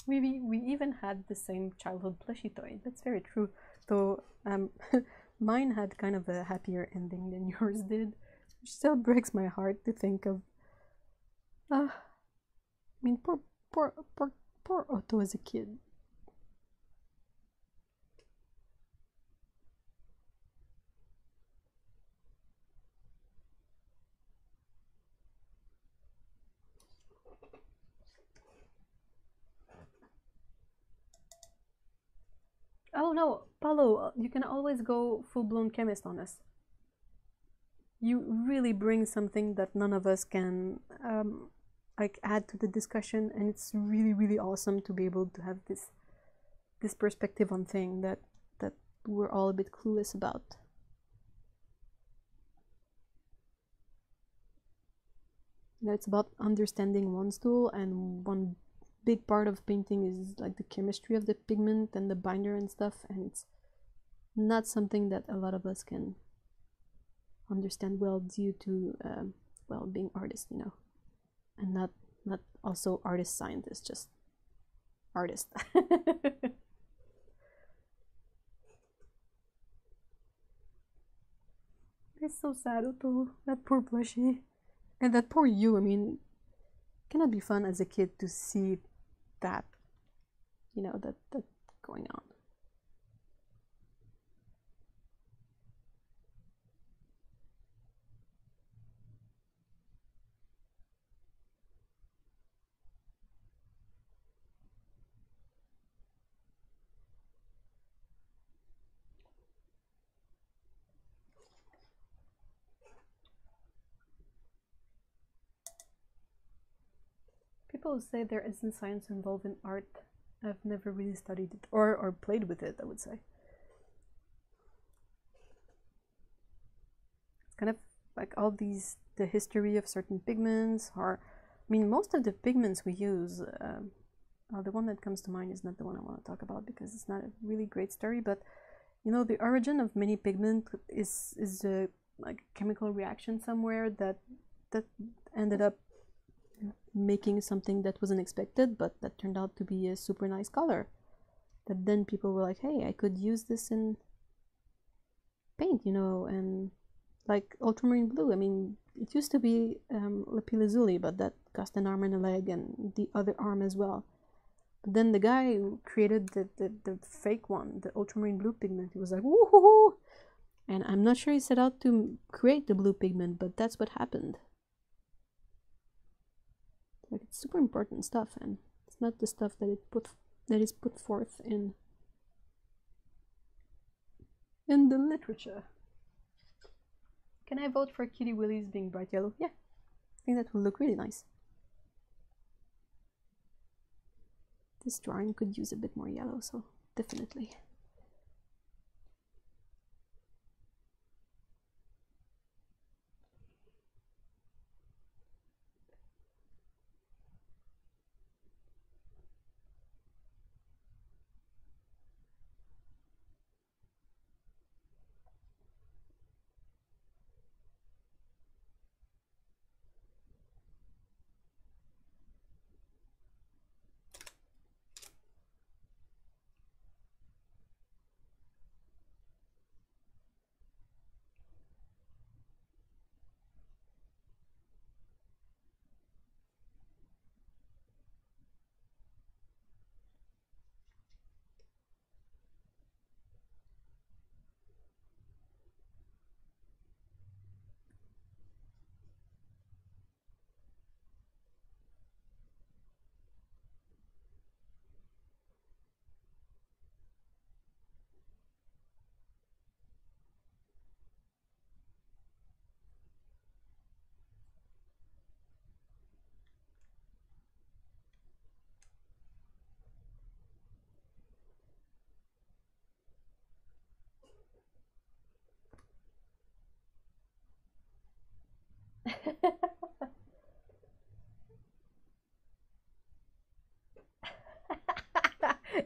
we even had the same childhood plushie toy. That's very true. Though mine had kind of a happier ending than yours did, which still breaks my heart to think of. I mean, poor Poor Otto as a kid. Oh no, Paulo, you can always go full-blown chemist on us. You really bring something that none of us can like add to the discussion, and it's really, really awesome to be able to have this perspective on things that we're all a bit clueless about. You know, it's about understanding one's tool, and one big part of painting is like the chemistry of the pigment and the binder and stuff, and it's not something that a lot of us can understand well due to well, being artists, you know, and not also artist scientists, just artist. It's so sad, Otto. That poor plushie. And that poor you. I mean, cannot be fun as a kid to see that, you know, that going on. People say there isn't science involved in art. I've never really studied it or played with it, I would say. It's kind of like all these, the history of certain pigments, or I mean, most of the pigments we use, the one that comes to mind is not the one I want to talk about because it's not a really great story, but you know, the origin of many pigment is a like chemical reaction somewhere that ended up making something that wasn't expected, but that turned out to be a super nice color. That then people were like, hey, I could use this in paint, you know, and like ultramarine blue. I mean, it used to be lapis-lazuli, but that cost an arm and a leg, and the other arm as well. But then the guy who created the fake one, the ultramarine blue pigment, he was like, woohoo! And I'm not sure he set out to create the blue pigment, but that's what happened. Like, it's super important stuff, and it's not the stuff that is put forth in the literature. Can I vote for Kitty Willie's being bright yellow? Yeah, I think that will look really nice. This drawing could use a bit more yellow, so definitely.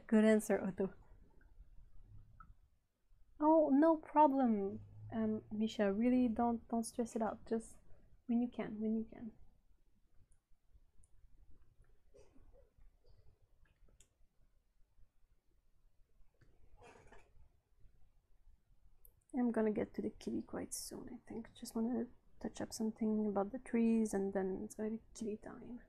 Good answer, Otto. Oh, no problem, Misha. Really, don't stress it out. Just when you can, when you can. I'm gonna get to the kitty quite soon, I think. Just want to touch up something about the trees, and then it's gonna be kitty time.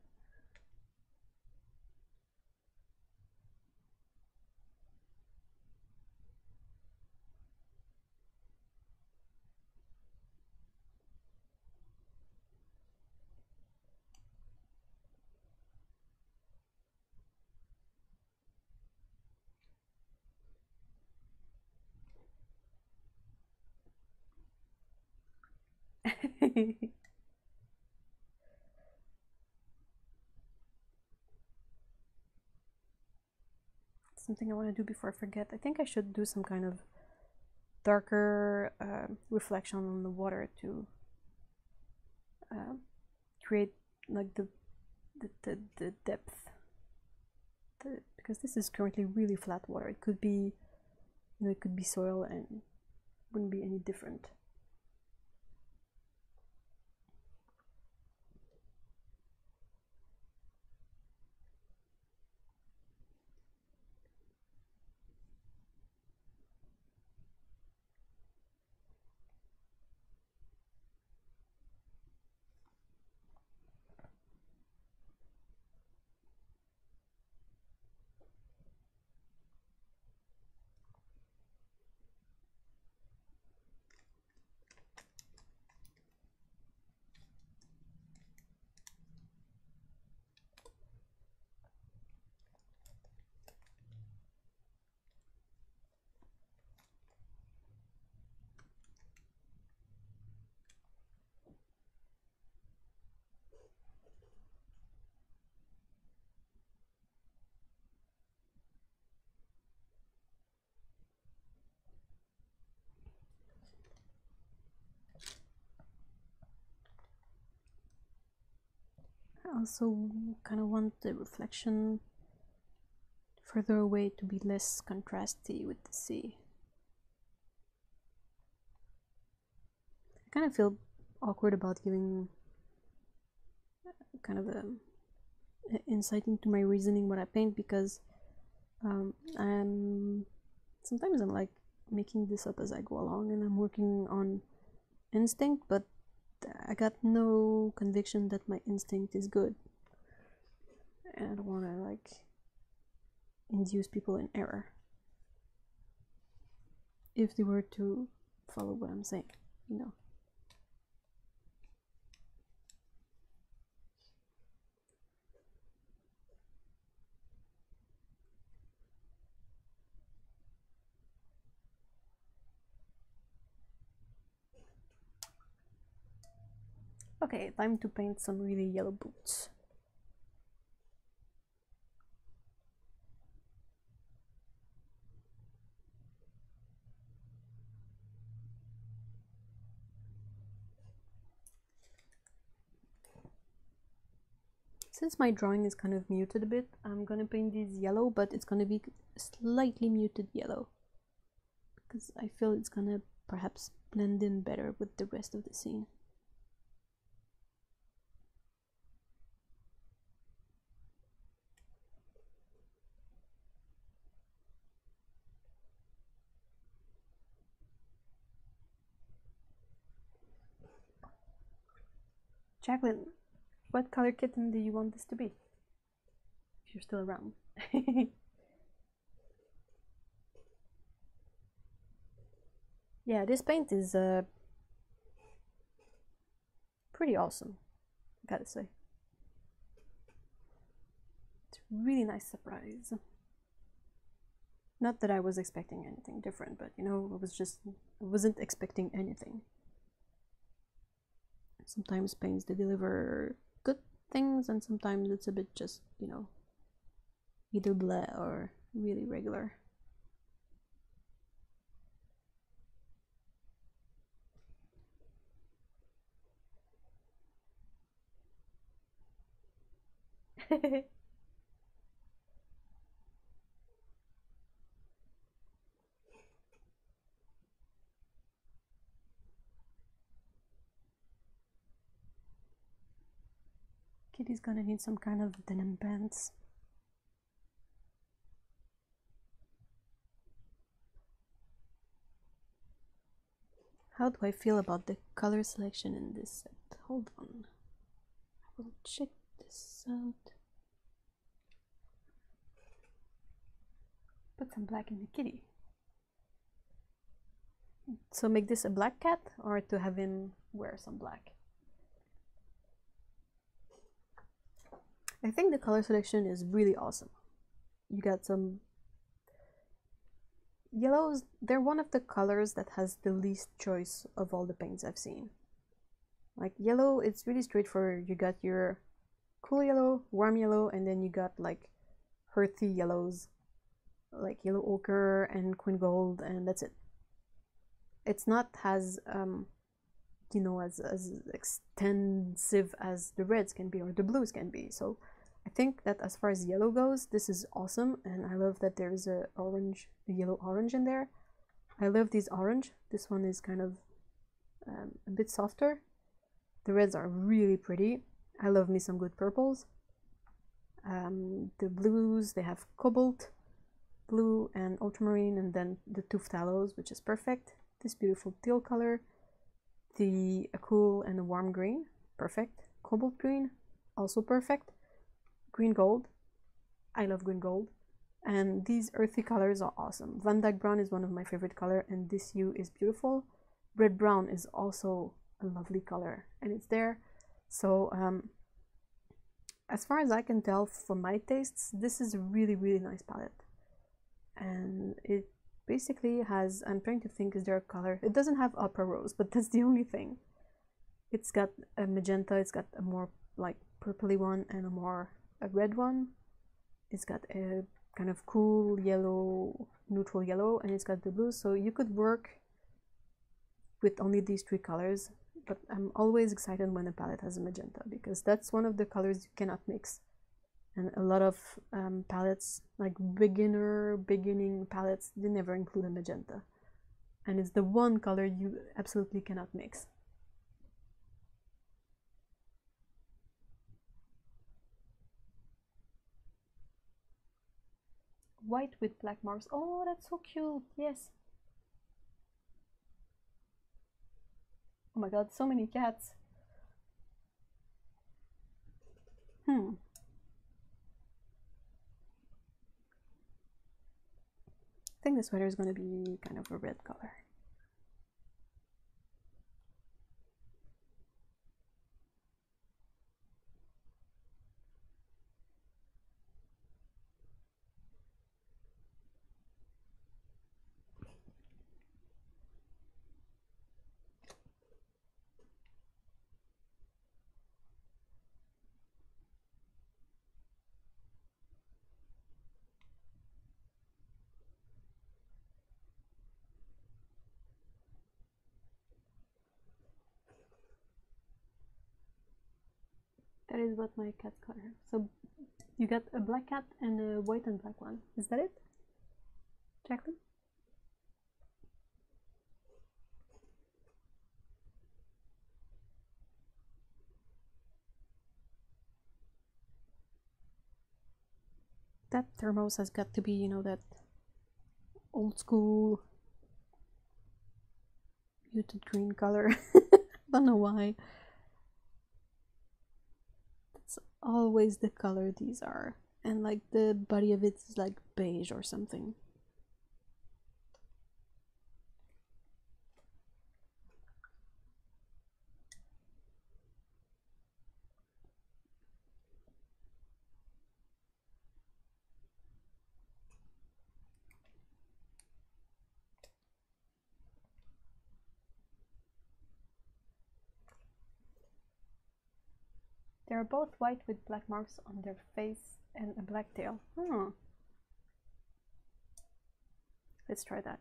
Something I want to do before I forget. I think I should do some kind of darker reflection on the water to create like the depth. Because this is currently really flat water. It could be, you know, it could be soil and wouldn't be any different. I also kind of want the reflection further away to be less contrasty with the sea. I kind of feel awkward about giving kind of a insight into my reasoning when I paint, because sometimes I'm like making this up as I go along and I'm working on instinct, but I got no conviction that my instinct is good, and I don't want to like induce people in error if they were to follow what I'm saying, you know. Okay, time to paint some really yellow boots. Since my drawing is kind of muted a bit, I'm gonna paint these yellow, but it's gonna be slightly muted yellow because I feel it's gonna perhaps blend in better with the rest of the scene. Jacqueline, what color kitten do you want this to be? If you're still around. Yeah, this paint is pretty awesome, I gotta say. It's a really nice surprise. Not that I was expecting anything different, but you know, I wasn't expecting anything. Sometimes paints they deliver good things, and sometimes it's a bit just, you know, either blah or really regular. Kitty's gonna need some kind of denim pants. How do I feel about the color selection in this set? Hold on. I will check this out. Put some black in the kitty. So make this a black cat, or to have him wear some black? I think the color selection is really awesome. You got some yellows. They're one of the colors that has the least choice of all the paints I've seen. Like yellow, it's really straightforward. You got your cool yellow, warm yellow, and then you got like earthy yellows, like yellow ochre and queen gold, and that's it. It's not as you know, as extensive as the reds can be or the blues can be. So I think that as far as yellow goes, this is awesome, and I love that there's a yellow orange in there. I love this orange. This one is kind of a bit softer. The reds are really pretty. I love me some good purples. The blues, they have cobalt blue and ultramarine, and then the two phthalo, which is perfect. This beautiful teal color, the cool and a warm green, perfect. Cobalt green, also perfect. Green gold, I love green gold. And these earthy colors are awesome. Van Dyke brown is one of my favorite color, and this hue is beautiful. Red brown is also a lovely color, and it's there. So as far as I can tell from my tastes, this is a really, really nice palette. And it basically has, I'm trying to think, is there a color? It doesn't have opera rose, but that's the only thing. It's got a magenta, it's got a more like purpley one and a red one. It's got a kind of cool yellow, neutral yellow, and it's got the blue. So you could work with only these three colors, but I'm always excited when a palette has a magenta, because that's one of the colors you cannot mix. And a lot of palettes, like beginning palettes, they never include a magenta. And it's the one color you absolutely cannot mix. White with black marks. Oh, that's so cute. Yes. Oh my god, so many cats. I think the sweater is going to be kind of a red color. That is what my cat color. So you got a black cat and a white and black one. Is that it, Jacqueline? That thermos has got to be, you know, that old school muted green color. Don't know why. That's always the color these are. And like the body of it is like beige or something. They are both white with black marks on their face and a black tail. Let's try that.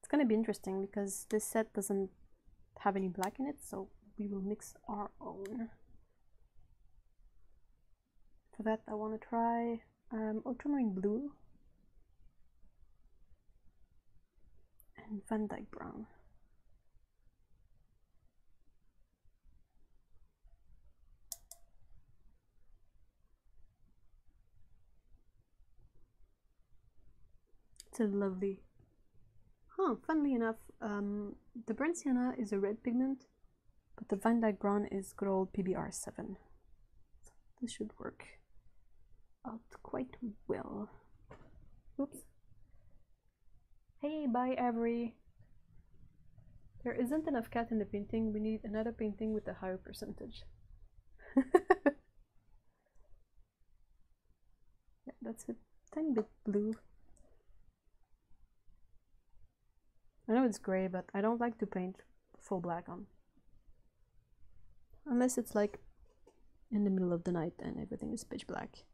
It's gonna be interesting because this set doesn't have any black in it, so we will mix our own. For that, I want to try ultramarine blue and Van Dyke brown. It's a lovely. Funnily enough, the burnt sienna is a red pigment, but the Van Dyke brown is good old PBR7. So this should work out quite well. Oops. Hey, bye Avery. There isn't enough cat in the painting. We need another painting with a higher percentage. Yeah, that's a tiny bit blue. I know it's gray, but I don't like to paint full black on. unless it's like in the middle of the night and everything is pitch black.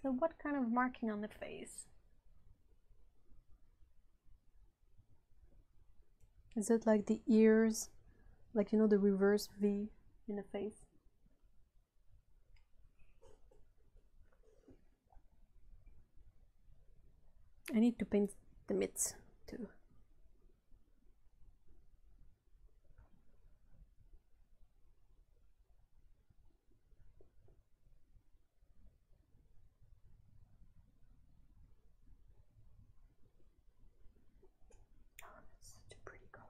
So what kind of marking on the face? Is it like the ears, like, you know, the reverse V in the face? I need to paint the mitts too. Oh, that's such a pretty color.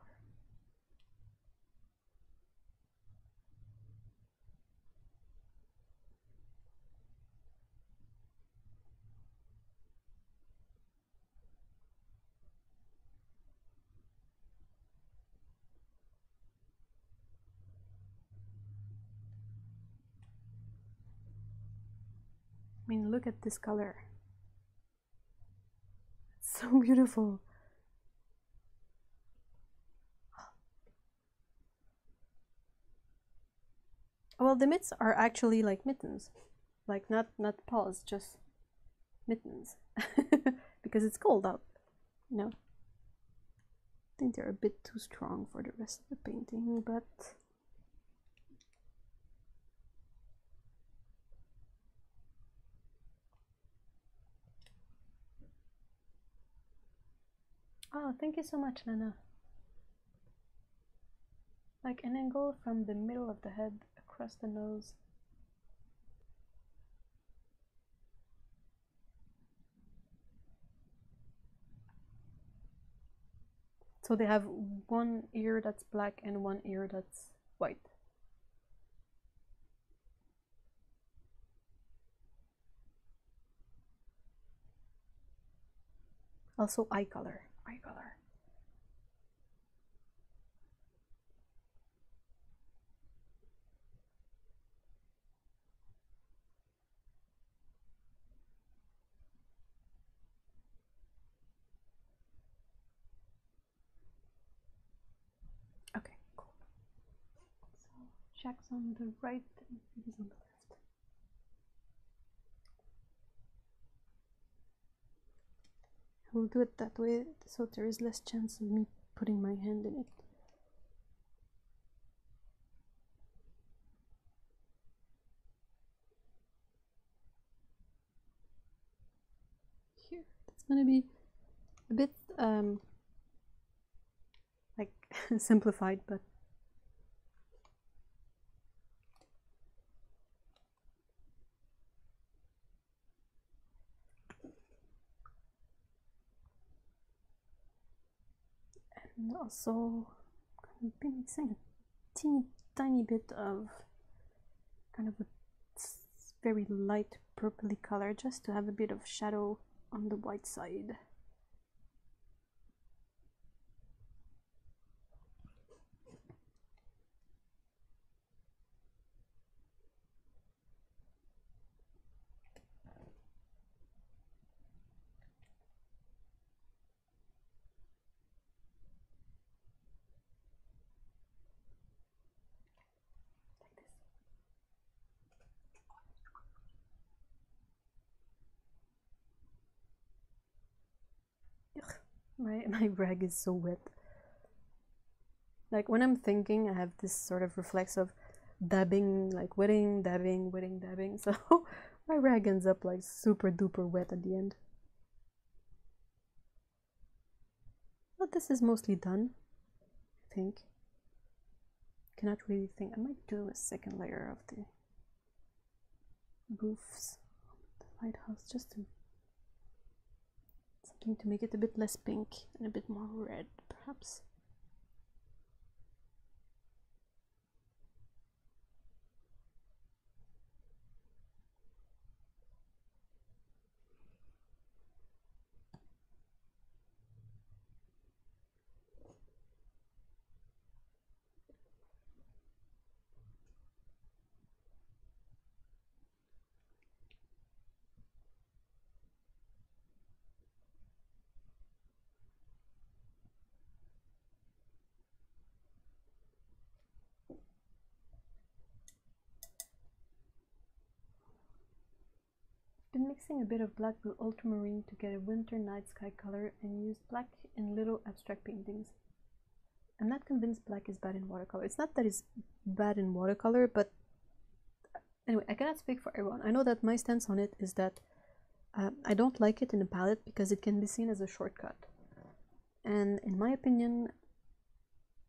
I mean, look at this color. It's so beautiful. Well, the mitts are actually like mittens, like not paws, just mittens, because it's cold out. You know, I think they're a bit too strong for the rest of the painting, but oh, thank you so much, Lena. Like an angle from the middle of the head across the nose. So they have one ear that's black and one ear that's white. Also eye color. Eye color. Okay, cool. So Jack's on the right and he's on the left. I will do it that way so there is less chance of me putting my hand in it. Here, it's gonna be a bit like simplified, but and also I'm gonna be mixing a teeny tiny bit of kind of a very light purpley color just to have a bit of shadow on the white side. My rag is so wet. Like when I'm thinking, I have this sort of reflex of dabbing, like wetting, dabbing, wetting, dabbing. So my rag ends up like super duper wet at the end. But this is mostly done, I think. Cannot really think. I might do a second layer of the roofs, the lighthouse, just to something to make it a bit less pink and a bit more red, perhaps. been mixing a bit of black with ultramarine to get a winter night sky color and used black in little abstract paintings. I'm not convinced black is bad in watercolor. It's not that it's bad in watercolor, but anyway, I cannot speak for everyone. I know that my stance on it is that I don't like it in a palette because it can be seen as a shortcut. And in my opinion,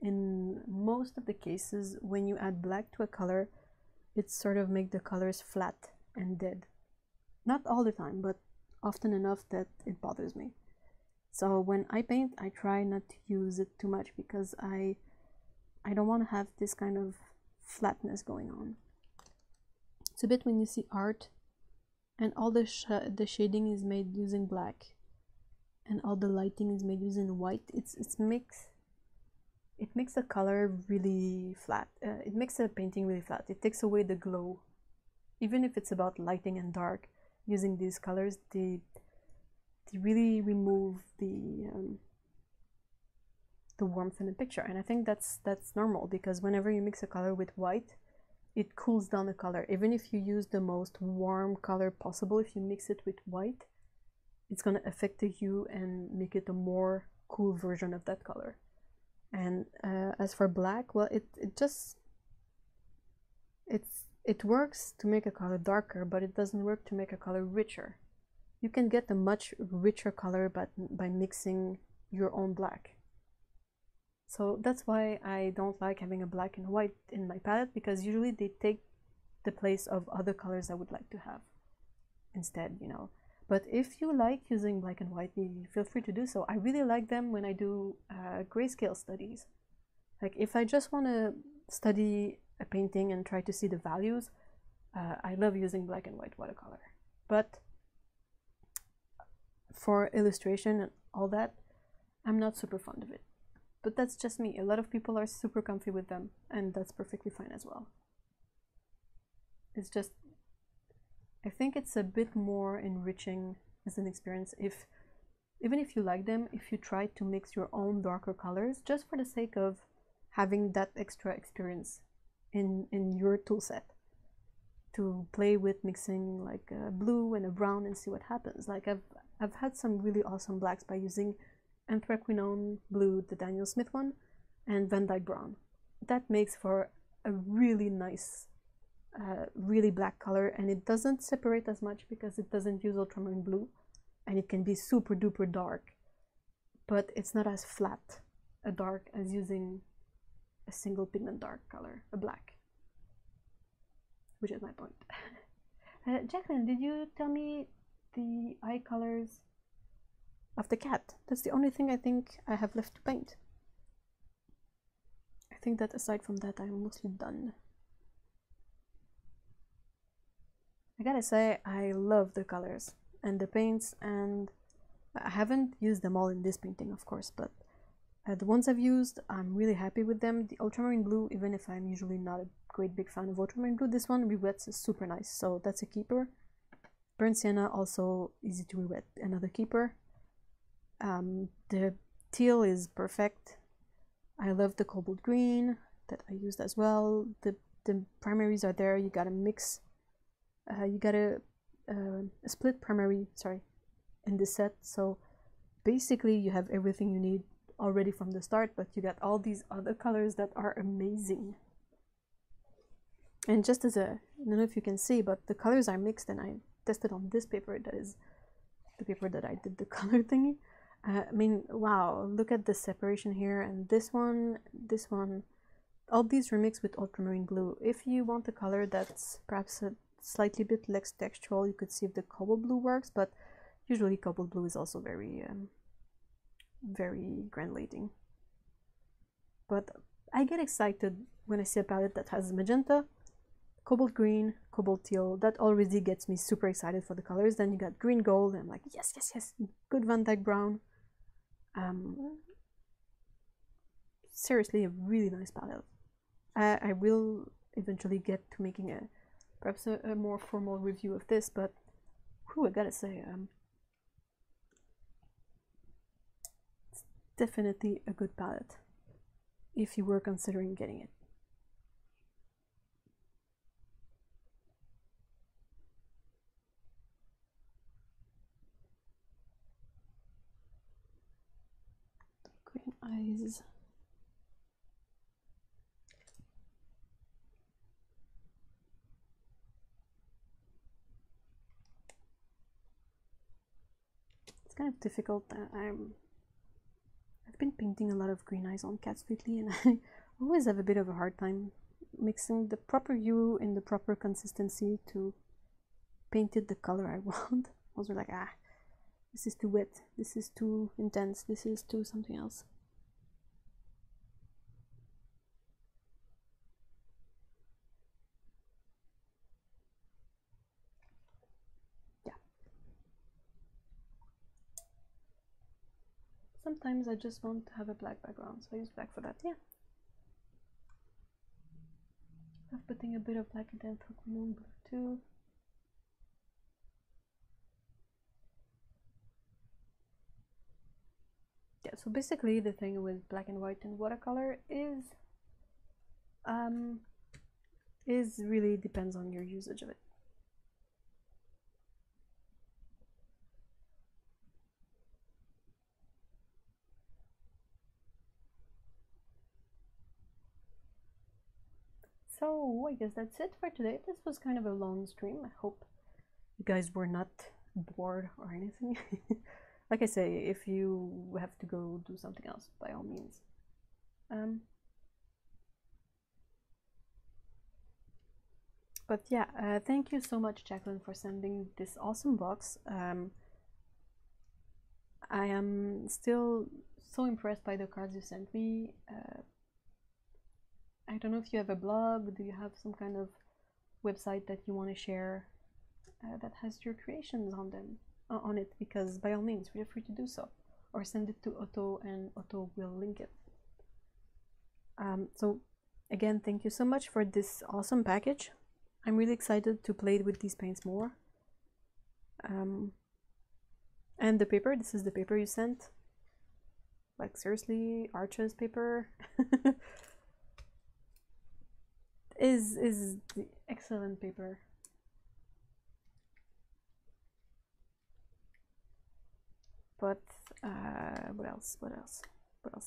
in most of the cases, when you add black to a color, it sort of makes the colors flat and dead. Not all the time, but often enough that it bothers me. So when I paint, I try not to use it too much because I don't want to have this kind of flatness going on. It's a bit when you see art and all the shading is made using black and all the lighting is made using white. It makes a color really flat. It makes a painting really flat. It takes away the glow. Even if it's about lighting and dark, using these colors, they really remove the warmth in the picture. And I think that's normal, because whenever you mix a color with white, it cools down the color. Even if you use the most warm color possible, if you mix it with white, it's going to affect the hue and make it a more cool version of that color. And as for black, well, it works to make a color darker, but it doesn't work to make a color richer. You can get a much richer color by mixing your own black. So that's why I don't like having a black and white in my palette, because usually they take the place of other colors I would like to have instead, you know. But if you like using black and white, feel free to do so. I really like them when I do grayscale studies. Like if I just want to study a painting and try to see the values, I love using black and white watercolor. But for illustration and all that, I'm not super fond of it. But that's just me. A lot of people are super comfy with them, and that's perfectly fine as well. It's just, I think it's a bit more enriching as an experience even if you like them, if you try to mix your own darker colors just for the sake of having that extra experience in your tool set, to play with mixing like a blue and a brown and see what happens. Like I've had some really awesome blacks by using anthraquinone blue, the Daniel Smith one, and Van Dyke brown. That makes for a really nice really black color, and it doesn't separate as much because it doesn't use ultramarine blue, and it can be super duper dark, but it's not as flat a dark as using a single pigment dark color, a black, which is my point. Jacqueline, did you tell me the eye colors of the cat? That's the only thing I think I have left to paint. I think that aside from that, I'm mostly done. I gotta say, I love the colors and the paints, and I haven't used them all in this painting, of course, but the ones I've used, I'm really happy with them. The ultramarine blue, even if I'm usually not a great big fan of ultramarine blue, this one re-wets is super nice, so that's a keeper. Burnt sienna, also easy to re-wet, another keeper. The teal is perfect. I love the cobalt green that I used as well. The primaries are there. You gotta mix. You got a split primary, sorry, in this set. So basically you have everything you need already from the start, but you got all these other colors that are amazing. And just as I don't know if you can see, but the colors are mixed, and I tested on this paper. That is the paper that I did the color thingy. I mean, wow, look at the separation here, and this one, all these were mixed with ultramarine blue. If you want a color that's perhaps a slightly bit less textural, you could see if the cobalt blue works, but usually cobalt blue is also very granulating. But I get excited when I see a palette that has magenta, cobalt green, cobalt teal. That already gets me super excited for the colors. Then you got green gold, and I'm like, yes, yes, yes, good Van Dyke brown. Seriously, a really nice palette. I will eventually get to making perhaps a more formal review of this, but whew, I gotta say, it's definitely a good palette if you were considering getting it. eyes. It's kind of difficult. I've been painting a lot of green eyes on cats lately, and I always have a bit of a hard time mixing the proper hue in the proper consistency to paint it the color I want. I was like, ah, this is too wet, this is too intense, this is too something else. Yeah. Sometimes I just want to have a black background, so I use black for that, yeah. I'm putting a bit of black and then blue too. Yeah, so basically the thing with black and white and watercolor is really depends on your usage of it. So I guess that's it for today. This was kind of a long stream. I hope you guys were not bored or anything. Like I say, if you have to go do something else, by all means. But yeah, thank you so much, Jacqueline, for sending this awesome box. I am still so impressed by the cards you sent me. I don't know if you have a blog. Do you have some kind of website that you want to share that has your creations on them on it? Because by all means, feel free to do so, or send it to Otto, and Otto will link it. So again, thank you so much for this awesome package. I'm really excited to play with these paints more. And the paper, this is the paper you sent. Like seriously, Arches paper is the excellent paper. But what else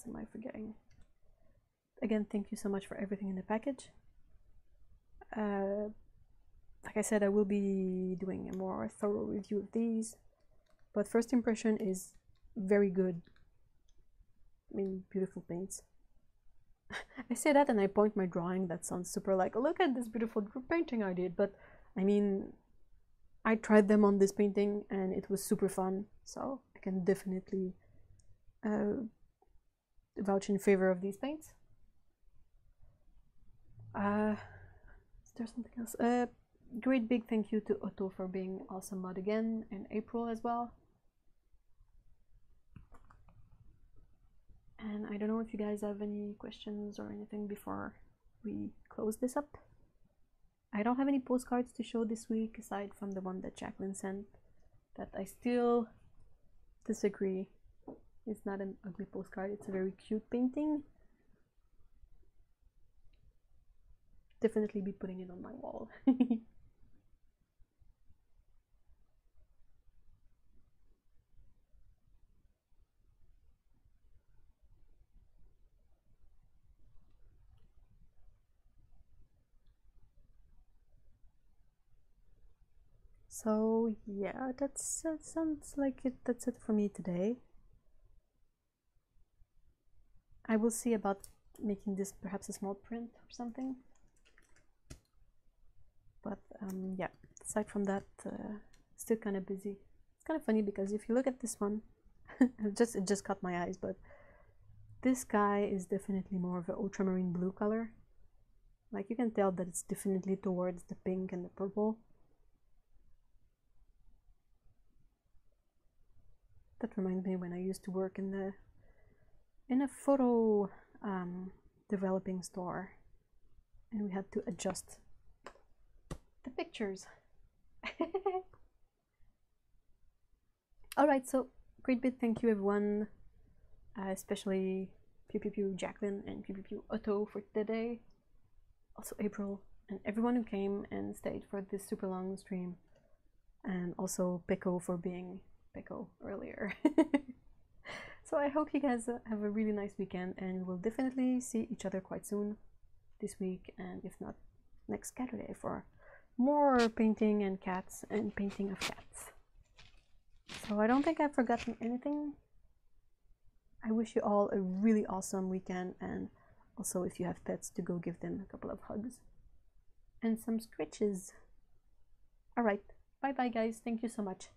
am I forgetting? Again, thank you so much for everything in the package. Like I said, I will be doing a more thorough review of these, but first impression is very good. I mean, beautiful paints. I say that and I point my drawing. That sounds super like, look at this beautiful painting I did, but I mean, I tried them on this painting and it was super fun, so I can definitely vouch in favor of these paints. Is there something else? Great big thank you to Otto for being awesome mod again, and April as well. And I don't know if you guys have any questions or anything before we close this up. I don't have any postcards to show this week aside from the one that Jacqueline sent, that I still disagree. It's not an ugly postcard, it's a very cute painting. Definitely be putting it on my wall. So yeah, that sounds like it. That's it for me today. I will see about making this perhaps a small print or something. But yeah, aside from that, still kind of busy. It's kind of funny because if you look at this one, it just caught my eyes, but this guy is definitely more of an ultramarine blue color. Like you can tell that it's definitely towards the pink and the purple. That reminds me when I used to work in a photo developing store, and we had to adjust the pictures. Alright, so great big thank you everyone, especially Pew Pew Pew Jacqueline and Pew Pew Pew Otto for today, also April, and everyone who came and stayed for this super long stream, and also Peko for being Peko earlier. So I hope you guys have a really nice weekend, and we'll definitely see each other quite soon this week, and if not, next Saturday for more painting and cats and painting of cats. So I don't think I've forgotten anything. I wish you all a really awesome weekend, and also if you have pets, to go give them a couple of hugs and some scratches. Alright, bye bye guys, thank you so much.